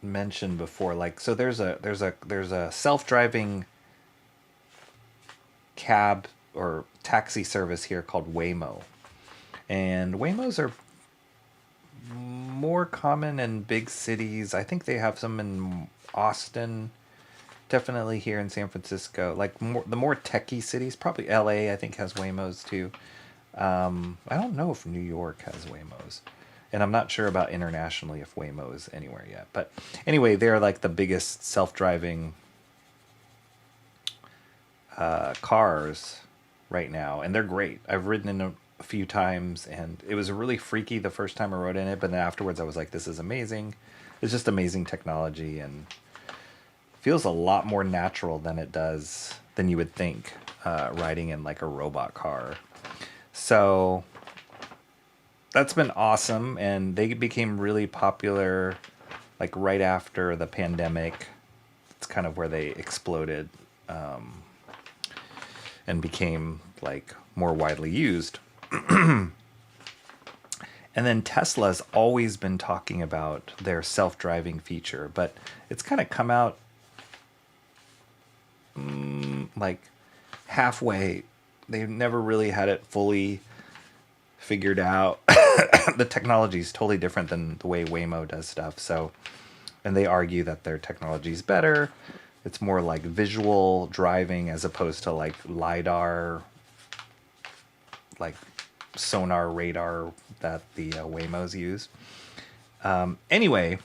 mentioned before, like, so there's a self-driving cab or taxi service here called Waymo, and Waymos are more common in big cities. I think they have some in Austin, definitely here in San Francisco, like the more techie cities. Probably LA I think has Waymos too. I don't know if New York has Waymos. And I'm not sure about internationally if Waymo is anywhere yet. But anyway, they're like the biggest self-driving cars right now. And they're great. I've ridden in them a few times. And it was really freaky the first time I rode in it. But then afterwards I was like, this is amazing. It's just amazing technology. And feels a lot more natural than it does, than you would think, riding in like a robot car. So that's been awesome, and they became really popular like right after the pandemic. It's kind of where they exploded and became like more widely used. And then Tesla's always been talking about their self-driving feature, but it's kind of come out like halfway they've never really had it fully figured out. The technology is totally different than the way Waymo does stuff. So, and they argue that their technology is better. It's more like visual driving as opposed to like LiDAR, like sonar radar that the Waymos use. Anyway,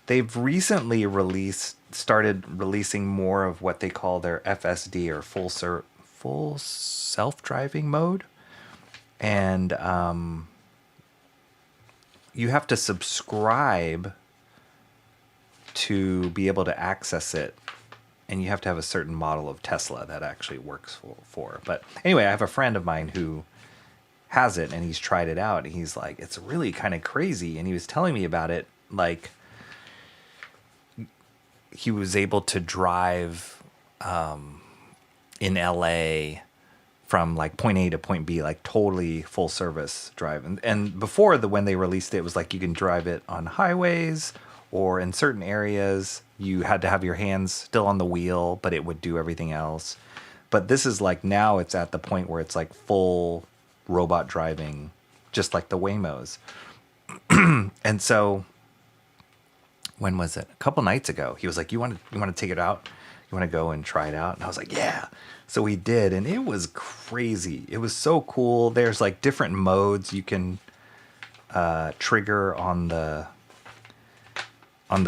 they've recently started releasing more of what they call their FSD or full self-driving mode. And you have to subscribe to be able to access it. And you have to have a certain model of Tesla that actually works for. But anyway, I have a friend of mine who has it and he's tried it out. And he's like, it's really kind of crazy. And he was telling me about it. Like, he was able to drive in LA from like point A to point B, like totally full service drive. And before when they released it was like you can drive it on highways or in certain areas. You had to have your hands still on the wheel, but it would do everything else. But this is like now it's at the point where it's like full robot driving, just like the Waymos. And so when was it? A couple nights ago, he was like, you want to take it out? You want to go and try it out? And I was like, yeah. So we did, and it was crazy. It was so cool. There's like different modes you can trigger on the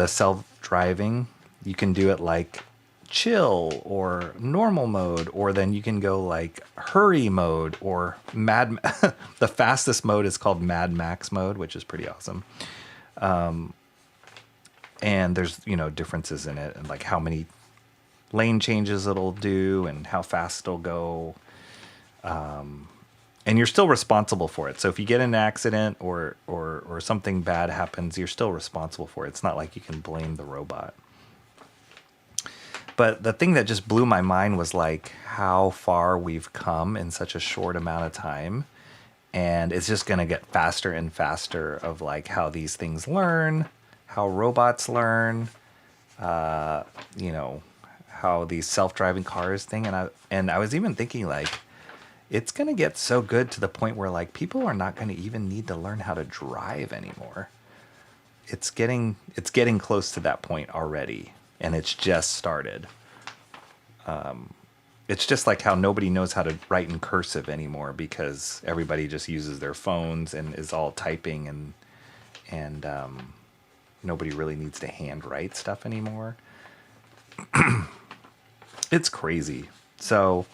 self-driving. You can do it like chill or normal mode, or then you can go like hurry mode or the fastest mode is called Mad Max mode, which is pretty awesome. And there's, differences in it and like how many lane changes it'll do and how fast it'll go. And you're still responsible for it. So if you get in an accident or something bad happens, you're still responsible for it. It's not like you can blame the robot. But the thing that just blew my mind was like how far we've come in such a short amount of time. And it's just going to get faster and faster of like how these things learn, how robots learn, how these self-driving cars thing. And I was even thinking like, it's going to get so good to the point where like people are not going to even need to learn how to drive anymore. It's getting close to that point already. And it's just started. It's just like how nobody knows how to write in cursive anymore because everybody just uses their phones and is all typing and nobody really needs to handwrite stuff anymore. It's crazy. So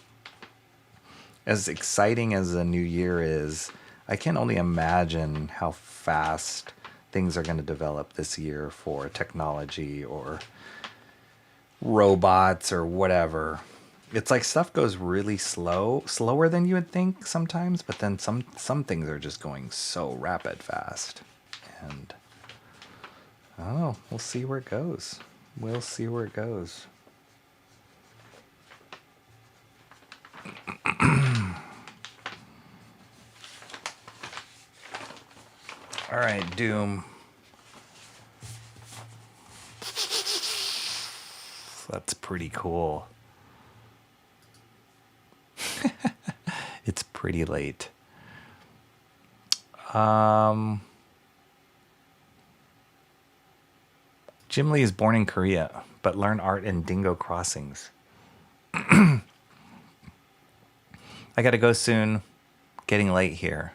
as exciting as the new year is, I can only imagine how fast things are going to develop this year for technology or robots or whatever. It's like stuff goes really slower than you would think sometimes, but then some things are just going so rapid fast. And we'll see where it goes. We'll see where it goes. All right, Doom. That's pretty cool. It's pretty late. Jim Lee is born in Korea, but learned art in Dingo Crossings. I gotta go soon. Getting late here.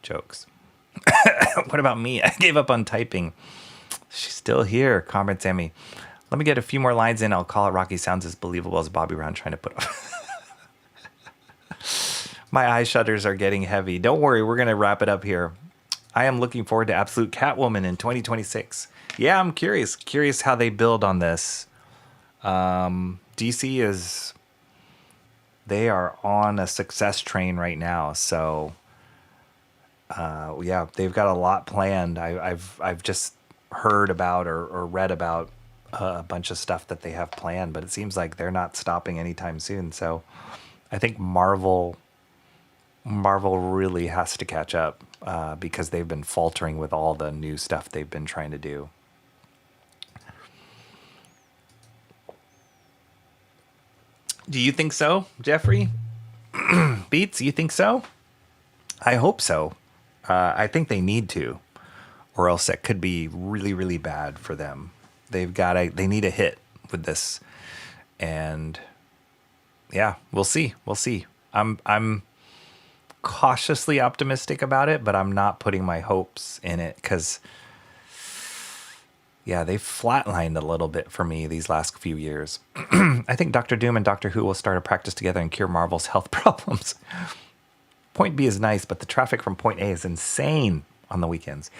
Jokes. What about me? I gave up on typing. She's still here, Comrade Sammy. Let me get a few more lines in. I'll call it Rocky Sounds as believable as Bobby Brown trying to put up. My eye shutters are getting heavy. Don't worry, we're going to wrap it up here. I am looking forward to Absolute Catwoman in 2026. Yeah, I'm curious how they build on this. DC they are on a success train right now. So, yeah, they've got a lot planned. I've just heard about or read about a bunch of stuff that they have planned, but it seems like they're not stopping anytime soon. So I think Marvel really has to catch up because they've been faltering with all the new stuff they've been trying to do. Do you think so, Jeffrey? Beats, you think so? I hope so. I think they need to, or else it could be really, really bad for them. They need a hit with this, and yeah, we'll see. We'll see. I'm cautiously optimistic about it, but I'm not putting my hopes in it because, yeah, they've flatlined a little bit for me these last few years. I think Doctor Doom and Doctor Who will start a practice together and cure Marvel's health problems. Point B is nice, but the traffic from Point A is insane on the weekends.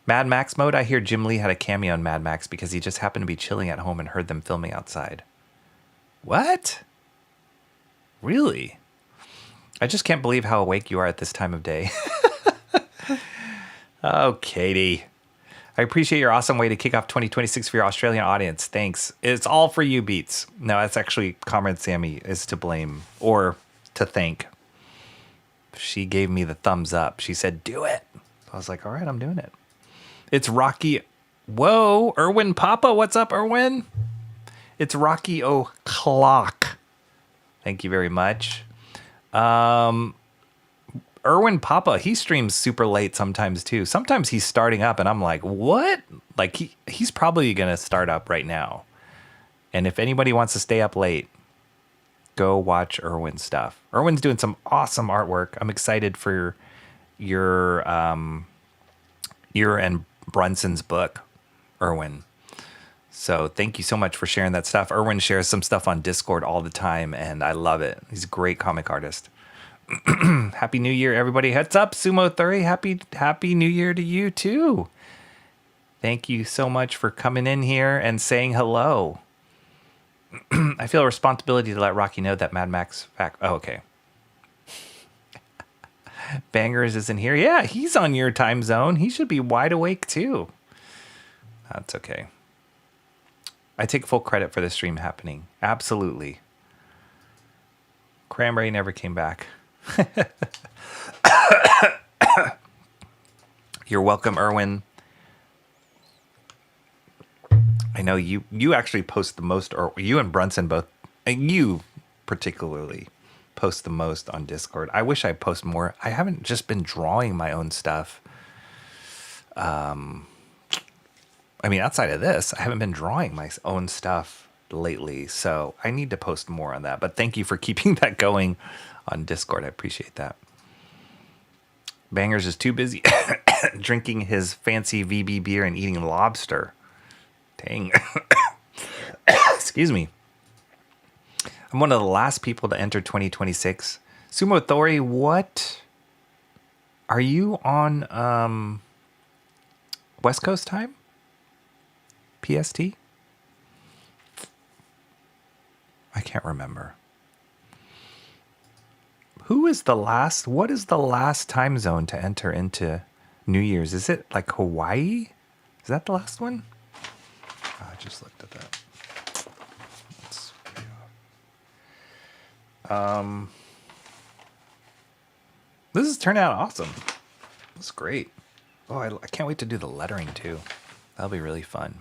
Mad Max mode, I hear Jim Lee had a cameo in Mad Max because he just happened to be chilling at home and heard them filming outside. What? Really? I just can't believe how awake you are at this time of day. Oh, Katie. I appreciate your awesome way to kick off 2026 for your Australian audience. Thanks. It's all for you, Beats. No, that's actually Comrade Sammy is to blame or to thank. She gave me the thumbs up. She said, do it. I was like, all right, I'm doing it. It's Rocky. Whoa, Erwin Papa. What's up, Erwin? It's Rocky O'Clock. Thank you very much. Erwin Papa, he streams super late sometimes too. Sometimes he's starting up and I'm like, what? Like he's probably going to start up right now. And if anybody wants to stay up late, go watch Erwin's stuff. Erwin's doing some awesome artwork. I'm excited for your and Brunson's book, Erwin. So thank you so much for sharing that stuff. Erwin shares some stuff on Discord all the time, and I love it. He's a great comic artist. Happy New Year, everybody. Heads up, Sumo Thuri. Happy New Year to you, too. Thank you so much for coming in here and saying hello. I feel a responsibility to let Rocky know that Mad Max fact. Oh, okay. Bangers isn't here. Yeah, he's on your time zone. He should be wide awake, too. That's okay. I take full credit for the stream happening. Absolutely. Cranberry never came back. You're welcome, Erwin. I know you actually post the most, or you and Brunson both, and you particularly post the most on Discord. I wish I post more. I haven't just been drawing my own stuff. I mean, outside of this, I haven't been drawing my own stuff lately, so I need to post more on that. But thank you for keeping that going on Discord. I appreciate that. Bangers is too busy drinking his fancy VB beer and eating lobster. Dang. Excuse me. I'm one of the last people to enter 2026. Sumo Thori, what? Are you on West Coast time? PST? I can't remember. What is the last time zone to enter into New Year's? Is it like Hawaii? Is that the last one? Oh, I just looked at that. This has turned out awesome. It's great. Oh, I can't wait to do the lettering too. That'll be really fun.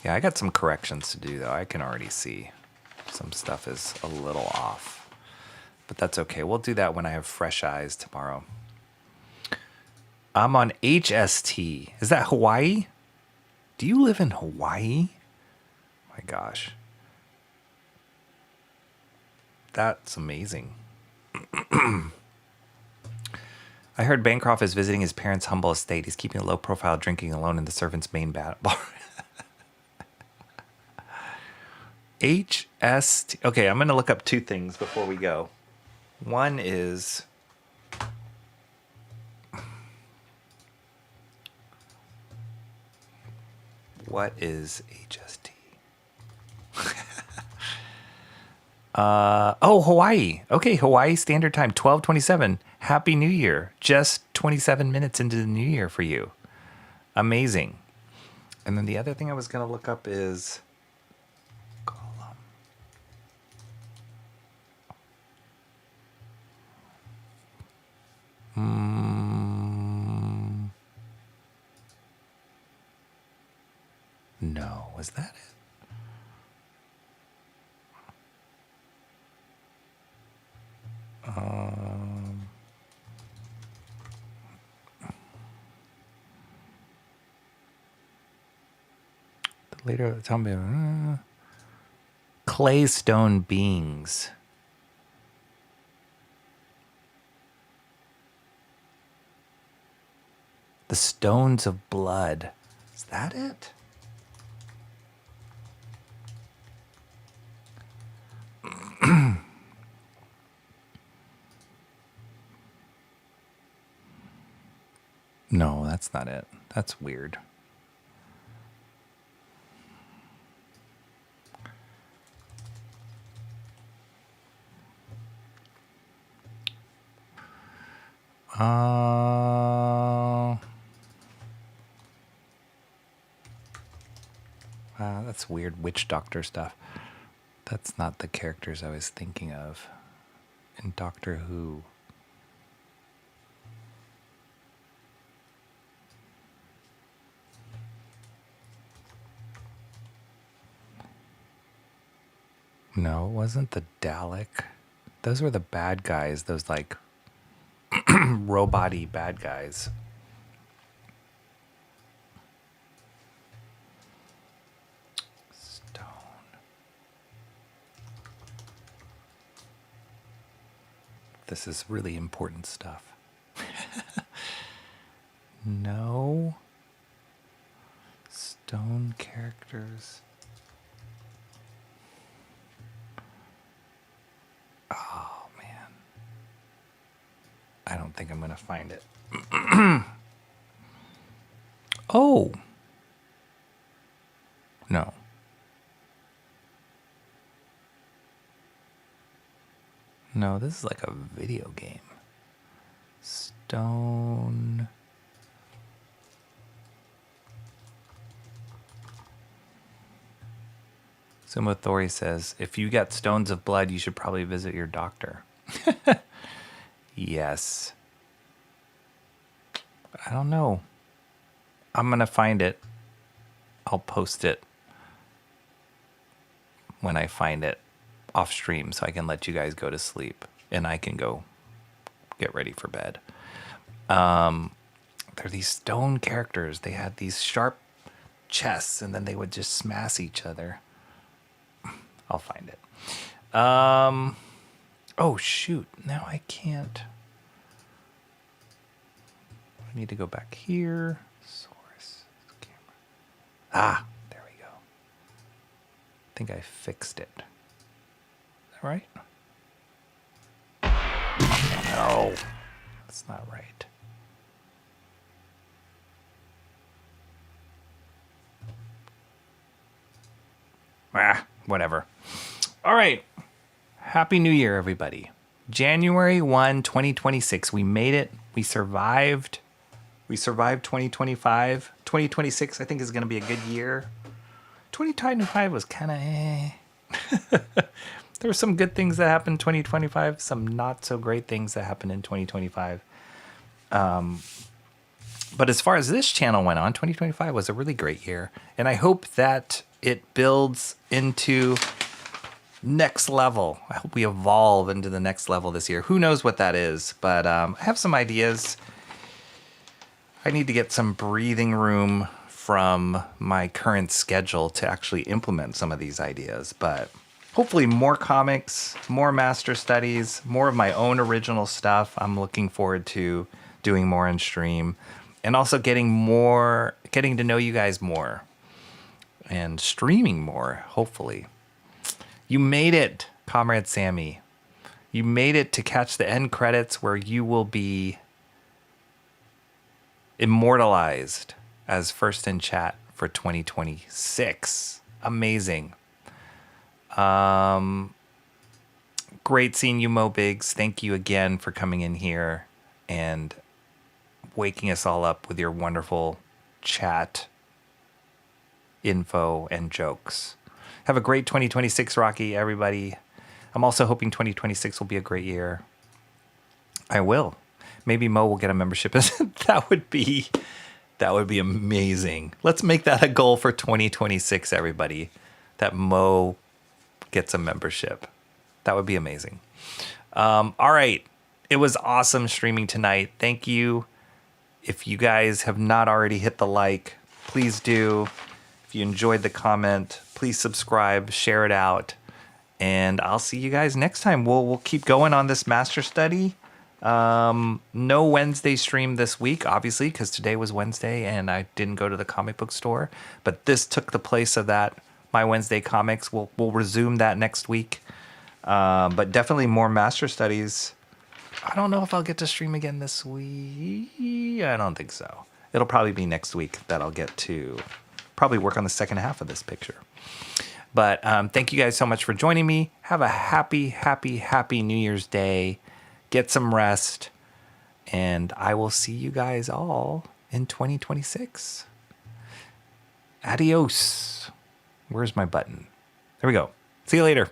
Yeah, I got some corrections to do though. I can already see some stuff is a little off, but that's okay. We'll do that when I have fresh eyes tomorrow. I'm on HST. Is that Hawaii? Do you live in Hawaii? My gosh. That's amazing. I heard Bancroft is visiting his parents' humble estate. He's keeping a low profile, drinking alone in the servants' main bar. HST. Okay, I'm going to look up two things before we go. One is... what is HST? Hawaii. Okay, Hawaii Standard Time, 12:27. Happy New Year. Just 27 minutes into the new year for you. Amazing. And then the other thing I was going to look up is... No, was that it? Later, tell me. Claystone beings. The stones of blood. Is that it? No, that's not it. That's weird. That's weird witch doctor stuff. That's not the characters I was thinking of in Doctor Who. No, it wasn't the Dalek. Those were the bad guys. Those like robot-y bad guys. Stone. This is really important stuff. No. Stone characters. Oh, man. I don't think I'm going to find it. Oh. No. No, this is like a video game. Stone. Sumo Thori says, if you got stones of blood, you should probably visit your doctor. Yes. I don't know. I'm going to find it. I'll post it when I find it off stream so I can let you guys go to sleep and I can go get ready for bed. They're these stone characters. They had these sharp chests and then they would just smash each other. I'll find it. Oh, shoot. Now I can't. I need to go back here. Source. Camera. Ah, there we go. I think I fixed it. Is that right? No, that's not right. Whatever. All right. Happy New Year, everybody. January 1, 2026. We made it. We survived. We survived 2025. 2026, I think, is going to be a good year. 2025 was kind of There were some good things that happened in 2025, some not so great things that happened in 2025. But as far as this channel went on, 2025 was a really great year. And I hope that it builds into next level. I hope we evolve into the next level this year. Who knows what that is, but I have some ideas. I need to get some breathing room from my current schedule to actually implement some of these ideas. But hopefully more comics, more master studies, more of my own original stuff. I'm looking forward to doing more in stream and also getting to know you guys more and streaming more, hopefully. You made it, Comrade Sammy. You made it to catch the end credits where you will be immortalized as first in chat for 2026. Amazing. Great seeing you, Mo Biggs. Thank you again for coming in here and waking us all up with your wonderful chat info and jokes. Have a great 2026, Rocky, everybody. I'm also hoping 2026 will be a great year. I will. Maybe Mo will get a membership. That would be amazing. Let's make that a goal for 2026, everybody. That Mo gets a membership. That would be amazing. All right. It was awesome streaming tonight. Thank you. If you guys have not already hit the like, please do. If you enjoyed the comment, please subscribe, share it out. And I'll see you guys next time. We'll keep going on this master study. No Wednesday stream this week, obviously, because today was Wednesday and I didn't go to the comic book store. But this took the place of that. My Wednesday comics. We'll resume that next week. But definitely more master studies. I don't know if I'll get to stream again this week. I don't think so. It'll probably be next week that I'll get to probably work on the second half of this picture. But thank you guys so much for joining me. Have a happy, happy, happy New Year's Day. Get some rest. And I will see you guys all in 2026. Adios. Where's my button? There we go. See you later.